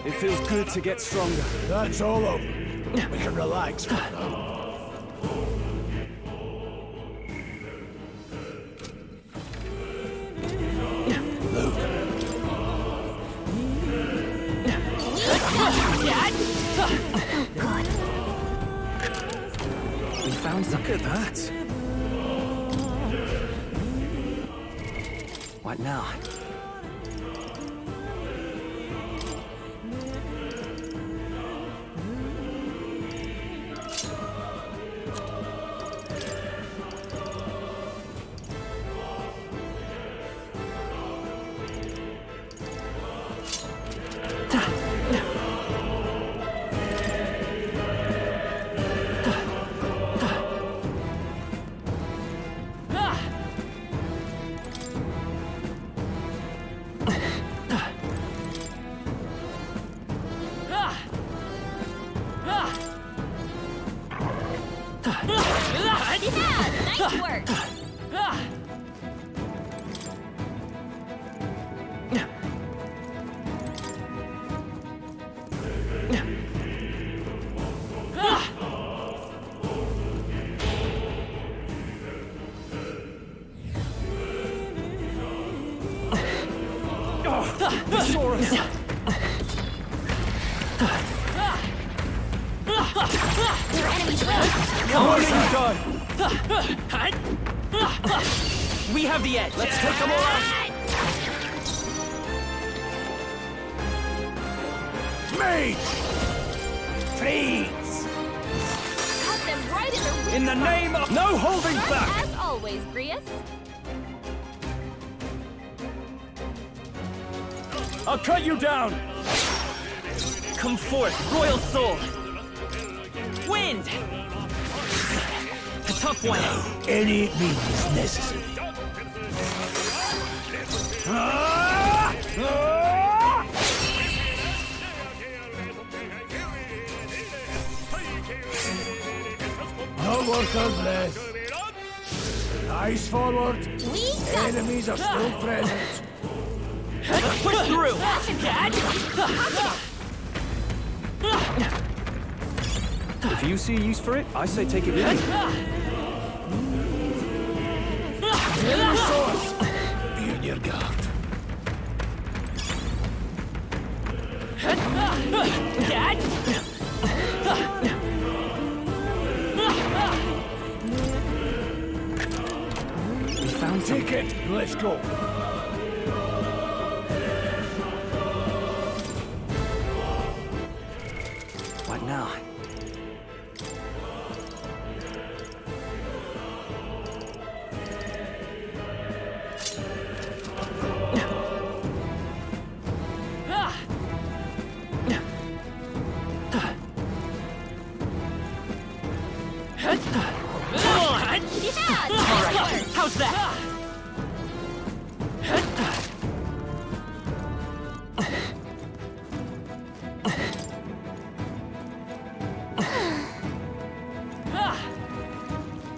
it feels good to get stronger. That's all over. We can relax for now. We found some. Look at that. What now? Nice work! We have the edge. Let's take them all out. Mage! Please! Cut them right in the In the name of... No holding back! As always, Grius. I'll cut you down! Come forth, royal soul. Wind! A tough one. Any means necessary. No work unless. Eyes forward. Enemies are still present. Let's push through! If you see use for it, I say take it with you. Enemy source. Be on your guard. We found some. Take it. Let's go. What now? How's that?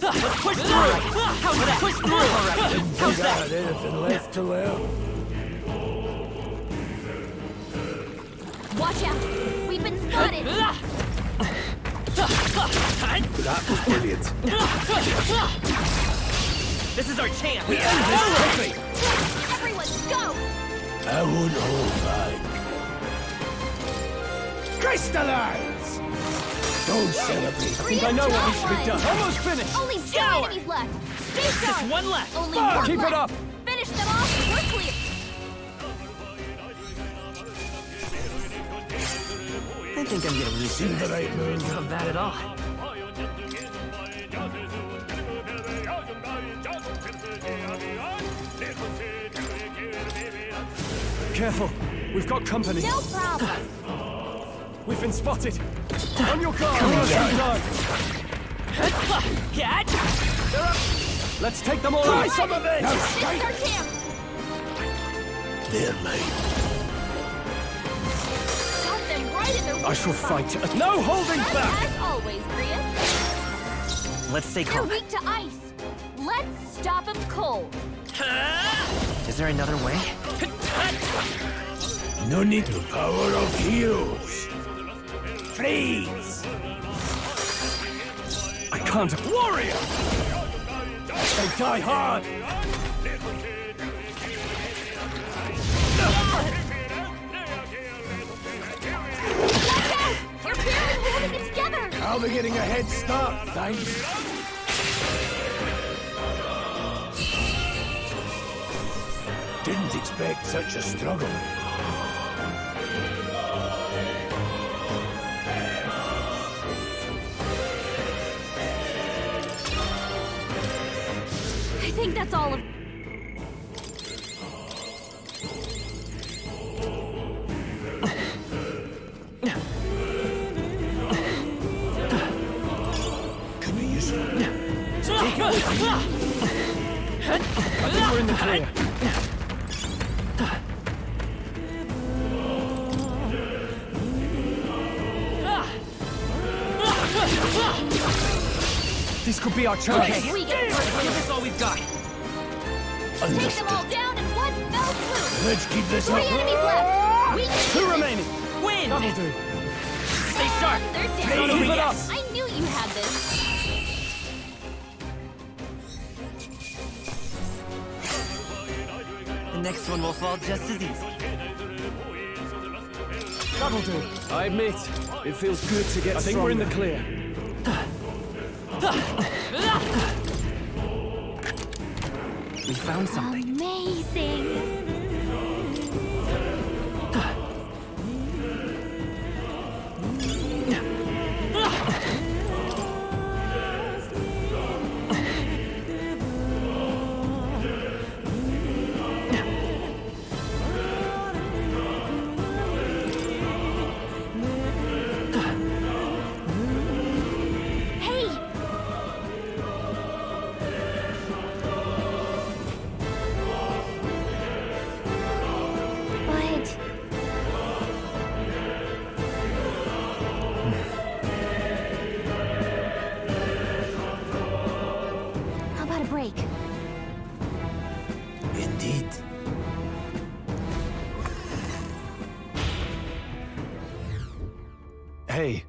Let's push through! How's that? Push through! How's that? Anything left to learn? Watch out! We've been spotted! That was brilliant. This is our chance! We end this quickly! Everyone, go! I won't hold back. Crystallize! Don't celebrate. I think I know what needs to be done. Almost finished! Only 2 enemies left! Stay sharp! Just one left! Only one Keep left. it up! Finish them off! We're clear! I think I'm getting used to In the this. right mood. Not bad at all. Careful, we've got company. No problem! We've been spotted. On your guard! Time. Catch! Let's take them all Try out! some of this! No, This is our chance! they're made. Got them right in their I shall weak spot. fight. No holding back! As always, Grius. Let's stay They're calm. weak to ice. Let's stop them cold. Is there another way? No need to power of heroes. Freeze! I can't. Warrior! They die hard! You're barely holding it together! I'll be getting a head start, thanks. Didn't expect such a struggle. I think that's all of... Could be useful. Take it with me. I think we're in the clear. This could be our chance. Okay, we get it. Give us all we've got. Take them all down in one fell swoop! Let's keep this 3 up. enemies left! We can Two do remaining. Win! That'll do. Stay sharp. They're down. Keep it up. I knew you had this. The next one will fall just as easy. That'll do. I admit, it feels good to get I think we're in the clear. We found something. Amazing! Indeed. Hey.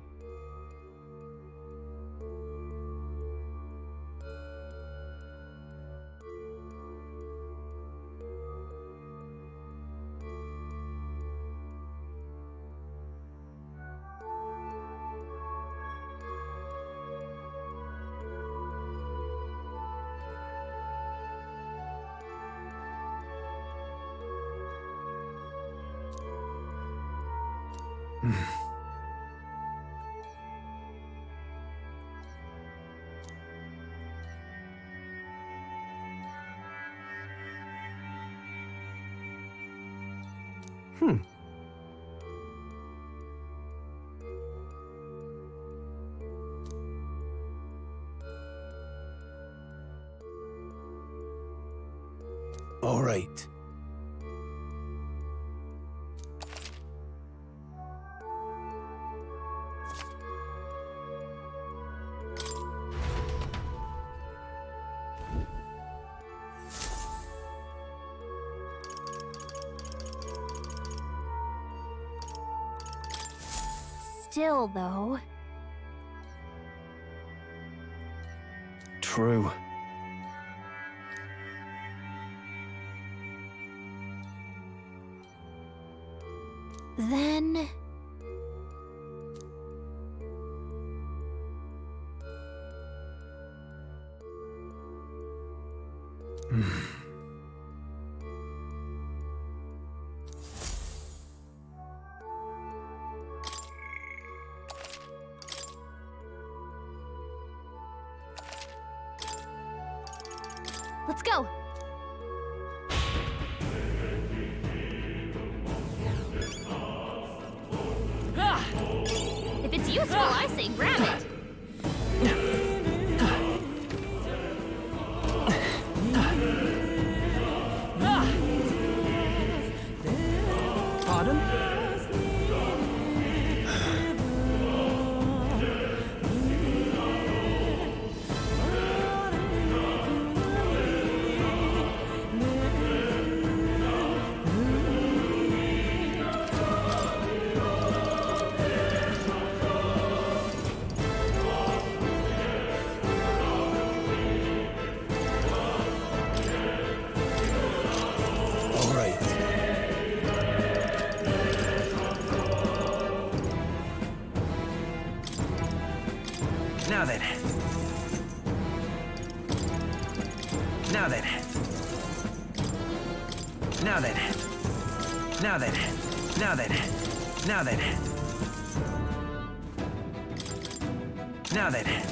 All right. Still, though... True. Then... Let's go! If it's useful, I say grab it. Pardon? Now then. Now then. Now then. Now then. Now then. Now then. Now then.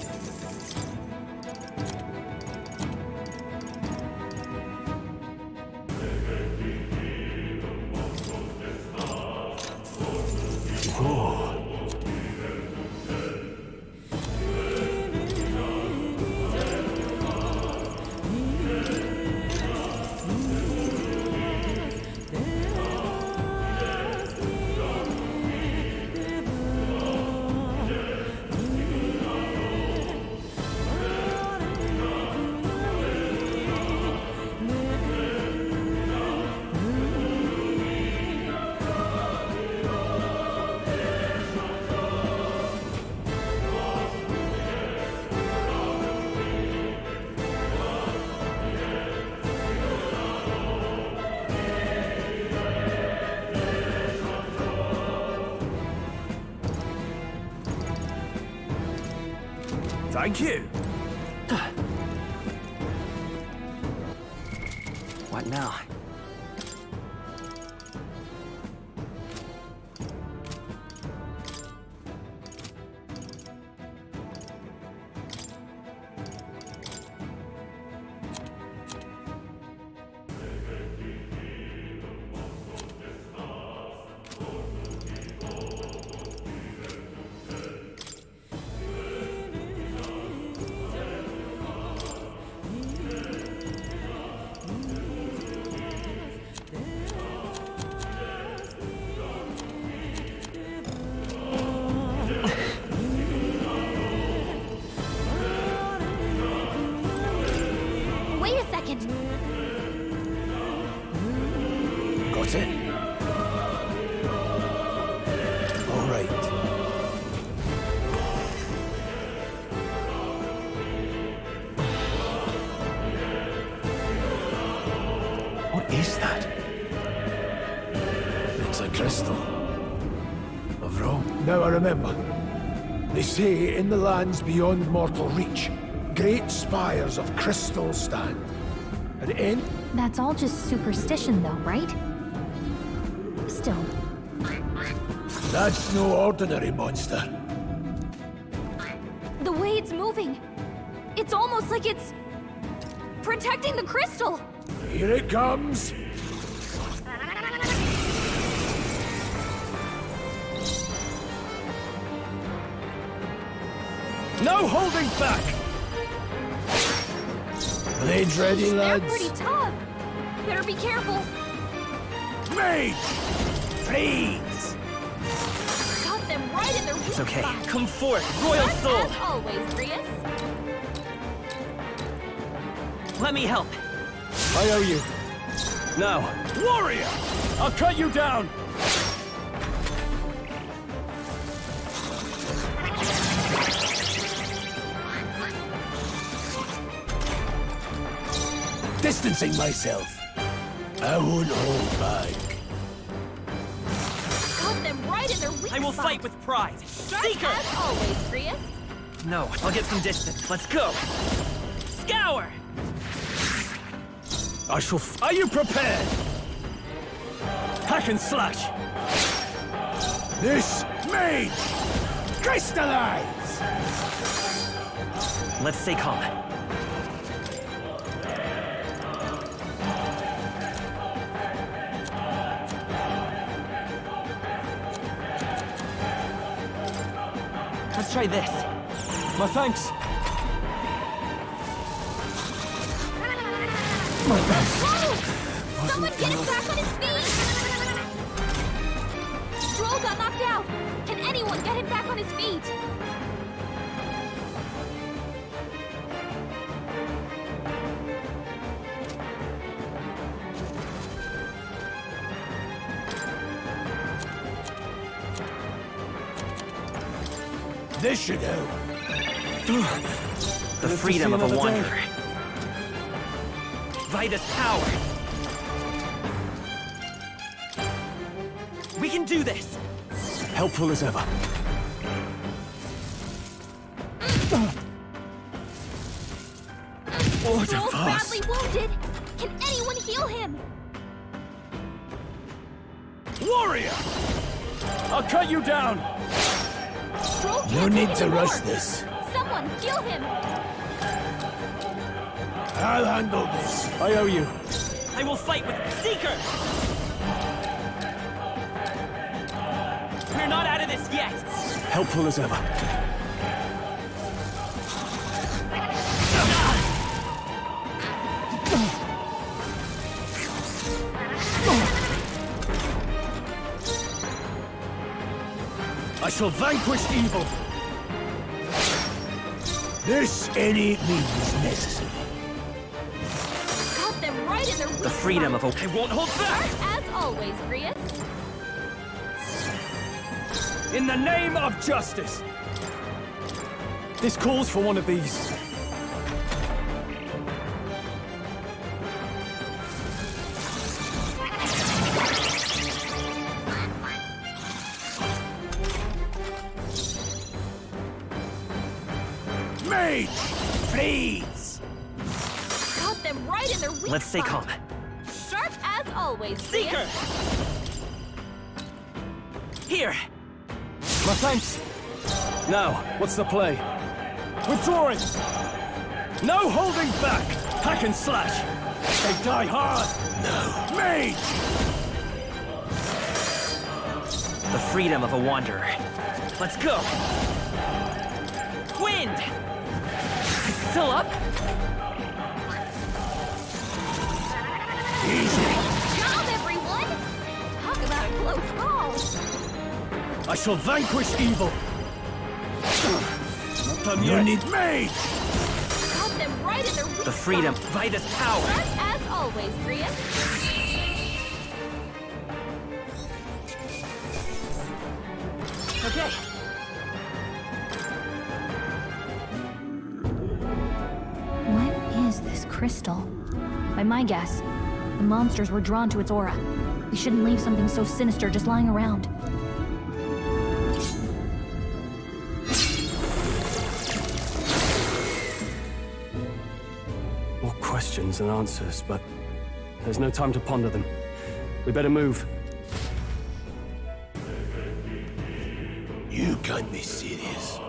Thank you. What now? Got it? All right. What is that? It's a crystal. Of Rome. Now I remember. They say in the lands beyond mortal reach, great spires of crystal stand. And in... That's all just superstition, though, right? Still. That's no ordinary monster. The way it's moving, it's almost like it's protecting the crystal. Here it comes. No holding back! Blades ready, lads? They're pretty tough. Better be careful. Mage! Freeze! Got them right in their weak It's okay. spot. Come forth, royal Just soul! as always, Prius. Let me help. I owe you. No. Warrior! I'll cut you down! Distancing myself. I won't hold back. Got them right in their weak spot. I will fight with pride. Just Seeker! as always, Prius. No, I'll get some distance. Let's go. Scour! I shall Are you prepared? Hack and slash! This mage! Crystallize! Let's stay calm. Let's try this. My thanks. Whoa! Someone get him back on his feet! Stroll got knocked out. Can anyone get him back on his feet? This should help. The freedom of a wanderer. Vitus power. We can do this. Helpful as ever. Stroll's badly wounded. Can anyone heal him? Warrior! I'll cut you down! Stroll can't No take need to anymore. rush this. Someone heal him! I'll handle this. I owe you. I will fight with Seeker! We're not out of this yet! Helpful as ever. I shall vanquish evil. This any means necessary. Got them right in their weak The freedom of a... spot. I won't hold back! As always, Grius. In the name of justice! This calls for one of these. Mage, please. Got them right in their weak Let's stay spot. calm. Sharp as always, Seeker! Grius. Here! My thanks. Now, what's the play? Withdrawing! No holding back! Hack and slash! They die hard! No. Mage! The freedom of a wanderer. Let's go! Wind! It's still up? Job, everyone! Talk about a close call. I shall vanquish evil! Not done You yet. need mage! Got them right in their weak The freedom, spot. Vitus power! Sharp as always, Grius. Okay. What is this crystal? By my guess, the monsters were drawn to its aura. We shouldn't leave something so sinister just lying around. More questions than answers, but there's no time to ponder them. We better move. You can't be serious.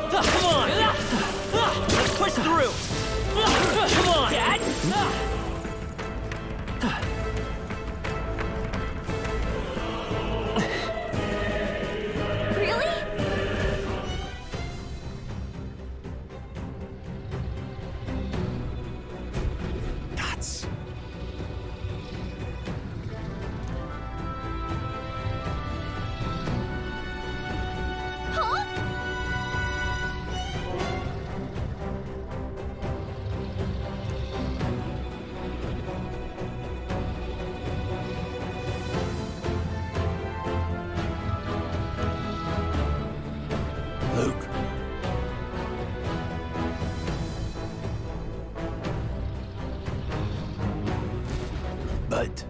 Come on! Let's push through! Come on! Dad! Really? That's... Huh? Luke. But...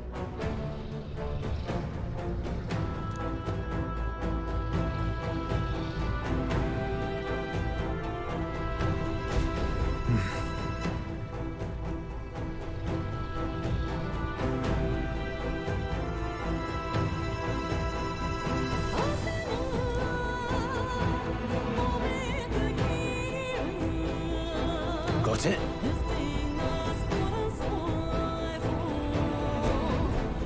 Got it?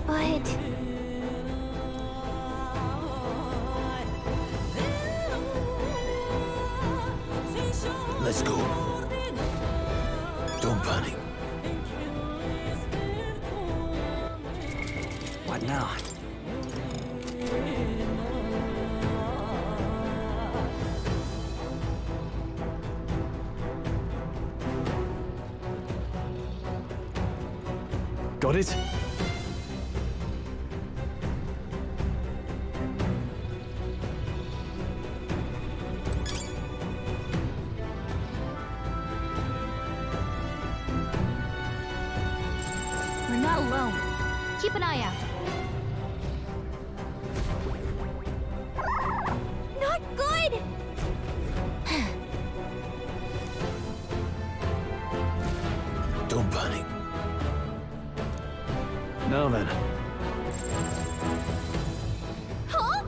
But... Let's go. Don't panic. What now? Got it? We're not alone. Keep an eye out. Not good! Don't panic. Now then. Huh?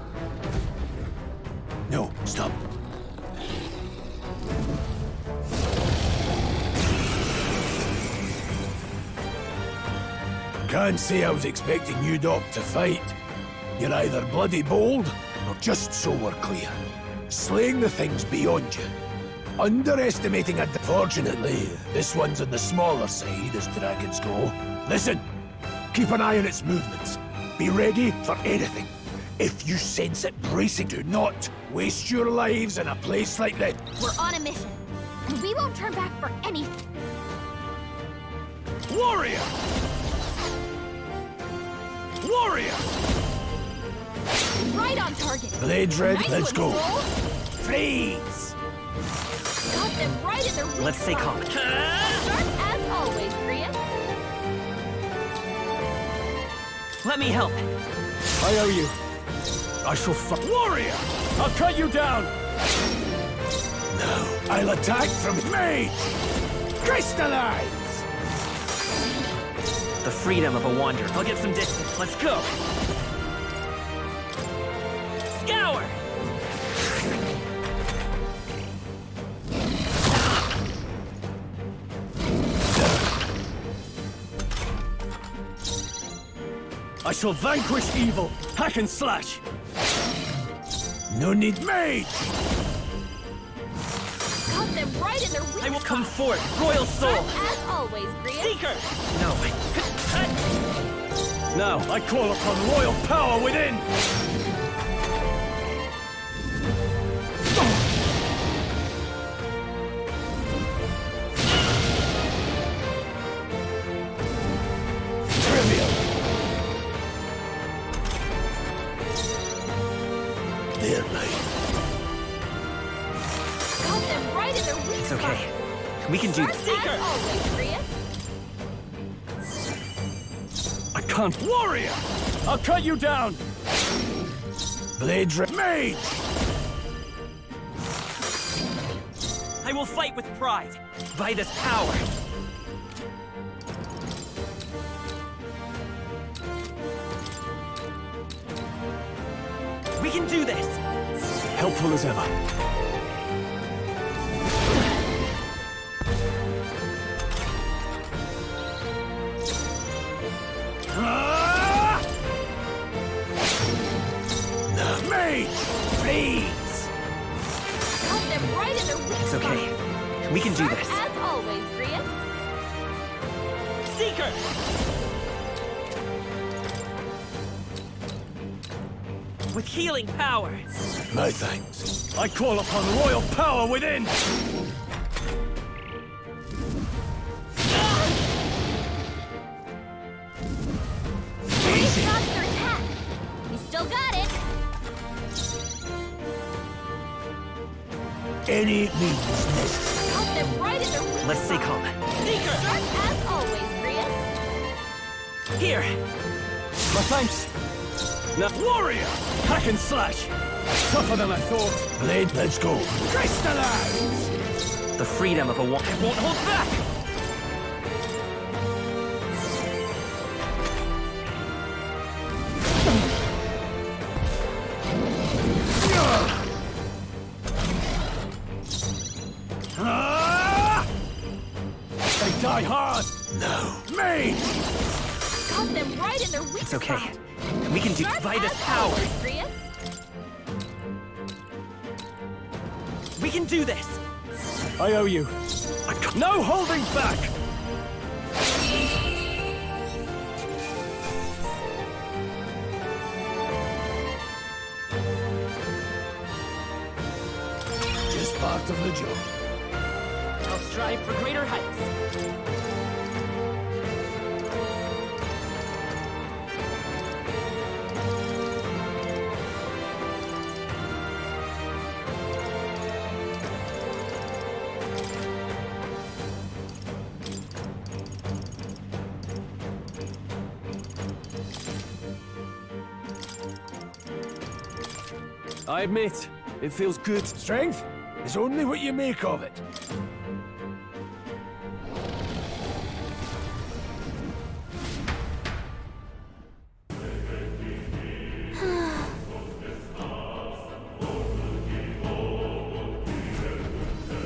No, stop. Can't say I was expecting you, Doc, to fight. You're either bloody bold, or just so we're clear. Slaying the thing's beyond you. Underestimating it. Fortunately, this one's on the smaller side as dragons go. Listen, keep an eye on its movements. Be ready for anything. If you sense it bracing, do not waste your lives in a place like that. We're on a mission, and we won't turn back for anything. Warrior! Warrior! Right on target. Blades ready, Nice let's one, go. Stroll. Freeze! Got them right in their weak Let's stay spot. calm. Sharp as always, Grius. Let me help. I owe you. I shall fight. Warrior! I'll cut you down! Now, I'll attack from mage! Crystallize! The freedom of a wanderer. I'll get some distance. Let's go. Scour! I shall vanquish evil. Hack and slash. No need mage! Got them right in their weak I will spot. come forth. Royal soul. Sharp as always, Grius. Seeker! No. Now, I call upon royal power within! Trivial! There, mate. Got them right in their weak It's spot. okay. We can do Sharp this. as always, Grius. I can't. Warrior! I'll cut you down! Blades mage! I will fight with pride. By this power. We can do this! Helpful as ever. Mage! Freeze! Got them right in their weak It's spot. okay. We can do Sharp this. as always, Grius. Seeker! With healing power. My thanks. I call upon royal power within! Easy! Dodged their attack. We still got it. Any means necessary. Got them right in their weak Let's stay spot. calm. Seeker! Sharp as always, Grius. Here! My thanks! Now, warrior! Hack and slash! Tougher than I thought. Blade, let's go. Crystallize! The freedom of a wanderer. I won't hold back! They die hard! No. Mage! Got them right in their weak It's okay. spot. We can do Sharp by this as power. always, Grius. We can do this! I owe you. No holding back! Just part of the job. I'll strive for greater heights. I admit, it feels good. Strength is only what you make of it.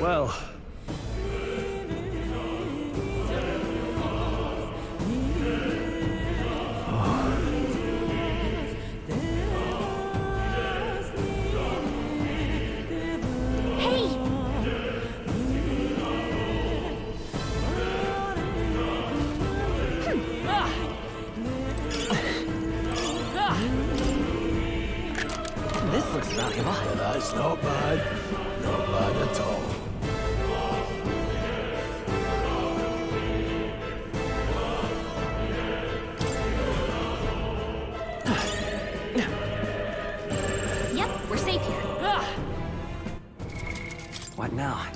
Well... This looks valuable. That's not bad. Not bad at all. Yep, we're safe here. What now?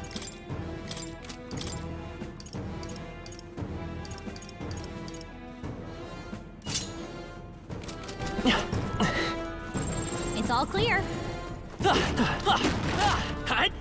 It's all clear. All right!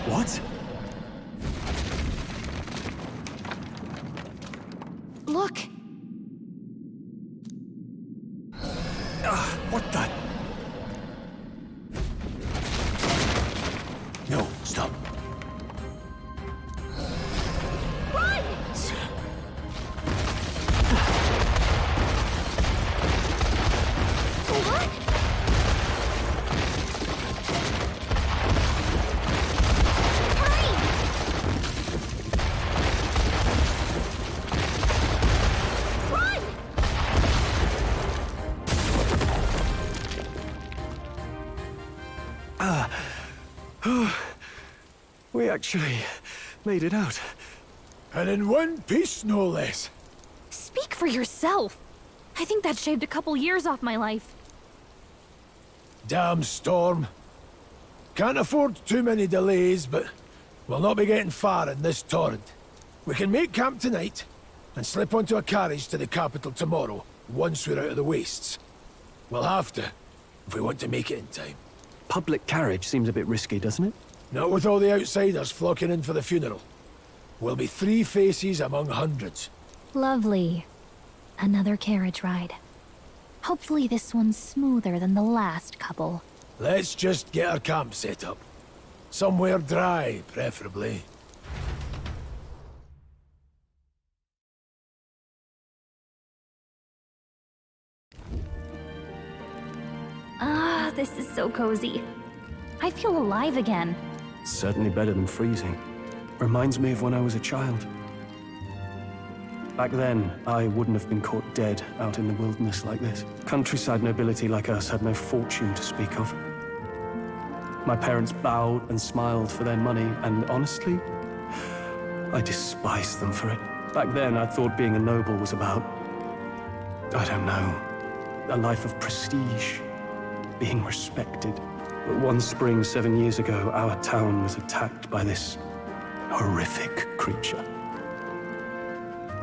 What? Look. What the? No, stop. Run! What? Run! We actually made it out. And in one piece, no less. Speak for yourself. I think that shaved a couple years off my life. Damn storm. Can't afford too many delays, but we'll not be getting far in this torrent. We can make camp tonight and slip onto a carriage to the capital tomorrow, once we're out of the wastes. We'll have to, if we want to make it in time. Public carriage seems a bit risky, doesn't it? Not with all the outsiders flocking in for the funeral. We'll be 3 faces among hundreds. Lovely. Another carriage ride. Hopefully this one's smoother than the last couple. Let's just get our camp set up. Somewhere dry, preferably. Ah, this is so cozy. I feel alive again. Certainly better than freezing. Reminds me of when I was a child. Back then, I wouldn't have been caught dead out in the wilderness like this. Countryside nobility like us had no fortune to speak of. My parents bowed and smiled for their money, and honestly, I despised them for it. Back then, I thought being a noble was about, I don't know, a life of prestige, being respected. But one spring 7 years ago, our town was attacked by this horrific creature.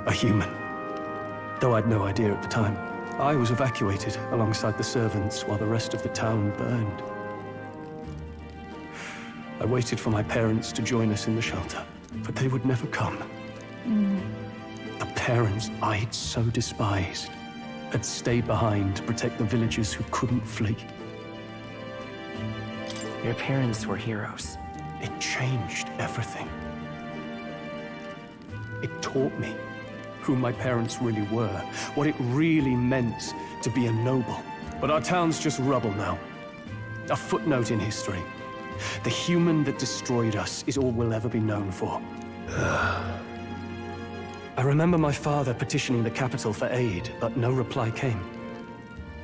A human. Though I'd no idea at the time. I was evacuated alongside the servants while the rest of the town burned. I waited for my parents to join us in the shelter, but they would never come. The parents I'd so despised had stayed behind to protect the villagers who couldn't flee. Your parents were heroes. It changed everything. It taught me who my parents really were, what it really meant to be a noble. But our town's just rubble now. A footnote in history. The human that destroyed us is all we'll ever be known for. I remember my father petitioning the capital for aid, but no reply came.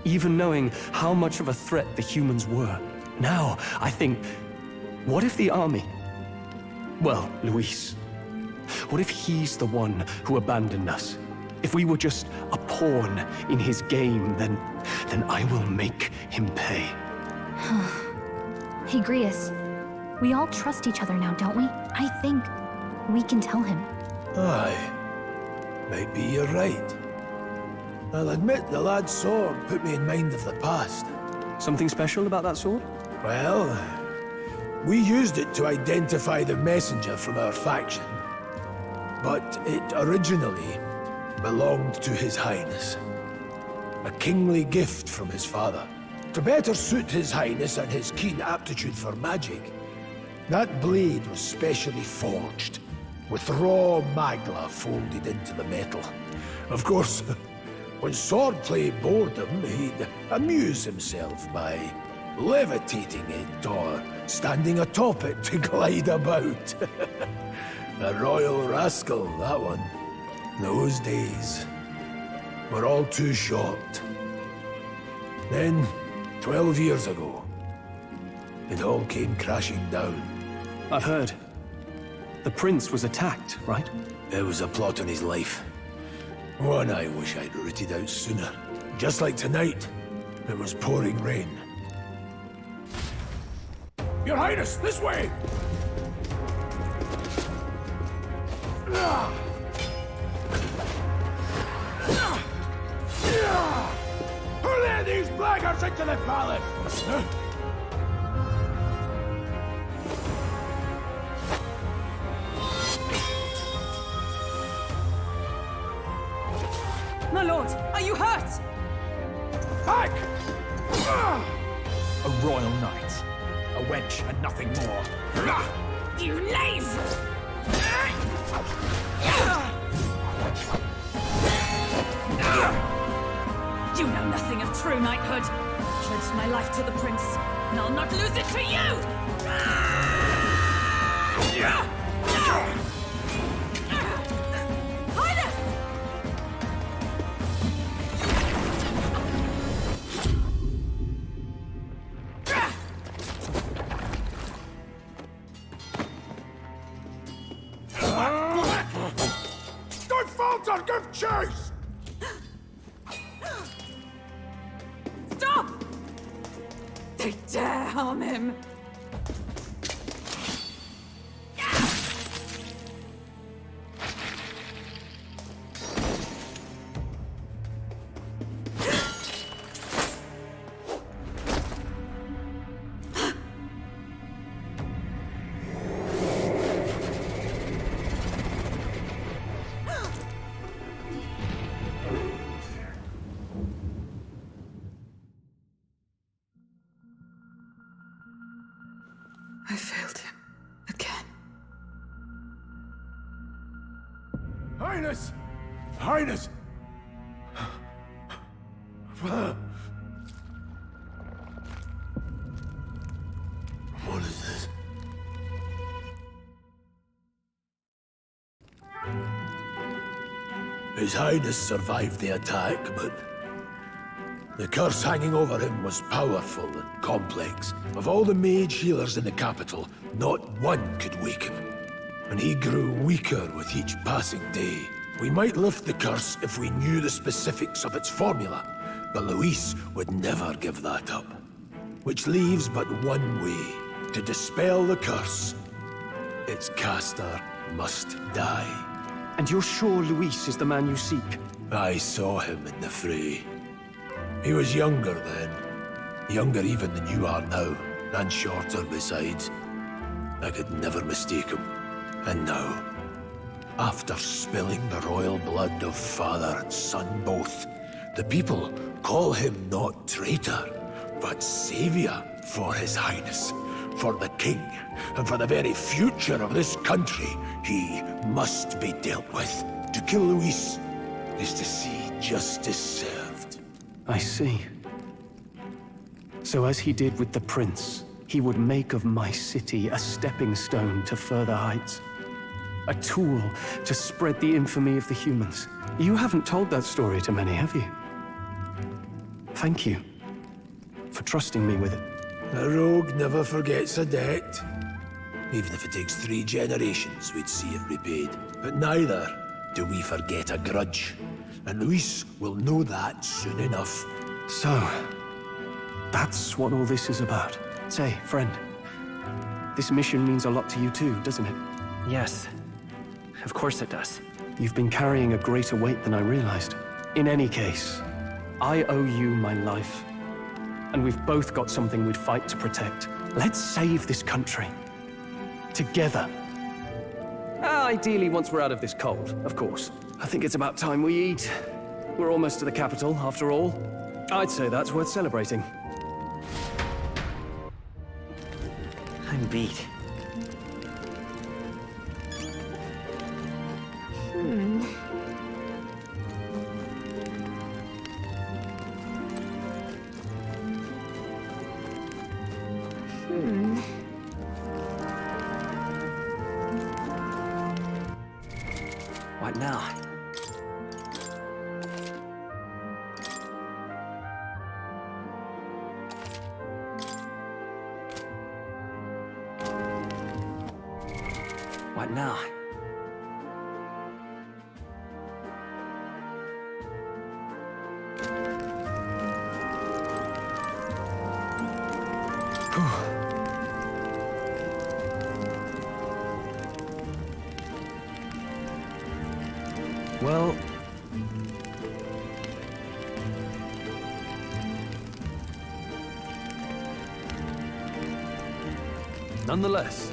Even knowing how much of a threat the humans were. Now, I think, what if the army... Well, Luis, what if he's the one who abandoned us? If we were just a pawn in his game, then I will make him pay. Hey, Grius, we all trust each other now, don't we? I think we can tell him. Aye. Maybe you're right. I'll admit the lad's sword put me in mind of the past. Something special about that sword? Well, we used it to identify the messenger from our faction. But it originally belonged to His Highness. A kingly gift from his father. To better suit His Highness and his keen aptitude for magic, that blade was specially forged, with raw magla folded into the metal. Of course, when swordplay bored him, he'd amuse himself by levitating it or standing atop it to glide about. A royal rascal, that one. Those days were all too short. Then, 12 years ago, it all came crashing down. I've heard. The prince was attacked, right? It was a plot on his life. One I wish I'd rooted out sooner. Just like tonight, it was pouring rain. Your Highness, this way! Who let these blackguards into the palace? My lord, are you hurt? Back! A royal knight. A wench and nothing more. You knave! You know nothing of true knighthood. I pledged my life to the prince, and I'll not lose it to you! Highness! Don't falter! Give chase! Stop! They dare harm him! I failed him. Again. Highness! Highness! What is this? His Highness survived the attack, but the curse hanging over him was powerful and complex. Of all the mage healers in the capital, not one could wake him. And he grew weaker with each passing day. We might lift the curse if we knew the specifics of its formula, but Luis would never give that up. Which leaves but one way to dispel the curse. Its caster must die. And you're sure Luis is the man you seek? I saw him in the fray. He was younger then. Younger even than you are now, and shorter besides. I could never mistake him. And now, after spilling the royal blood of father and son both, the people call him not traitor, but savior for His Highness, for the king, and for the very future of this country. He must be dealt with. To kill Luis is to see justice served. I see. So as he did with the prince, he he would make of my city a stepping stone to further heights. A tool to spread the infamy of the humans. You haven't told that story to many, have you? Thank you for trusting me with it. A rogue never forgets a debt. Even if it takes 3 generations, we'd see it repaid. But neither do we forget a grudge. And Luis will know that soon enough. So, that's what all this is about. Say, friend, this mission means a lot to you too, doesn't it? Yes, of course it does. You've been carrying a greater weight than I realized. In any case, I owe you my life. And we've both got something we'd fight to protect. Let's save this country. Together. Ideally, once we're out of this cold, of course. I think it's about time we eat. We're almost to the capital, after all. I'd say that's worth celebrating. I'm beat. What now? What now? Well... Nonetheless,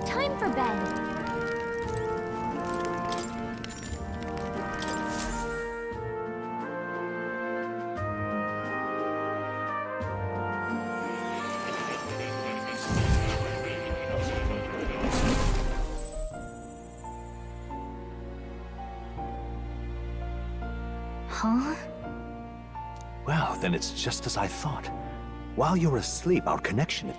Time for bed. Huh? Well, then it's just as I thought. While you're asleep, our connection...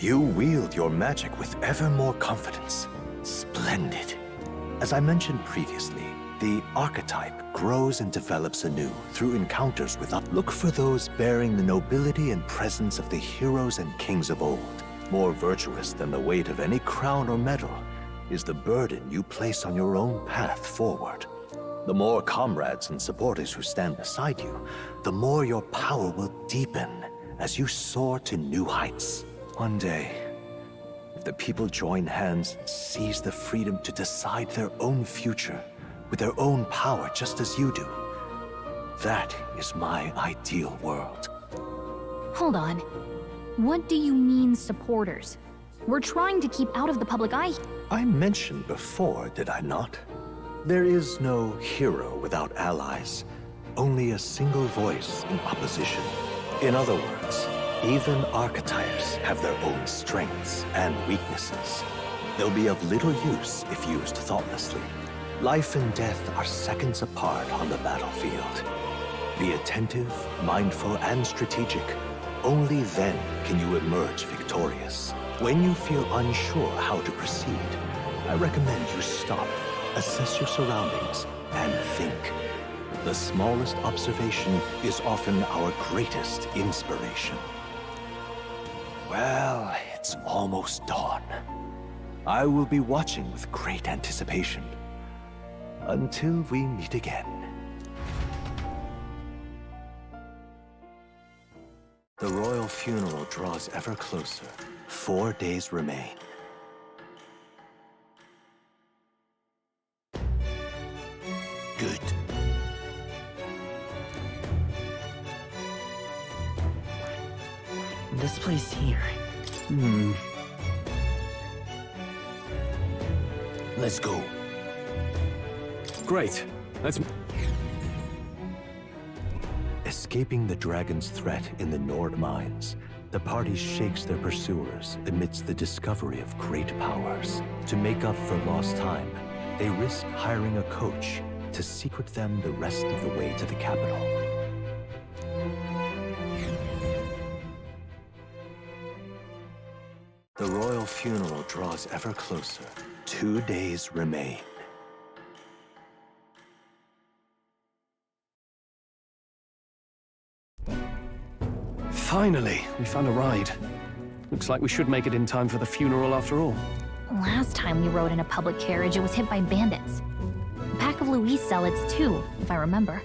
You wield your magic with ever more confidence. Splendid. As I mentioned previously, the archetype grows and develops anew through encounters with us. Look for those bearing the nobility and presence of the heroes and kings of old. More virtuous than the weight of any crown or medal is the burden you place on your own path forward. The more comrades and supporters who stand beside you, the more your power will deepen as you soar to new heights. One day, if the people join hands and seize the freedom to decide their own future with their own power just as you do, that is my ideal world. Hold on. What do you mean, supporters? We're trying to keep out of the public eye. I mentioned before, did I not? There is no hero without allies, only a single voice in opposition. In other words, even archetypes have their own strengths and weaknesses. They'll be of little use if used thoughtlessly. Life and death are seconds apart on the battlefield. Be attentive, mindful, and strategic. Only then can you emerge victorious. When you feel unsure how to proceed, I recommend you stop, assess your surroundings, and think. The smallest observation is often our greatest inspiration. Well, it's almost dawn. I will be watching with great anticipation. Until we meet again. The royal funeral draws ever closer. 4 days remain. Good. This place here. Let's go. Great. Let's... Escaping the dragon's threat in the Nord mines, the party shakes their pursuers amidst the discovery of great powers. To make up for lost time, they risk hiring a coach to secret them the rest of the way to the capital. The royal funeral draws ever closer. 2 days remain. Finally, we found a ride. Looks like we should make it in time for the funeral after all. Last time we rode in a public carriage, it was hit by bandits. A pack of Louis zealots, too, if I remember.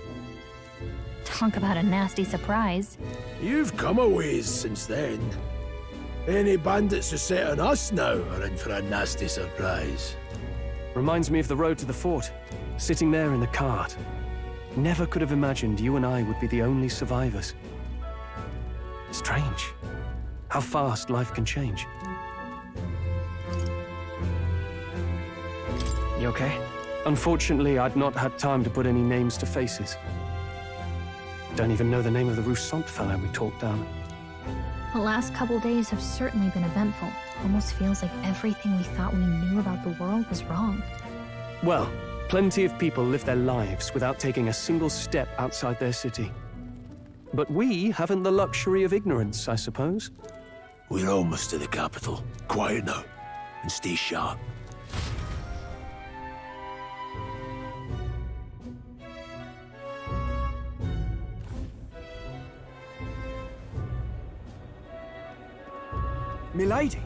Talk about a nasty surprise. You've come a ways since then. Any bandits who set on us now are in for a nasty surprise. Reminds me of the road to the fort, sitting there in the cart. Never could have imagined you and I would be the only survivors. Strange. How fast life can change. You okay? Unfortunately, I'd not had time to put any names to faces. Don't even know the name of the Roussant fellow we talked down. The last couple days have certainly been eventful. Almost feels like everything we thought we knew about the world was wrong. Well, plenty of people live their lives without taking a single step outside their city. But we haven't the luxury of ignorance, I suppose. We're almost to the capital. Quiet now, and stay sharp. Milady,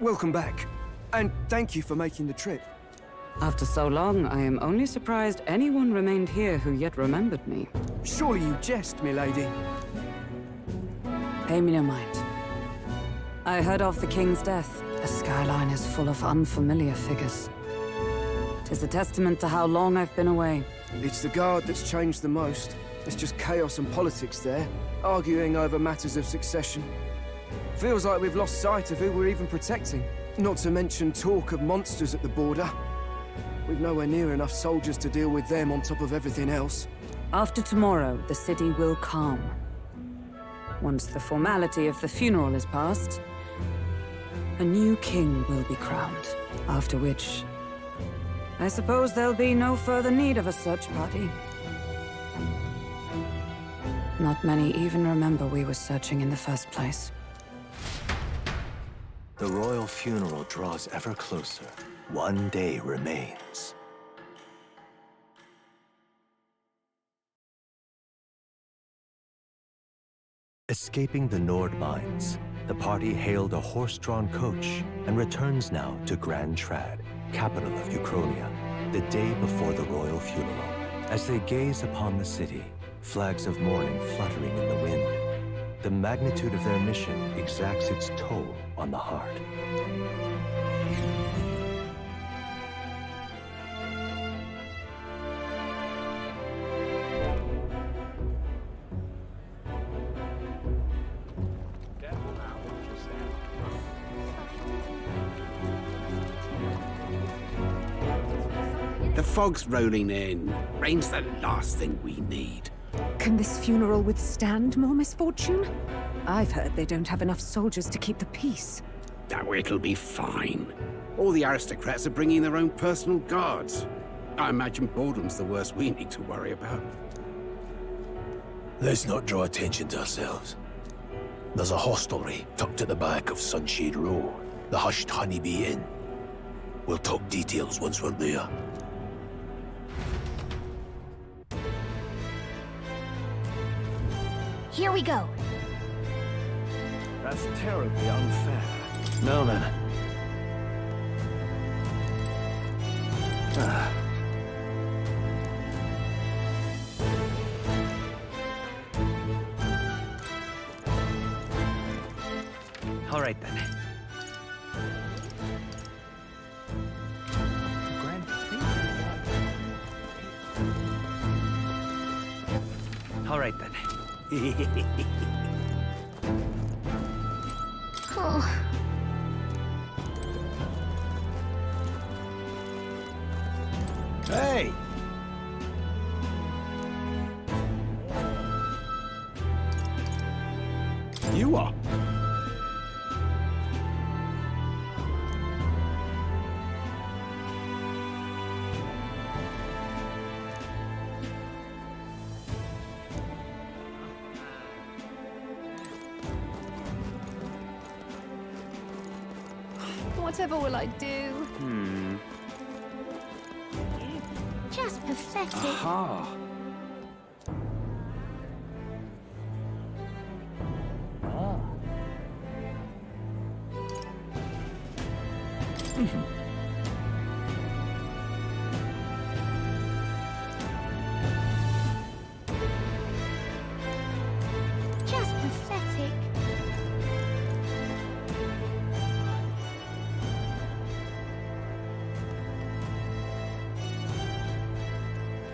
welcome back, and thank you for making the trip. After so long, I am only surprised anyone remained here who yet remembered me. Surely you jest, milady. Pay me no mind. I heard of the king's death. The skyline is full of unfamiliar figures. 'Tis a testament to how long I've been away. It's the guard that's changed the most. It's just chaos and politics there, arguing over matters of succession. Feels like we've lost sight of who we're even protecting. Not to mention talk of monsters at the border. We've nowhere near enough soldiers to deal with them on top of everything else. After tomorrow, the city will calm. Once the formality of the funeral is past, a new king will be crowned. After which, I suppose there'll be no further need of a search party. Not many even remember we were searching in the first place. The royal funeral draws ever closer. 1 day remains. Escaping the Nord mines, the party hailed a horse-drawn coach and returns now to Grand Trad, capital of Ukrainia, the day before the royal funeral. As they gaze upon the city, flags of mourning fluttering in the wind, the magnitude of their mission exacts its toll on the heart. The fog's rolling in. Rain's the last thing we need. Can this funeral withstand more misfortune? I've heard they don't have enough soldiers to keep the peace. Oh, it'll be fine. All the aristocrats are bringing their own personal guards. I imagine boredom's the worst we need to worry about. Let's not draw attention to ourselves. There's a hostelry tucked at the back of Sunshade Row, the Hushed Honeybee Inn. We'll talk details once we're there. Here we go. That's terribly unfair. Now then, All right then. All right then. Oh. Hey! You are. Whatever will I do? Just pathetic. Aha! Just pathetic.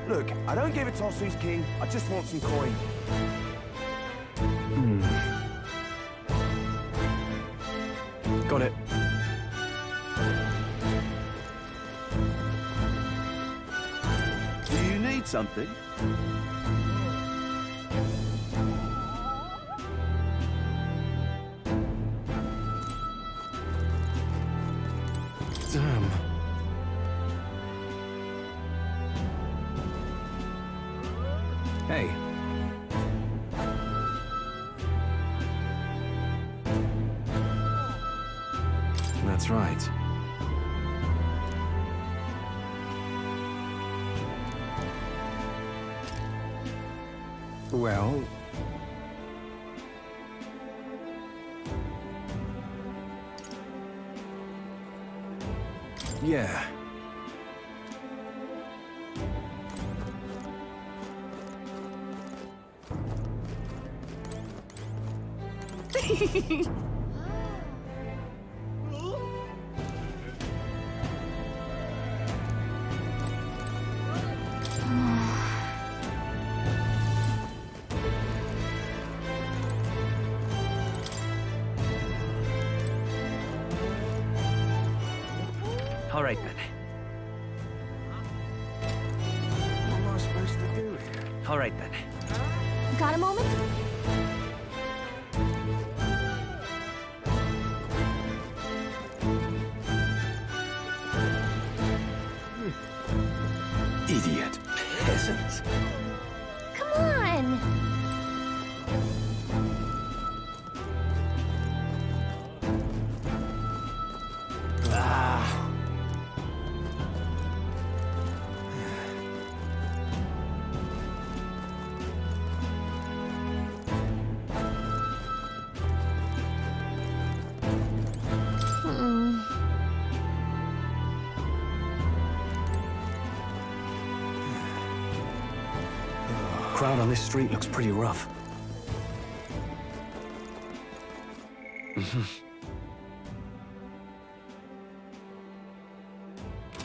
Look, I don't give a toss who's king. I just want some coin. Got it. Do you need something? Damn. Hey. That's right. Well... yeah. All right then. What am I supposed to do here? All right then. Got a moment? Idiot peasants. Come on! Crowd on this street looks pretty rough.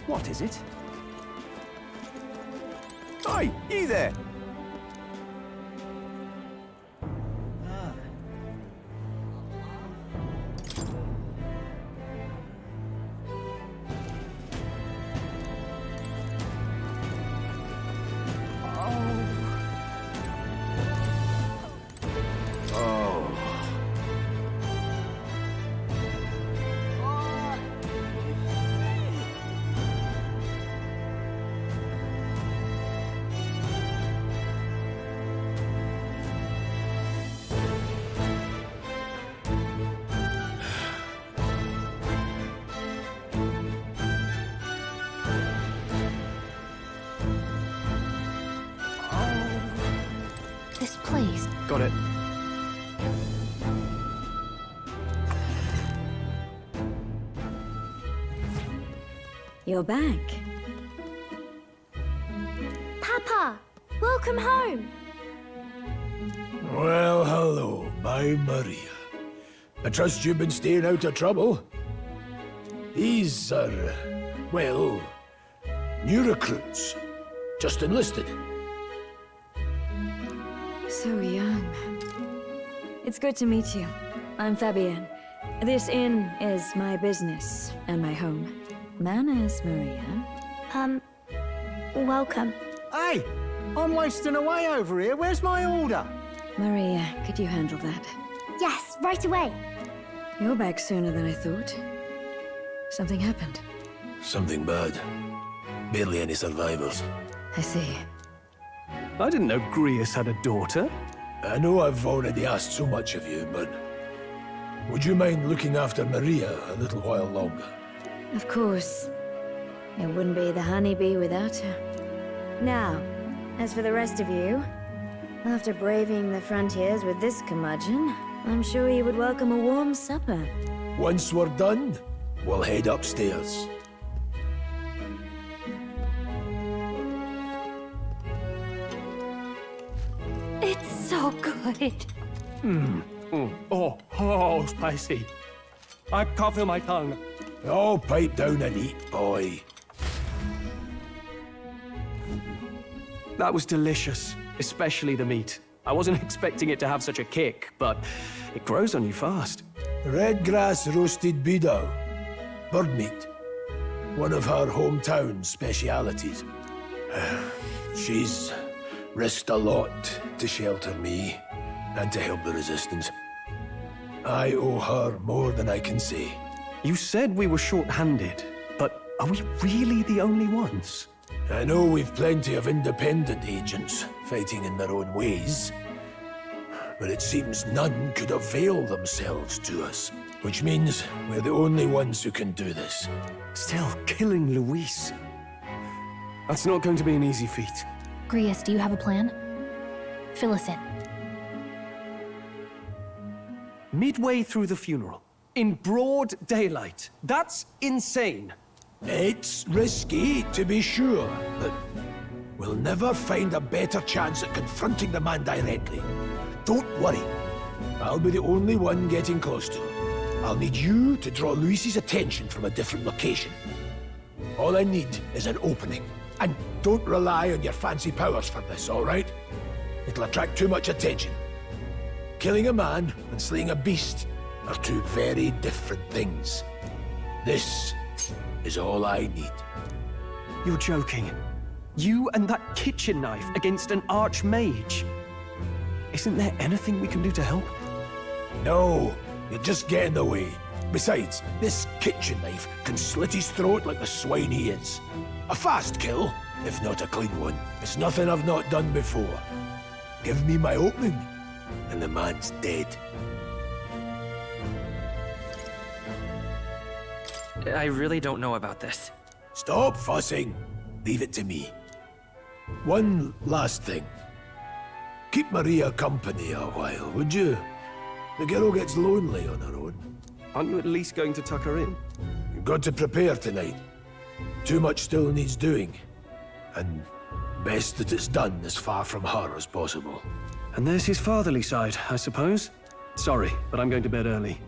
What is it? Hey, you there! This place. Got it. You're back. Welcome home. Well, hello, my Maria. I trust you've been staying out of trouble. These are, well, new recruits. Just enlisted. So young. It's good to meet you. I'm Fabienne. This inn is my business and my home. Manners, Maria. Welcome. Hey, I'm wasting away over here. Where's my order? Maria, could you handle that? Yes, right away. You're back sooner than I thought. Something happened. Something bad. Barely any survivors. I see. I didn't know Grius had a daughter. I know I've already asked so much of you, but would you mind looking after Maria a little while longer? Of course. It wouldn't be the honeybee without her. Now, as for the rest of you, after braving the frontiers with this curmudgeon, I'm sure you would welcome a warm supper. Once we're done, we'll head upstairs. It's so good. Oh, spicy. I can't feel my tongue. Oh, pipe down and eat, boy. That was delicious, especially the meat. I wasn't expecting it to have such a kick, but it grows on you fast. Red grass roasted beedou. Bird meat. One of her hometown specialities. She's risked a lot to shelter me and to help the resistance. I owe her more than I can say. You said we were short-handed, but are we really the only ones? I know we've plenty of independent agents fighting in their own ways, but it seems none could avail themselves to us, which means we're the only ones who can do this. Still, killing Luis. That's not going to be an easy feat. Grius, do you have a plan? Fill us in. Midway through the funeral, in broad daylight. That's insane. It's risky, to be sure, but we'll never find a better chance at confronting the man directly. Don't worry. I'll be the only one getting close to him. I'll need you to draw Luis's attention from a different location. All I need is an opening. And don't rely on your fancy powers for this, all right? It'll attract too much attention. Killing a man and slaying a beast are two very different things. This is all I need. You're joking. You and that kitchen knife against an archmage. Isn't there anything we can do to help? No, you're just getting in the way. Besides, this kitchen knife can slit his throat like the swine he is. A fast kill, if not a clean one. It's nothing I've not done before. Give me my opening, and the man's dead. I really don't know about this. Stop fussing. Leave it to me. One last thing. Keep Maria company a while, would you? The girl gets lonely on her own. Aren't you at least going to tuck her in? You've got to prepare tonight. Too much still needs doing. And best that it's done as far from her as possible. And there's his fatherly side, I suppose. Sorry, but I'm going to bed early.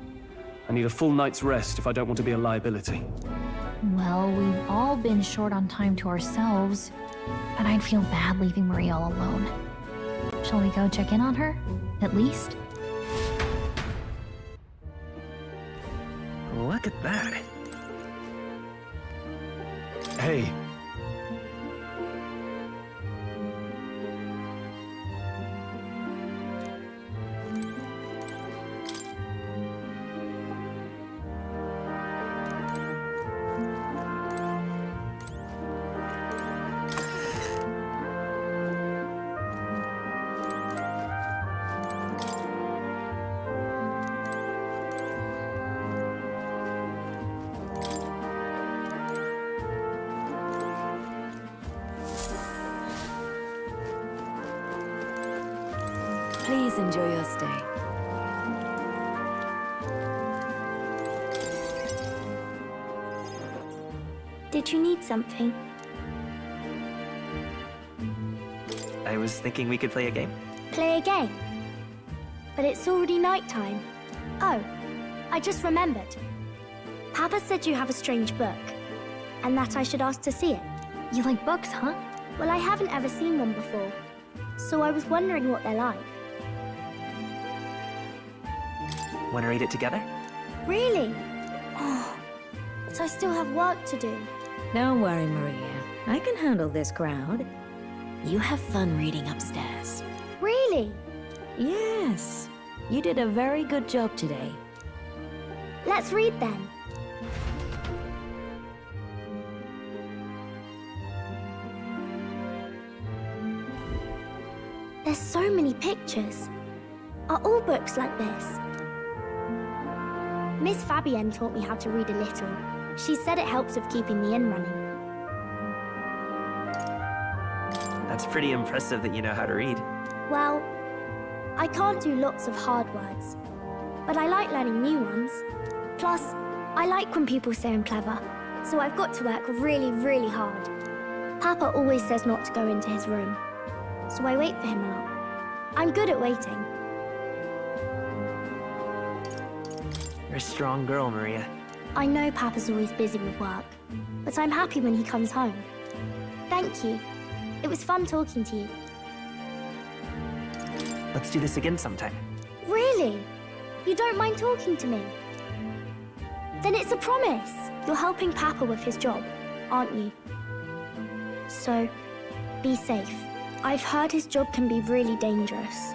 I need a full night's rest if I don't want to be a liability. Well, we've all been short on time to ourselves, but I'd feel bad leaving Maria all alone. Shall we go check in on her, at least? Look at that. Hey. Please enjoy your stay. Did you need something? I was thinking we could play a game. Play a game? But it's already nighttime. Oh, I just remembered. Papa said you have a strange book, and that I should ask to see it. You like books, huh? Well, I haven't ever seen one before, so I was wondering what they're like. Want to read it together? Really? Oh, but I still have work to do. Don't worry, Maria. I can handle this crowd. You have fun reading upstairs. Really? Yes. You did a very good job today. Let's read then. There's so many pictures. Are all books like this? Miss Fabienne taught me how to read a little. She said it helps with keeping the inn running. That's pretty impressive that you know how to read. Well, I can't do lots of hard words, but I like learning new ones. Plus, I like when people say I'm clever, so I've got to work really, really hard. Papa always says not to go into his room, so I wait for him a lot. I'm good at waiting. You're a strong girl, Maria. I know Papa's always busy with work, but I'm happy when he comes home. Thank you. It was fun talking to you. Let's do this again sometime. Really? You don't mind talking to me? Then it's a promise. You're helping Papa with his job, aren't you? So, be safe. I've heard his job can be really dangerous.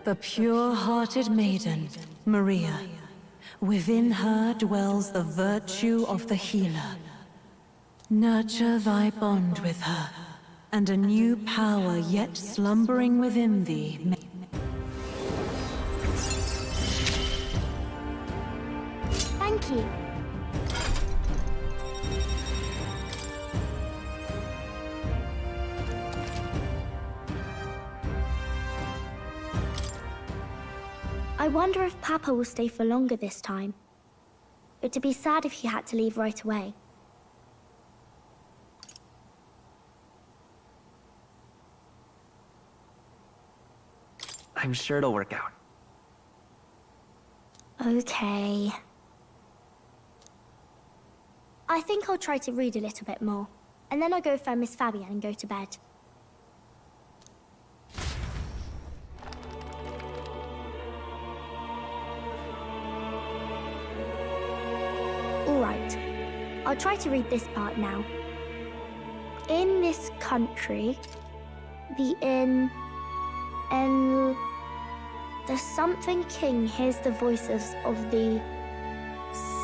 The pure-hearted maiden, Maria. Within her dwells the virtue of the healer. Nurture thy bond with her, and a new power yet slumbering within thee may... Thank you. I wonder if Papa will stay for longer this time. It'd be sad if he had to leave right away. I'm sure it'll work out. Okay. I think I'll try to read a little bit more, and then I'll go find Miss Fabienne and go to bed. Alright, I'll try to read this part now. In this country, the something king hears the voices of the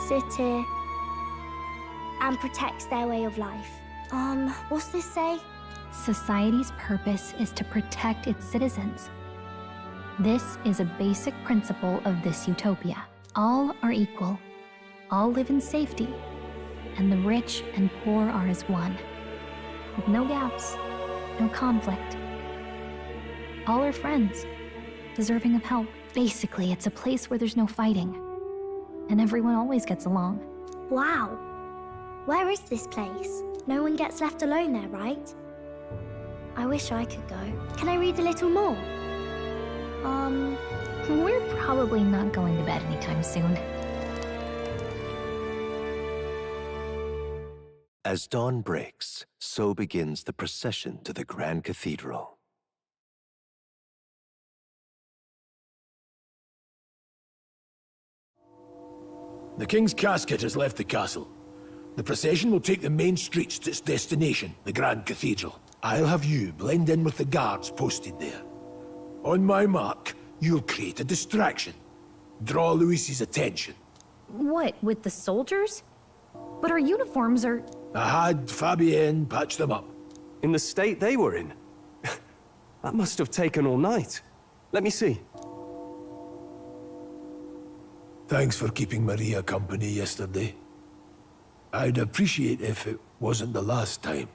city and protects their way of life. What's this say? Society's purpose is to protect its citizens. This is a basic principle of this utopia. All are equal. All live in safety. And the rich and poor are as one. With no gaps, no conflict. All are friends, deserving of help. Basically, it's a place where there's no fighting. And everyone always gets along. Wow. Where is this place? No one gets left alone there, right? I wish I could go. Can I read a little more? We're probably not going to bed anytime soon. As dawn breaks, so begins the procession to the Grand Cathedral. The King's casket has left the castle. The procession will take the main streets to its destination, the Grand Cathedral. I'll have you blend in with the guards posted there. On my mark, you'll create a distraction. Draw Louis's attention. What, with the soldiers? But our uniforms are... I had Fabienne patch them up. In the state they were in? That must have taken all night. Let me see. Thanks for keeping Maria company yesterday. I'd appreciate if it wasn't the last time.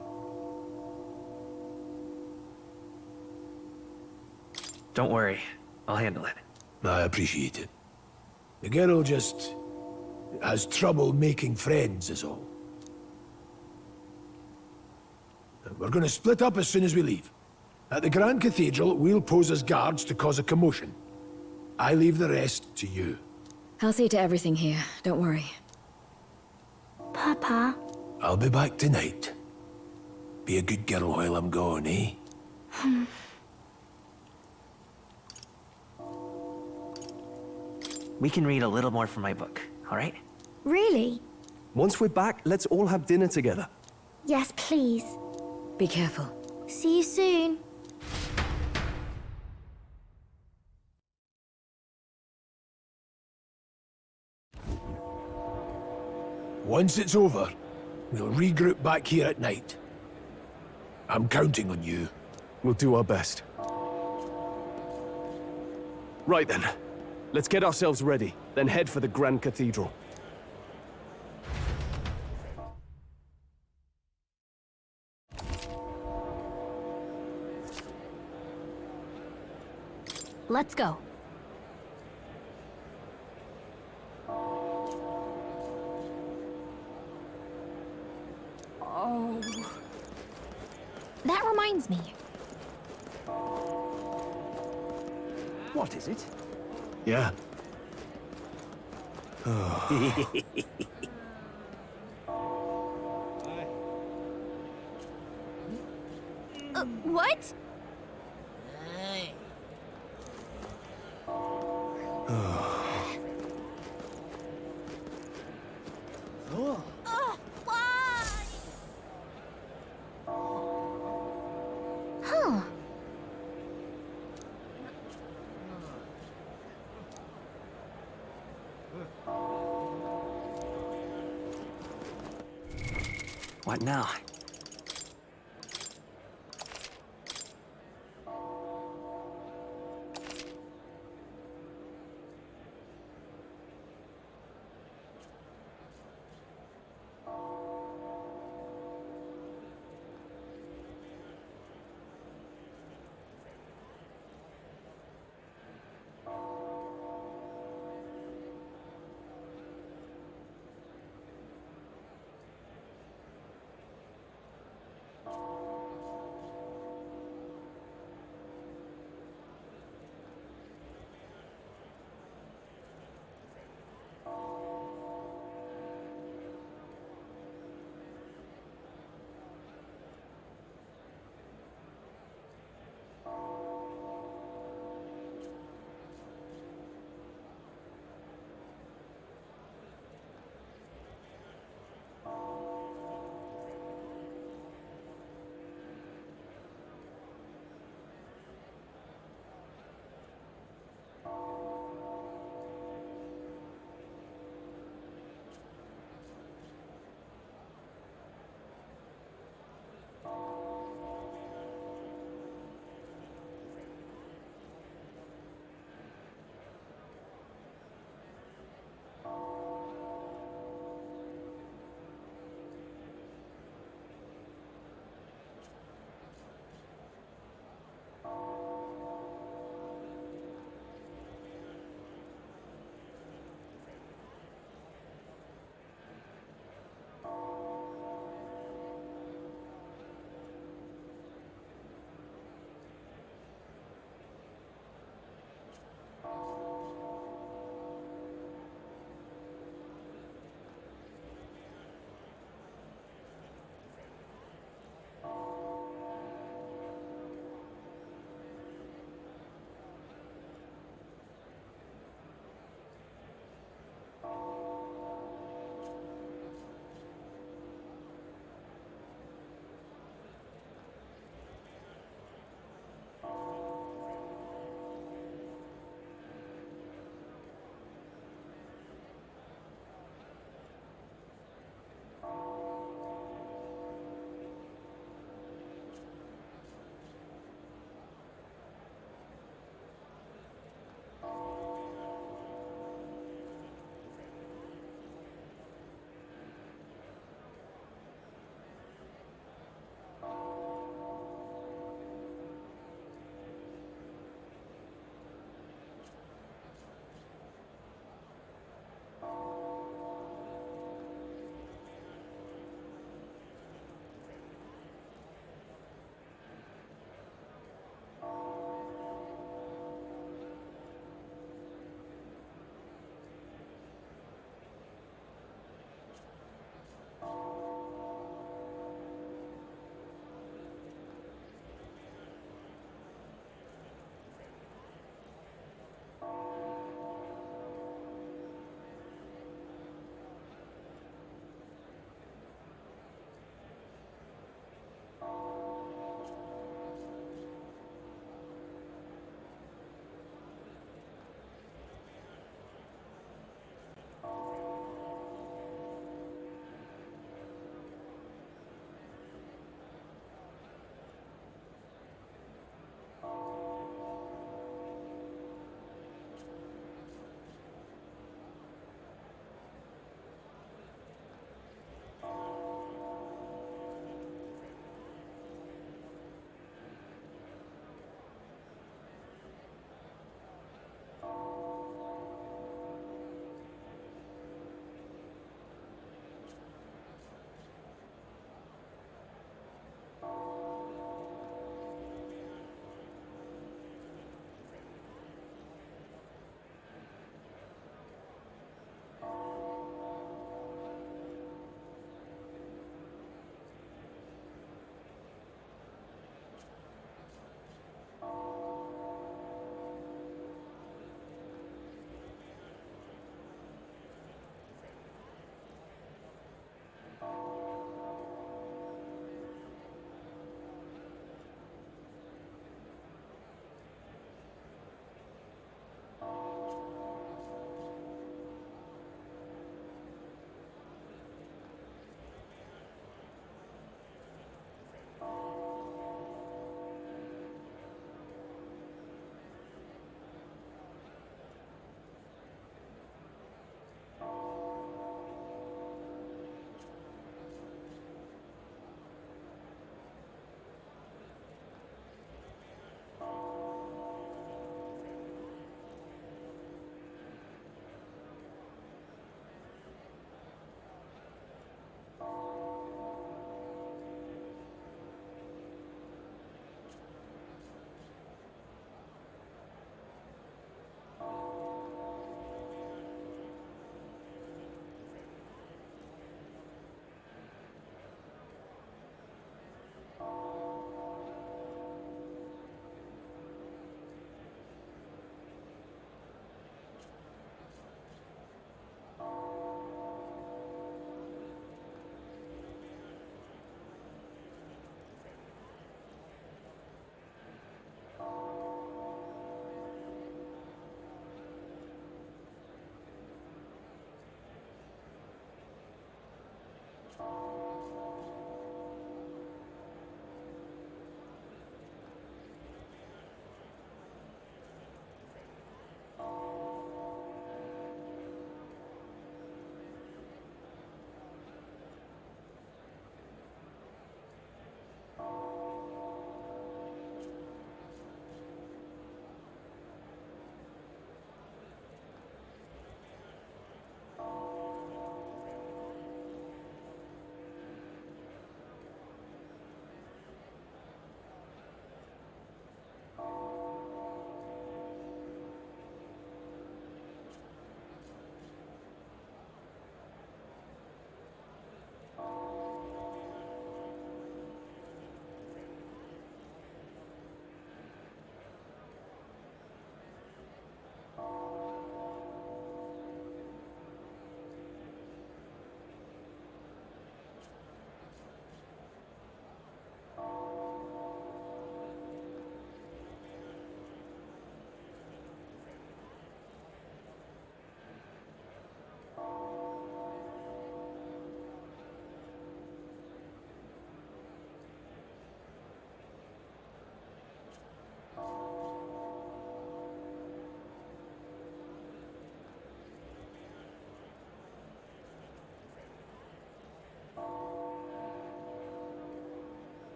Don't worry, I'll handle it. I appreciate it. The girl just has trouble making friends, is all. We're going to split up as soon as we leave. At the Grand Cathedral, we'll pose as guards to cause a commotion. I leave the rest to you. I'll see to everything here, don't worry. Papa. I'll be back tonight. Be a good girl while I'm gone, eh? We can read a little more from my book, all right? Really? Once we're back, let's all have dinner together. Yes, please. Be careful. See you soon. Once it's over, we'll regroup back here at night. I'm counting on you. We'll do our best. Right then. Let's get ourselves ready, then head for the Grand Cathedral. Let's go. Oh. That reminds me. What is it? Yeah. What? Huh. What now?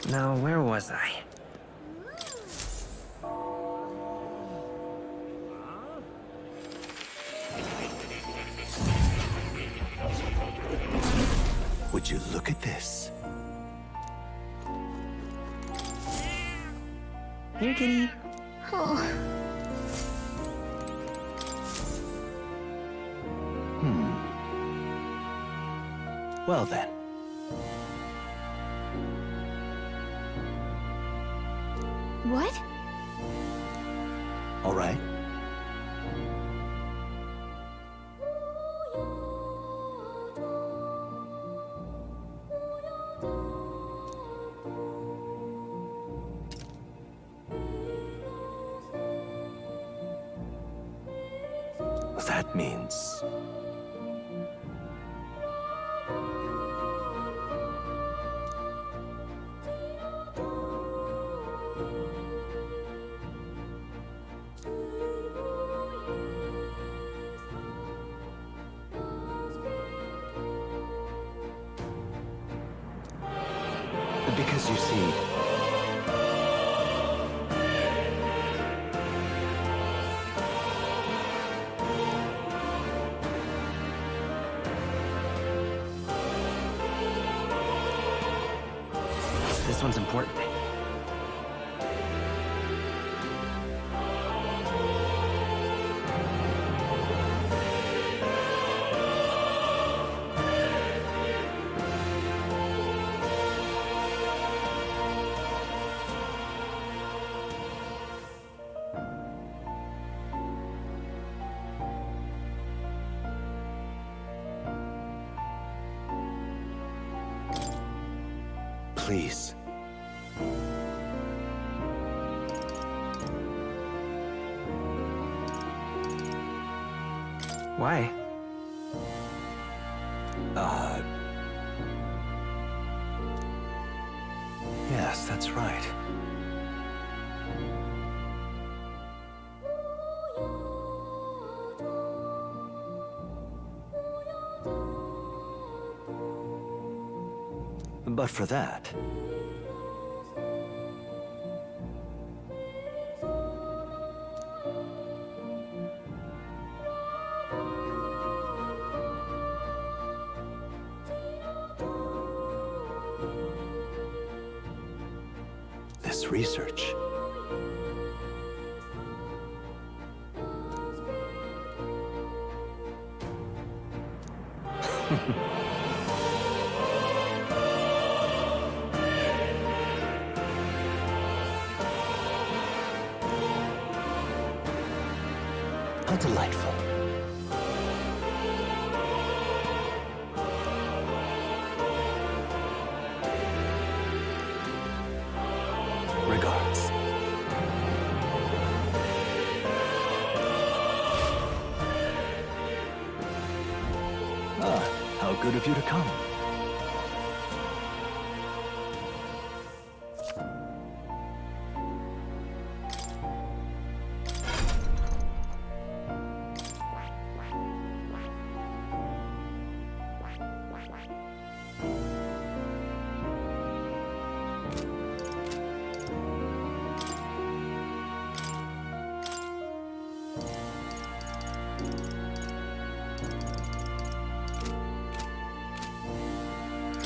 Now, where was I? Would you look at this? Here, kitty. Oh. Well then. What? All right. That means... Because you see... This one's important. Please. Why? Yes, that's right. But for that... this research. How delightful. Regards. Ah, how good of you to come.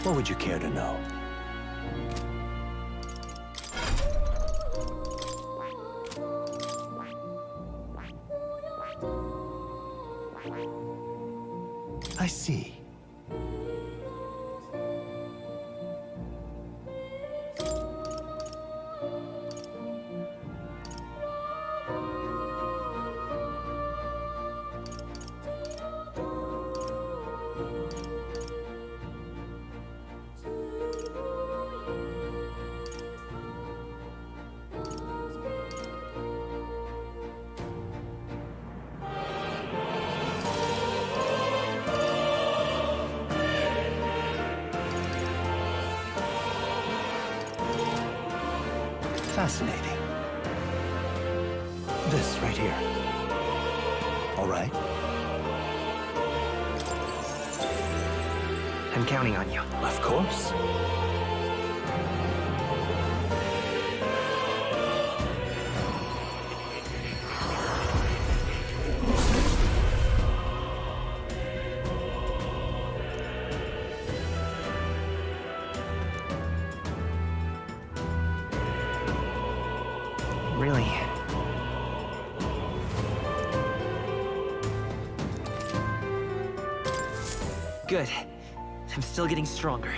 What would you care to know? I see. Fascinating. This right here. All right. I'm counting on you. Of course. Really? Good. I'm still getting stronger.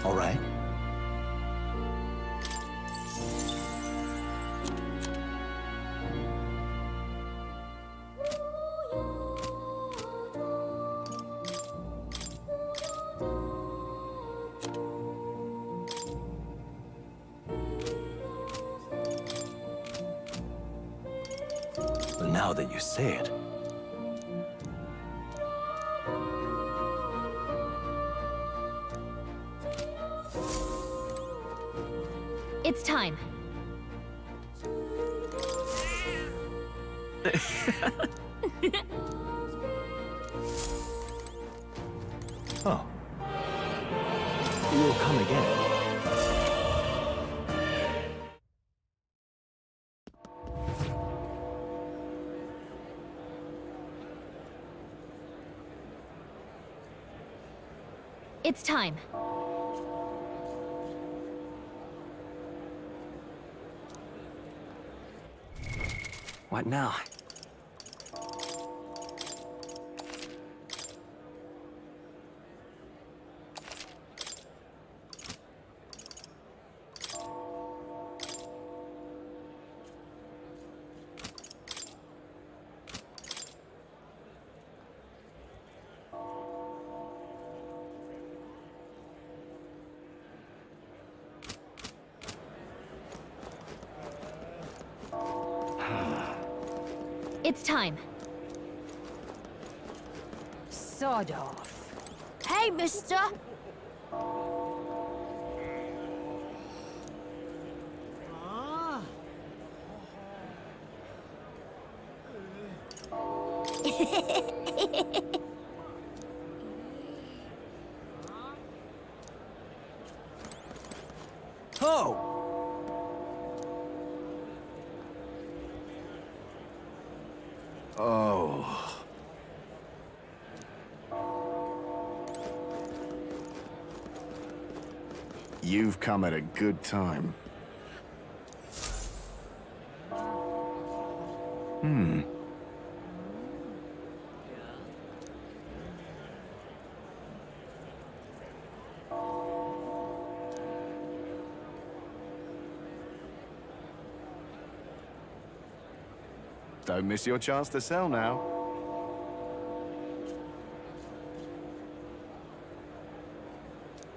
All right. Well, now that you say it. It's time. Oh. You'll come again. It's time. What now? It's time. Sod off. Hey, mister! Oh! Oh. You've come at a good time. Don't miss your chance to sell now.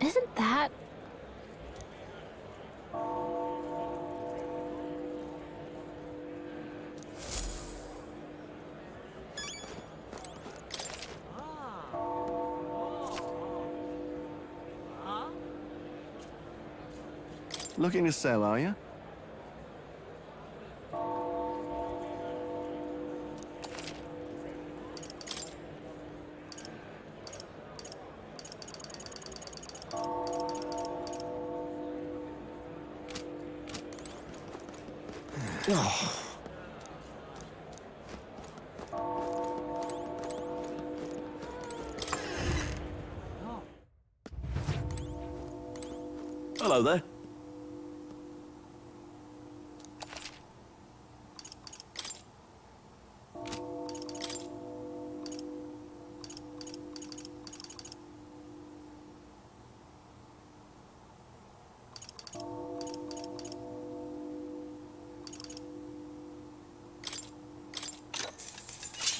Isn't that... Looking to sell, are you? Hello there.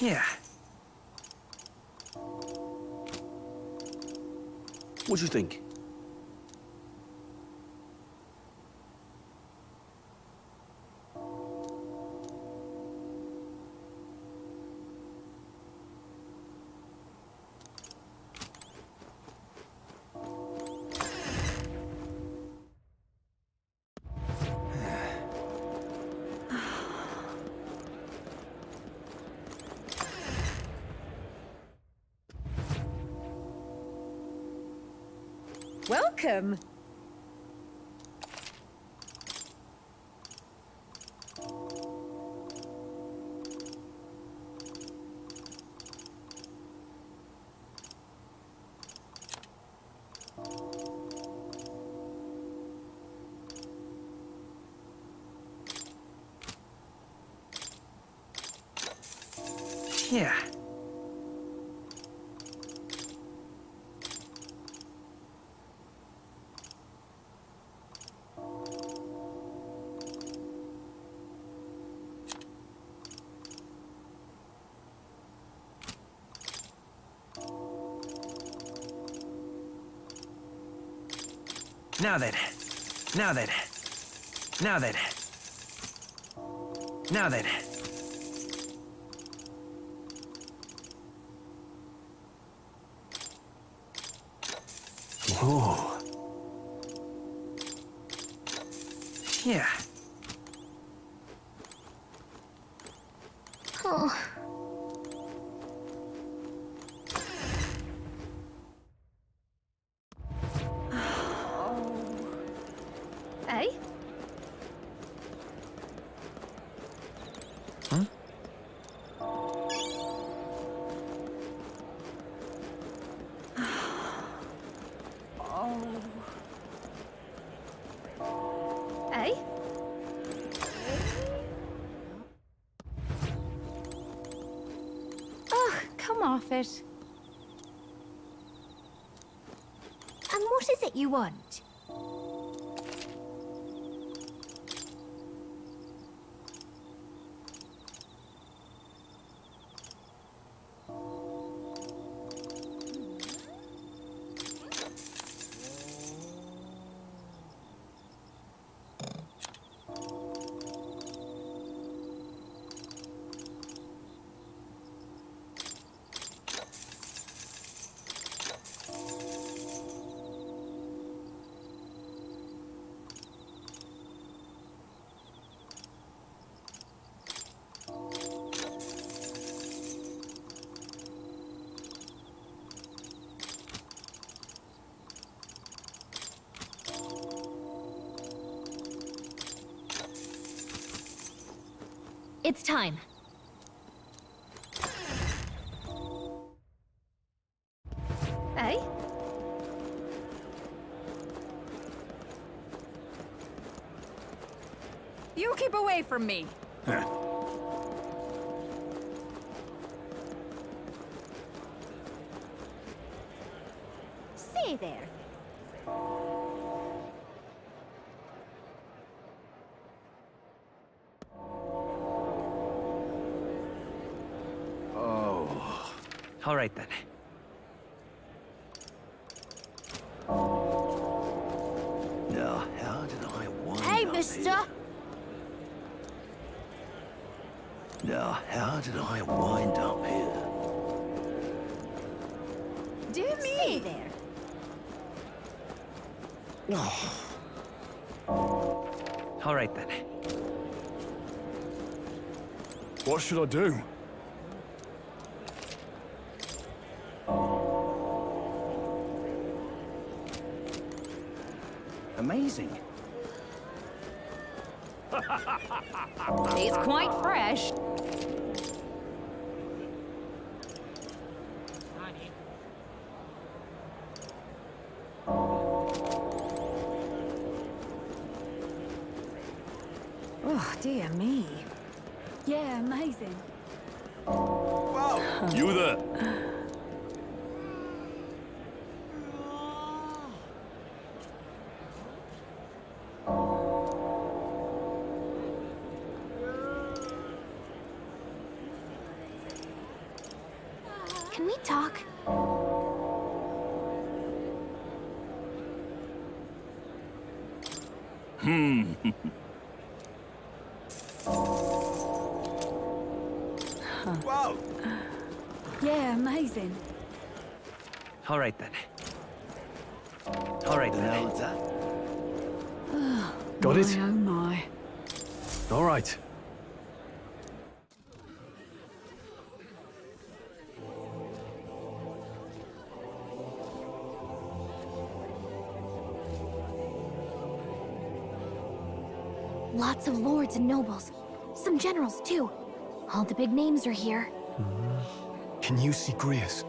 Yeah. What do you think? Welcome. Yeah. Now then. Now then. Now then. Now then. Oh. Yeah. Oh. Eh? Huh? Eh? Oh, come off it. And what is it you want? It's time. Eh? You keep away from me. All right, then. Now, how did I wind Hey, up mister! here? Now, how did I wind up here? Dear me! There. All right, then. What should I do? Amazing. It's quite fresh. Oh, dear me. Yeah, amazing. You there? Can we talk? Wow! Yeah, amazing. All right, then. All right, then. How's that? Got it? Oh my. All right. Lots of lords and nobles. Some generals, too. All the big names are here. Can you see Grius?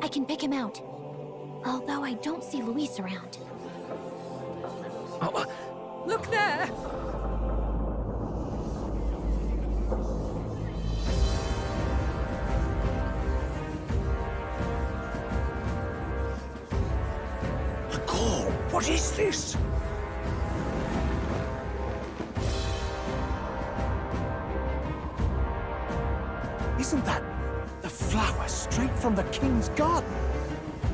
I can pick him out. Although I don't see Luis around. Look there! What is this? Isn't that the flower straight from the king's garden?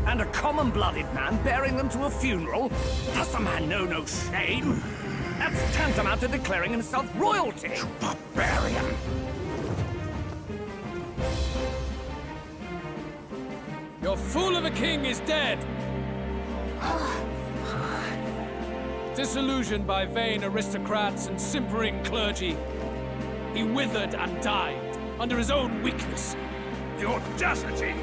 And a common-blooded man bearing them to a funeral? Does the man know no shame? That's tantamount to declaring himself royalty! You barbarian! Your fool of a king is dead! Disillusioned by vain aristocrats and simpering clergy, he withered and died under his own weakness. The audacity!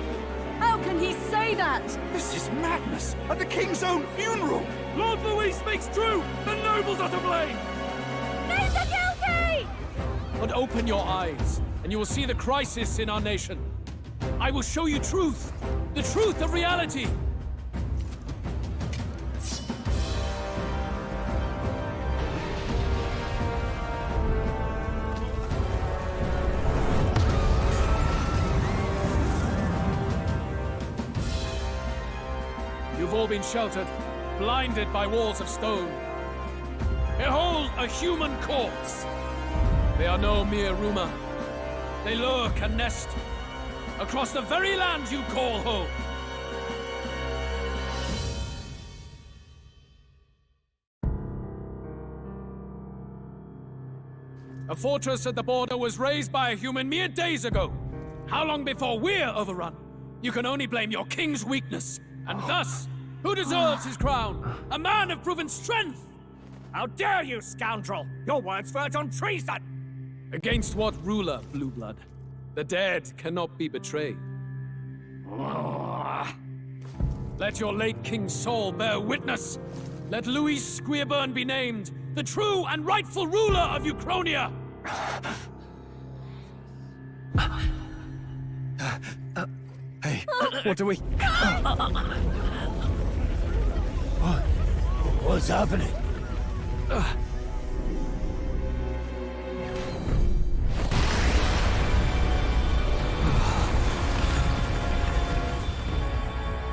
How can he say that? This is madness! At the king's own funeral! Lord Louis speaks true! The nobles are to blame! Names are guilty! But open your eyes, and you will see the crisis in our nation. I will show you truth, the truth of reality. You've all been sheltered, blinded by walls of stone. Behold a human corpse! They are no mere rumor. They lurk and nest across the very land you call home. A fortress at the border was raised by a human mere days ago. How long before we're overrun? You can only blame your king's weakness. And thus, who deserves his crown? A man of proven strength! How dare you, scoundrel! Your words verge on treason! Against what ruler, Blue Blood? The dead cannot be betrayed. Let your late king's soul bear witness. Let Louis Squeerburn be named the true and rightful ruler of Uchronia. Hey, what do we... What's happening?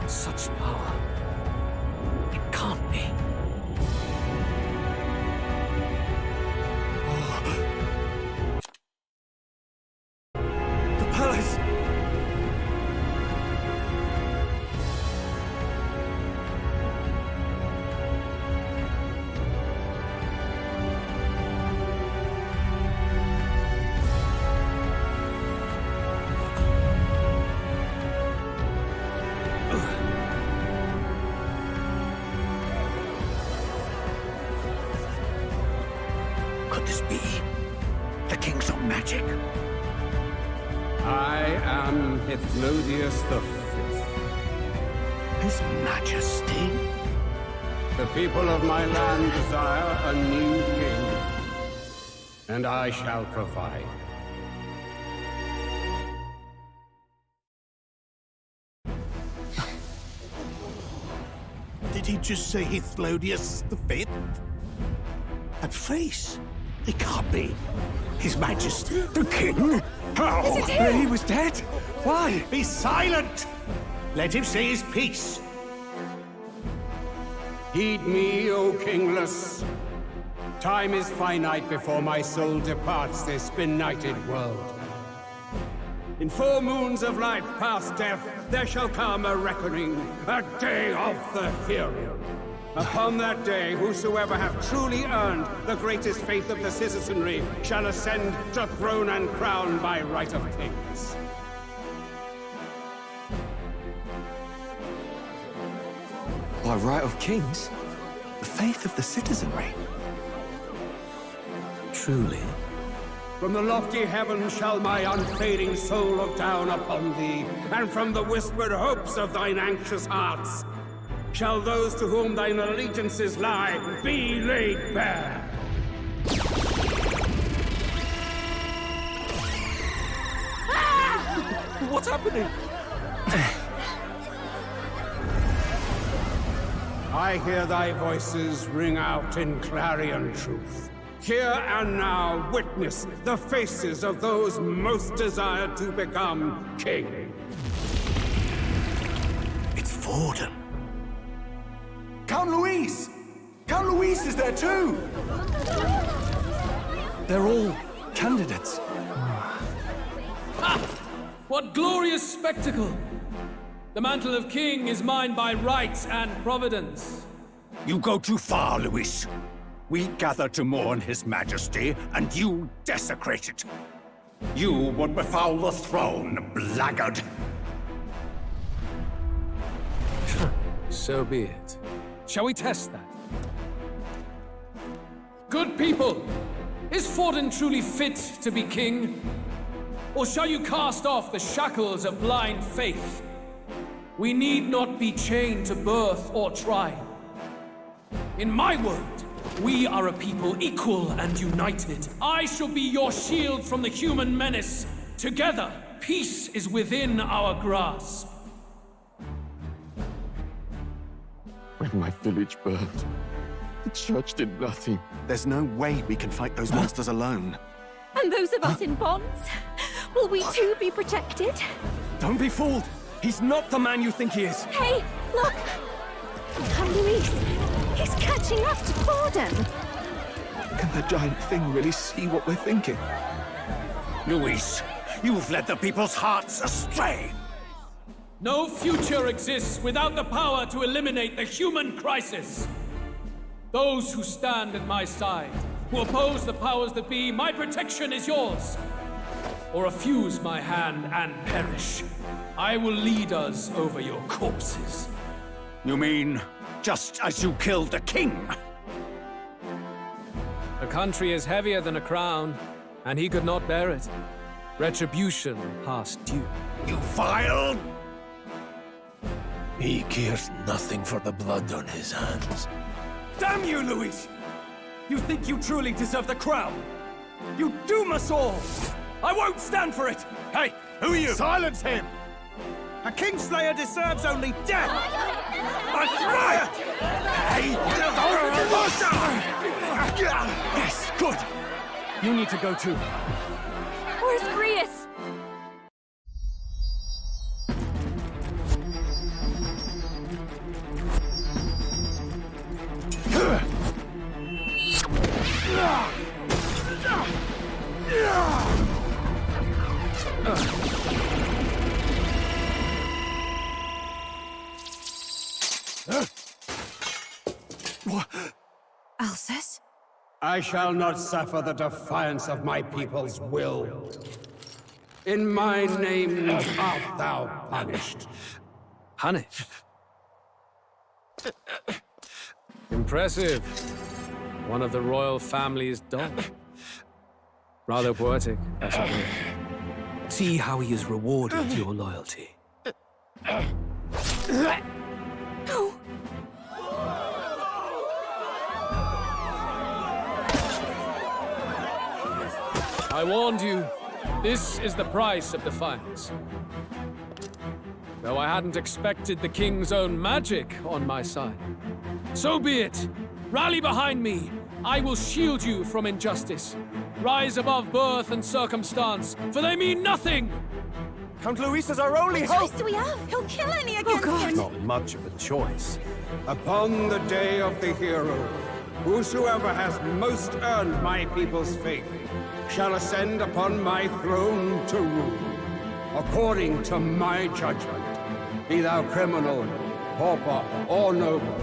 Such power. It can't be. Zachlodius V. His Majesty? The people of my land desire a new king, and I shall provide. Did he just say Zachlodius V? That face? It can't be. His Majesty. The king? How? Is it him? He was dead? Why? Be silent! Let him say his piece. Heed me, O kingless. Time is finite before my soul departs this benighted world. In 4 moons of life past death, there shall come a reckoning, a day of the hero. Upon that day, whosoever have truly earned the greatest faith of the citizenry shall ascend to throne and crown by right of kings. By right of kings? The faith of the citizenry? Truly? From the lofty heavens shall my unfading soul look down upon thee, and from the whispered hopes of thine anxious hearts shall those to whom thine allegiances lie be laid bare. What's happening? I hear thy voices ring out in clarion truth. Here and now witness the faces of those most desired to become king. It's Forden. Count Louise! Count Louise is there too! They're all candidates. Ah! What glorious spectacle! The mantle of king is mine by right and providence. You go too far, Louis. We gather to mourn His Majesty, and you desecrate it. You would befoul the throne, blackguard. So be it. Shall we test that? Good people, is Forden truly fit to be king? Or shall you cast off the shackles of blind faith? We need not be chained to birth or tribe. In my world, we are a people equal and united. I shall be your shield from the human menace. Together, peace is within our grasp. When my village burned, the church did nothing. There's no way we can fight those monsters alone. And those of us in bonds? Will we too be protected? Don't be fooled! He's not the man you think he is! Hey, look! Come, Louise! He's catching up to Forden! Can the giant thing really see what we're thinking? Louis, you've led the people's hearts astray! No future exists without the power to eliminate the human crisis. Those who stand at my side, who oppose the powers that be, my protection is yours. Or refuse my hand and perish. I will lead us over your corpses. You mean, just as you killed the king? A country is heavier than a crown, and he could not bear it. Retribution past due. You vile! He cares nothing for the blood on his hands. Damn you, Louis! You think you truly deserve the crown? You doom us all! I won't stand for it! Hey, who are you? Silence him! A Kingslayer deserves only death! That's right! Hey! Yes, good! You need to go too. Where's Grius? Alcest? I shall not suffer the defiance of my people's will. In my name art thou punished. Punished? Impressive. One of the royal family's dog. Rather poetic, I suppose. See how he has rewarded your loyalty. No! I warned you. This is the price of defiance. Though I hadn't expected the king's own magic on my side. So be it. Rally behind me. I will shield you from injustice. Rise above birth and circumstance, for they mean nothing! Count Luis is our only What choice do we have? He'll kill any against him. Not much of a choice. Upon the day of the hero, whosoever has most earned my people's faith shall ascend upon my throne to rule, according to my judgment. Be thou criminal, pauper, or noble,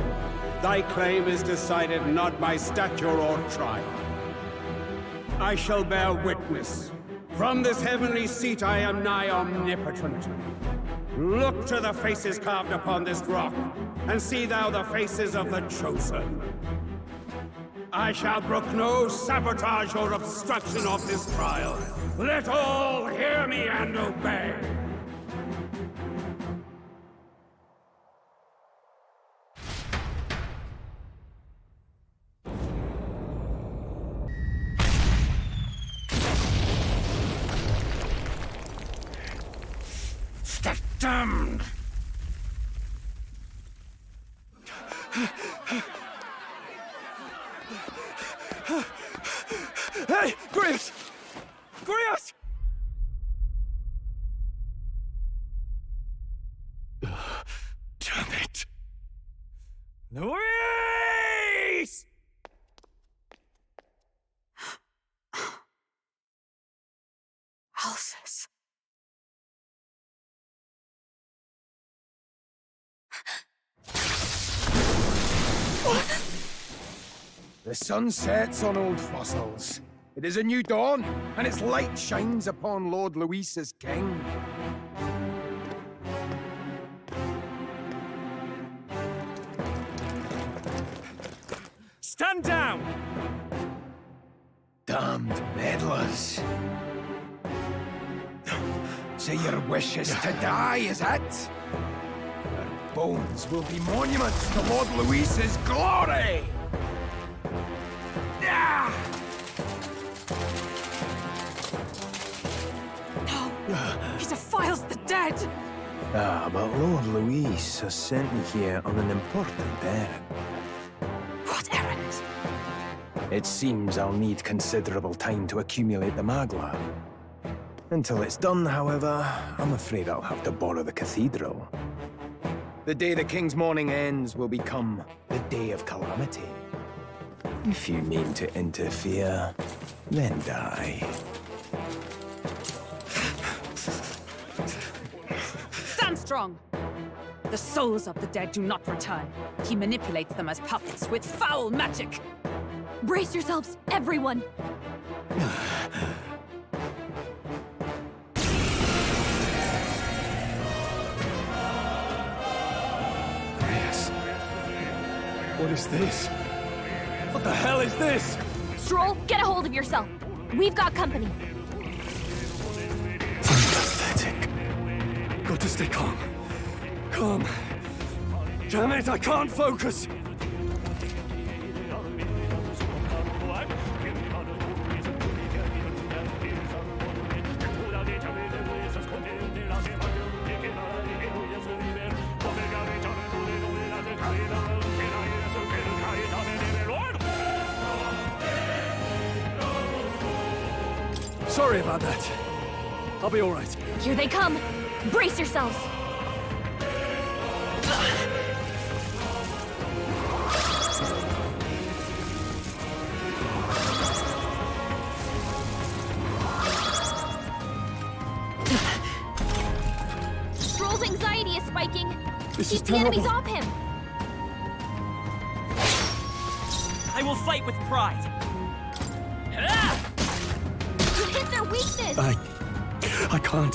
thy claim is decided not by stature or trial. I shall bear witness. From this heavenly seat I am nigh omnipotent. Look to the faces carved upon this rock, and see thou the faces of the chosen. I shall brook no sabotage or obstruction of this trial. Let all hear me and obey. Damned! Hey, Grius! Grius! Damn it! Luis! Alsus. The sun sets on old fossils. It is a new dawn, and its light shines upon Lord Luis as king. Stand down! Damned meddlers. So your wish is to die, is it? Your bones will be monuments to Lord Luis's glory! He defiles the dead! Ah, but Lord Luis has sent me here on an important errand. What errand? It seems I'll need considerable time to accumulate the magla. Until it's done, however, I'm afraid I'll have to borrow the cathedral. The day the king's mourning ends will become the day of calamity. If you mean to interfere, then die. Stand strong! The souls of the dead do not return. He manipulates them as puppets with foul magic! Brace yourselves, everyone! What is this? What the hell is this? Stroll, get a hold of yourself. We've got company. Pathetic. Got to stay calm. Calm. Damn it, I can't focus! Sorry about that. I'll be all right. Here they come. Brace yourselves. Stroll's anxiety is spiking. This Keep is the enemies terrible. off him. I will fight with pride. You hit their weakness. I can't.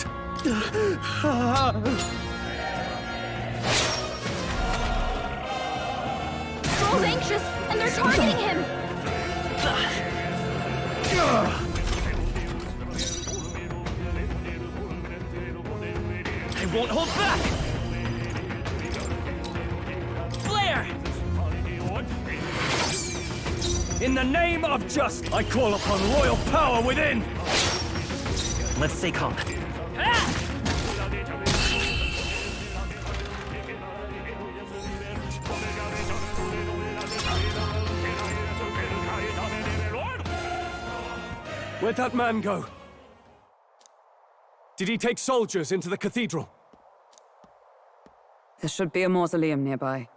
Stroll's anxious, and they're targeting him. won't hold back! Flare! In the name of justice, I call upon royal power within! Let's stay calm. Where'd that man go? Did he take soldiers into the cathedral? There should be a mausoleum nearby.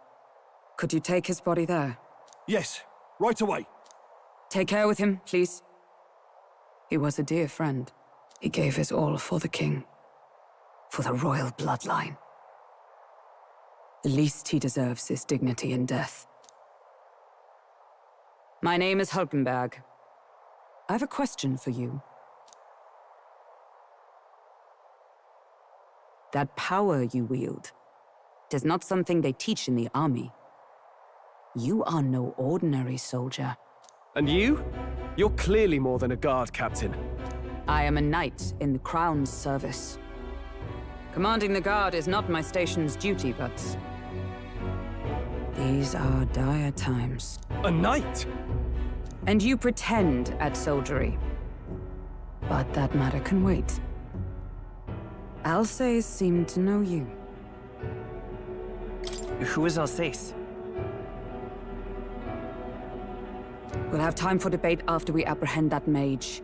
Could you take his body there? Yes, right away. Take care with him, please. He was a dear friend. He gave his all for the king. For the royal bloodline. The least he deserves is dignity in death. My name is Hulkenberg. I have a question for you. That power you wield, it is not something they teach in the army. You are no ordinary soldier. And you? You're clearly more than a guard, Captain. I am a knight in the Crown's service. Commanding the guard is not my station's duty, but... these are dire times. A knight? And you pretend at soldiery. But that matter can wait. Alsace seemed to know you. Who is Alsace? We'll have time for debate after we apprehend that mage.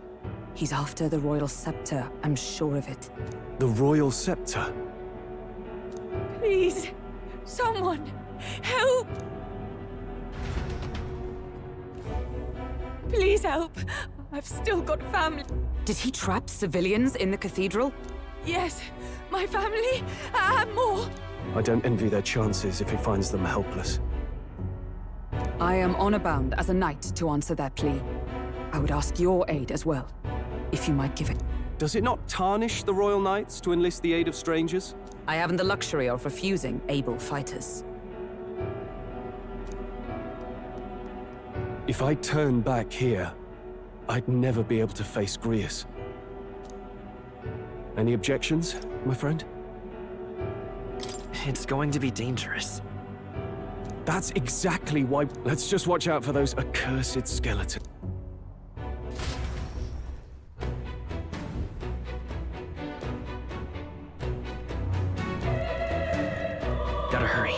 He's after the royal scepter, I'm sure of it. The royal scepter? Please, someone, help! Please help. I've still got family. Did he trap civilians in the cathedral? Yes, my family, and more. I don't envy their chances if he finds them helpless. I am honor-bound as a knight to answer that plea. I would ask your aid as well, if you might give it. Does it not tarnish the Royal Knights to enlist the aid of strangers? I haven't the luxury of refusing able fighters. If I turn back here, I'd never be able to face Grius. Any objections, my friend? It's going to be dangerous. That's exactly why... Let's just watch out for those accursed skeletons. Gotta hurry.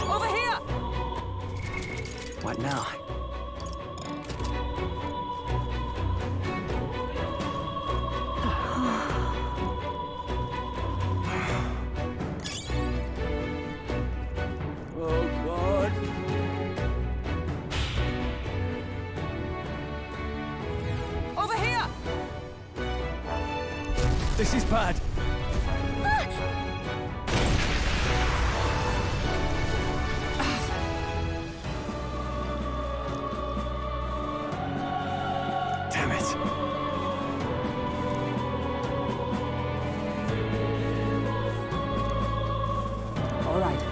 Over here! What now? This is bad. Damn it. All right.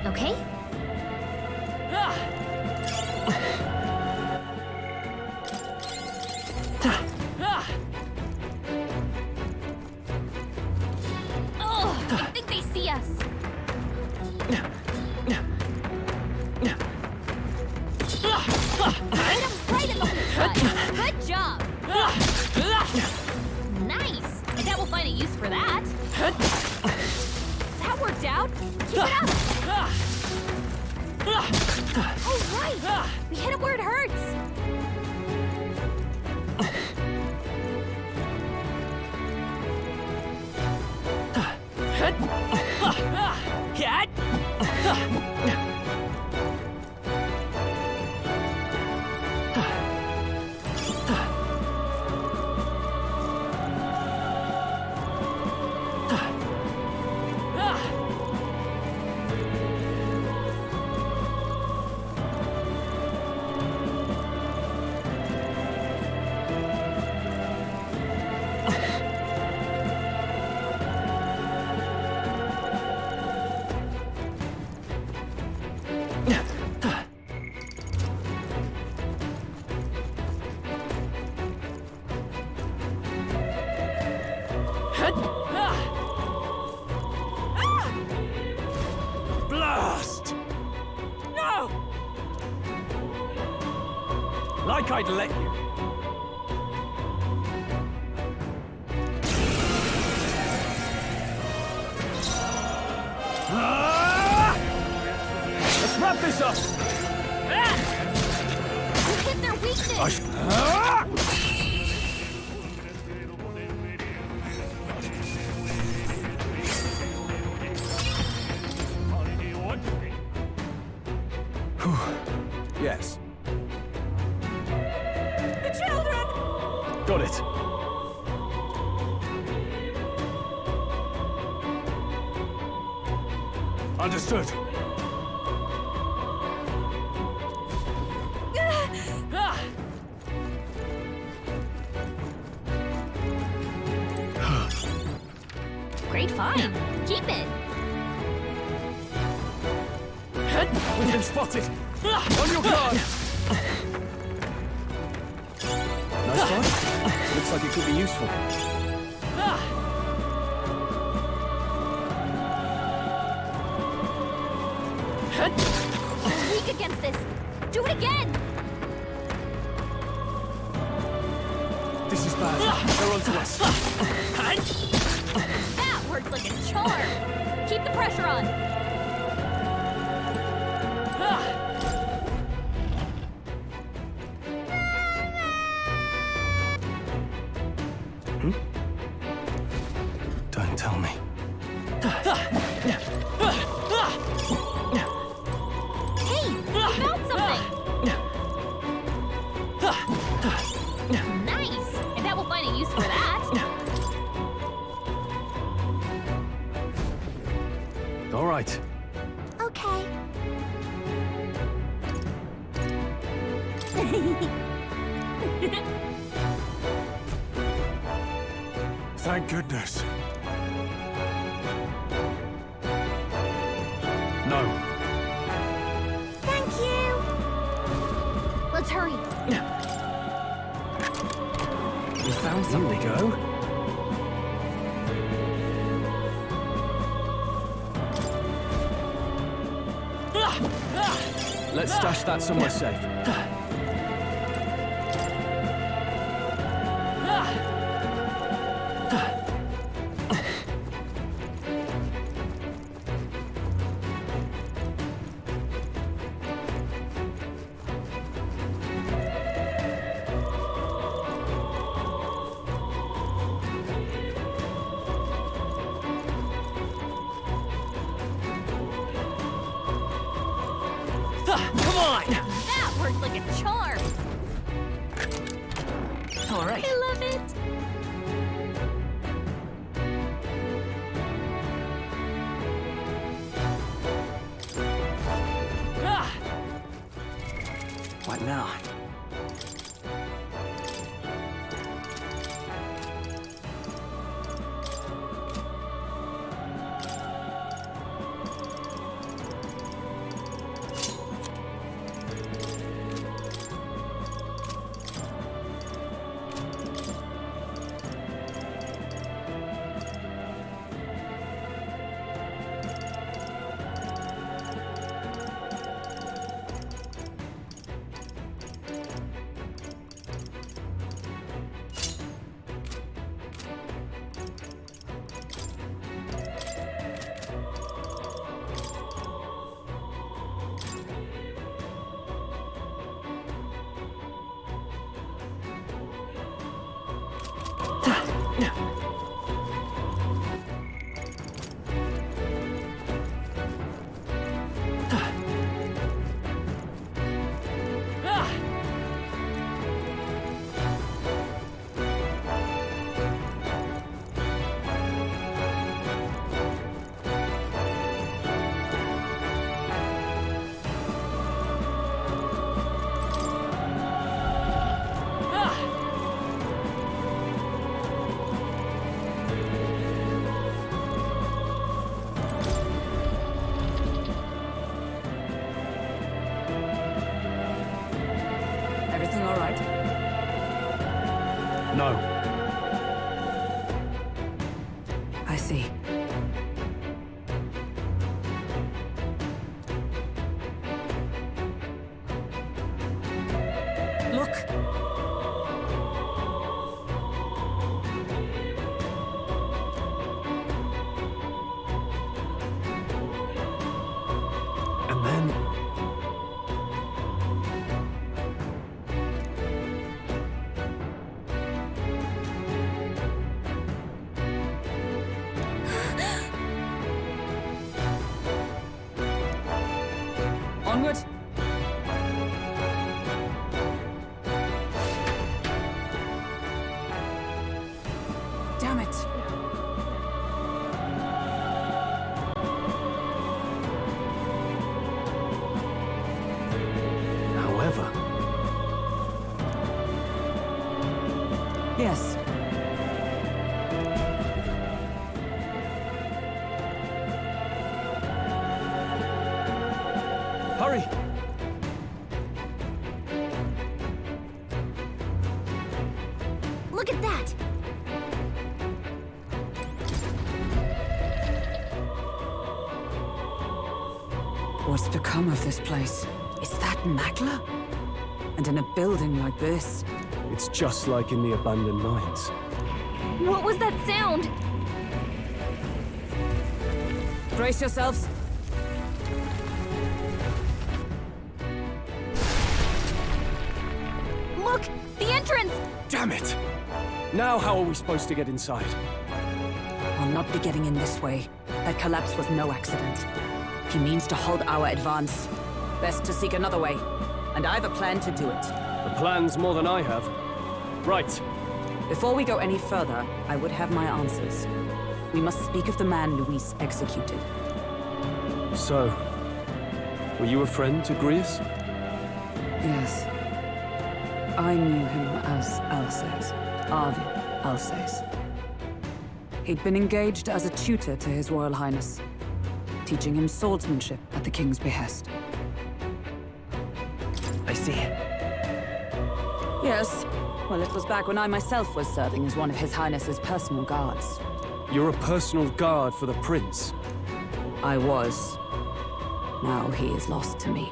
Okay? I think they see us. Hit him right in the gut. Good job. Nice. I bet we'll find a use for that. That worked out. Keep it up. Oh, right. We hit him where it hurts. Like I'd let you. Let's wrap this up! You hit their weakness! Yes. The children! Got it. Understood. Great find. Keep it. We've been spotted. On your guard. Nice one. Looks like it could be useful. Weak against this. Do it again. This is bad. They're onto us. That worked like a charm. Keep the pressure on. Don't tell me. Hey, you found something. Nice. I bet we'll find a use for that. All right. Okay. Thank goodness. No. Thank you. Let's hurry. We found something. Here we go. Let's stash that somewhere safe. Come on! That worked like a charm. All right. I love it. What now? Everything all right? No. I see. Look. And then... Onward! Damn it! However... Yes. Hurry! Look at that! What's become of this place? Is that Magla? And in a building like this? It's just like in the abandoned mines. What was that sound? Brace yourselves. Look! The entrance! Damn it! Now how are we supposed to get inside? I'll not be getting in this way. That collapse was no accident. He means to halt our advance. Best to seek another way. And I've a plan to do it. The plan's more than I have. Right. Before we go any further, I would have my answers. We must speak of the man Luis executed. So, were you a friend to Grius? Yes. I knew him as Alsace. Arvin Alsace. He'd been engaged as a tutor to His Royal Highness, teaching him swordsmanship at the King's behest. I see. Yes. Well, it was back when I myself was serving as one of His Highness's personal guards. You're a personal guard for the Prince? I was. Now he is lost to me.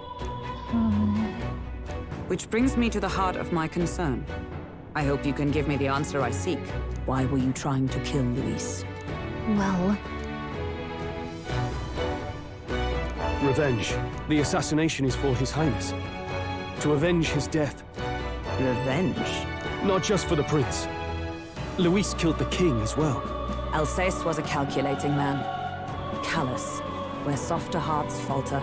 Which brings me to the heart of my concern. I hope you can give me the answer I seek. Why were you trying to kill Luis? Well... Revenge. The assassination is for His Highness. To avenge his death. Revenge? Not just for the Prince. Luis killed the King as well. Alsace was a calculating man. Callous, where softer hearts falter.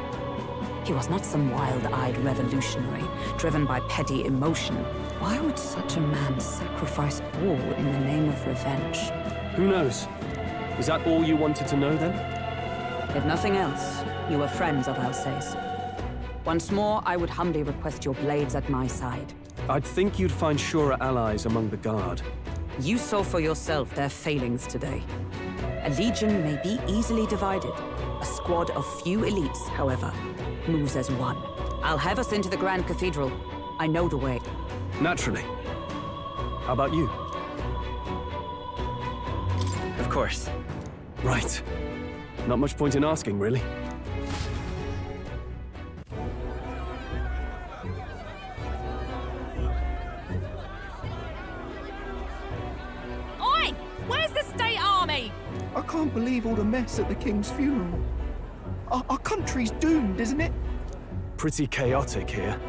He was not some wild-eyed revolutionary, driven by petty emotion. Why would such a man sacrifice all in the name of revenge? Who knows? Is that all you wanted to know, then? If nothing else, you were friends of Alsace. Once more, I would humbly request your blades at my side. I'd think you'd find surer allies among the Guard. You saw for yourself their failings today. A legion may be easily divided. A squad of few elites, however, moves as one. I'll have us into the Grand Cathedral. I know the way. Naturally. How about you? Of course. Right. Not much point in asking, really. Oi! Where's the state army? I can't believe all the mess at the King's funeral. Our country's doomed, isn't it? Pretty chaotic here.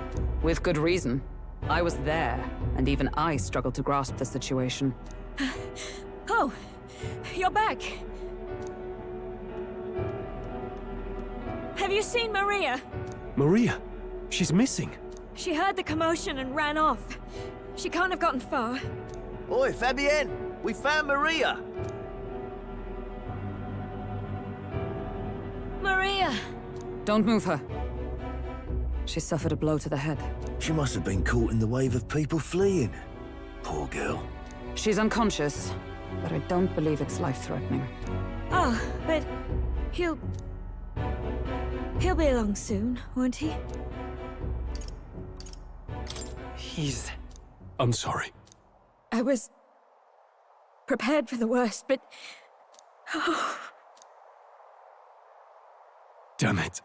With good reason. I was there, and even I struggled to grasp the situation. Oh, you're back. Have you seen Maria? Maria? She's missing. She heard the commotion and ran off. She can't have gotten far. Oi, Fabienne! We found Maria! Maria! Don't move her. She suffered a blow to the head. She must have been caught in the wave of people fleeing. Poor girl. She's unconscious, but I don't believe it's life-threatening. Oh, but he'll be along soon, won't he? He's... I'm sorry. I was prepared for the worst, but... Oh. Damn it.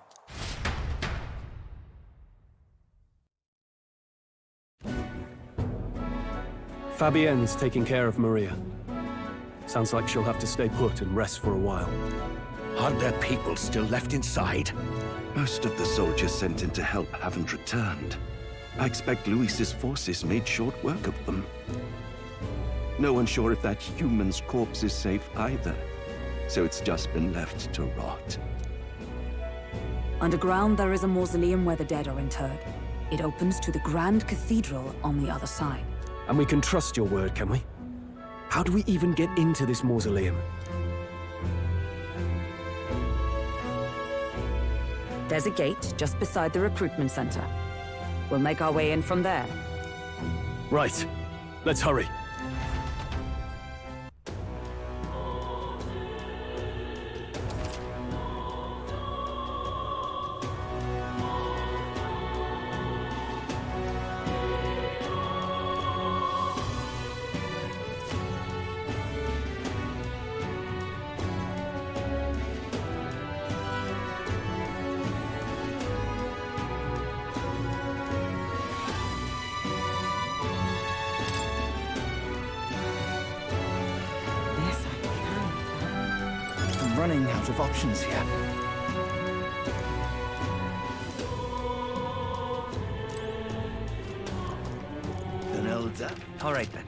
Fabienne's taking care of Maria. Sounds like she'll have to stay put and rest for a while. Are there people still left inside? Most of the soldiers sent in to help haven't returned. I expect Luis's forces made short work of them. No one's sure if that human's corpse is safe either, so it's just been left to rot. Underground, there is a mausoleum where the dead are interred. It opens to the Grand Cathedral on the other side. And we can trust your word, can we? How do we even get into this mausoleum? There's a gate just beside the recruitment center. We'll make our way in from there. Right. Let's hurry. Running out of options here. An elder? All right then.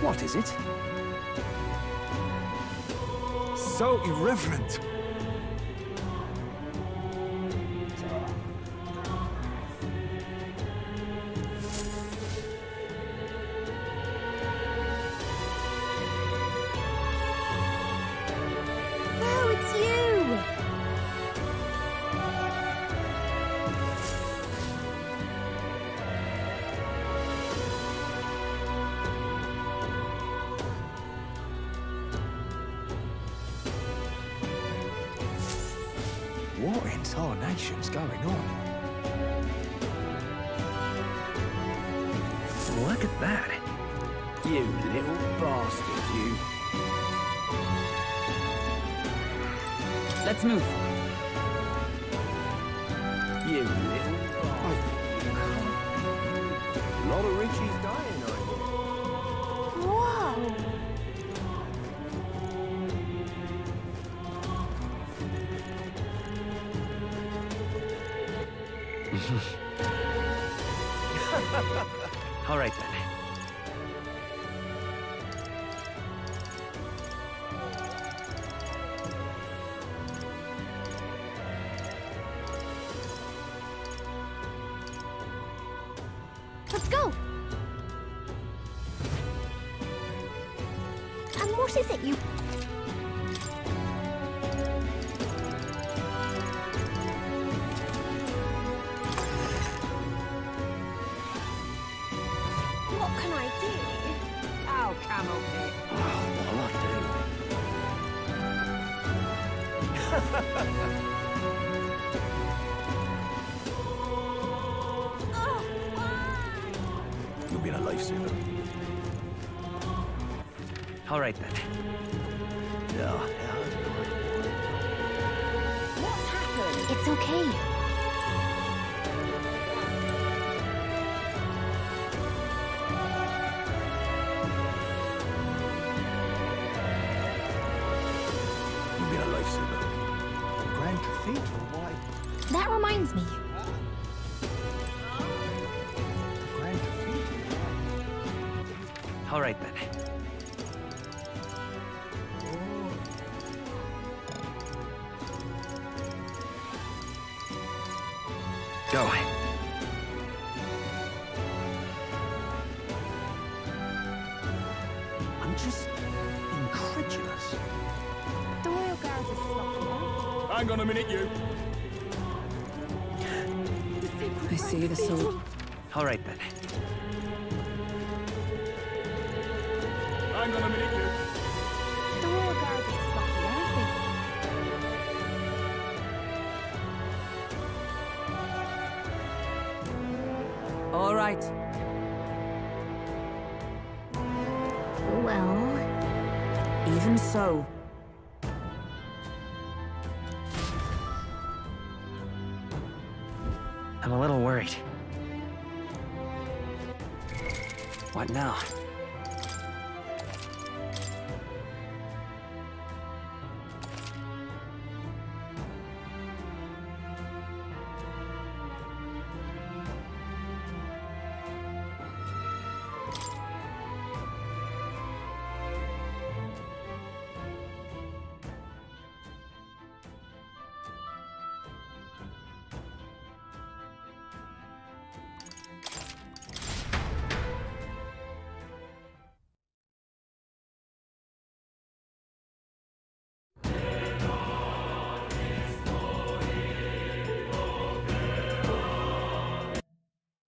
What is it? So irreverent. Oh, it's you! What in tarnation's going on? Look at that. You little bastard, you. Let's move. You little bastard. A lot of Richie's dying, I hear. Whoa! All right then. Let's go! And what is it you... What can I do? Oh, camel pit. What'll You'll be a lifesaver. All right then. What's happened? It's okay. You'll be a lifesaver. The Grand Cathedral, why? That reminds me. Grand Cathedral? All right then. Go. incredulous. The royal guard is sloppy. Hang on a minute, you. I see the soul. All right, then. Hang on a minute, you. The royal guard is sloppy, aren't they? All right. Well, Even so. I'm a little worried. What now?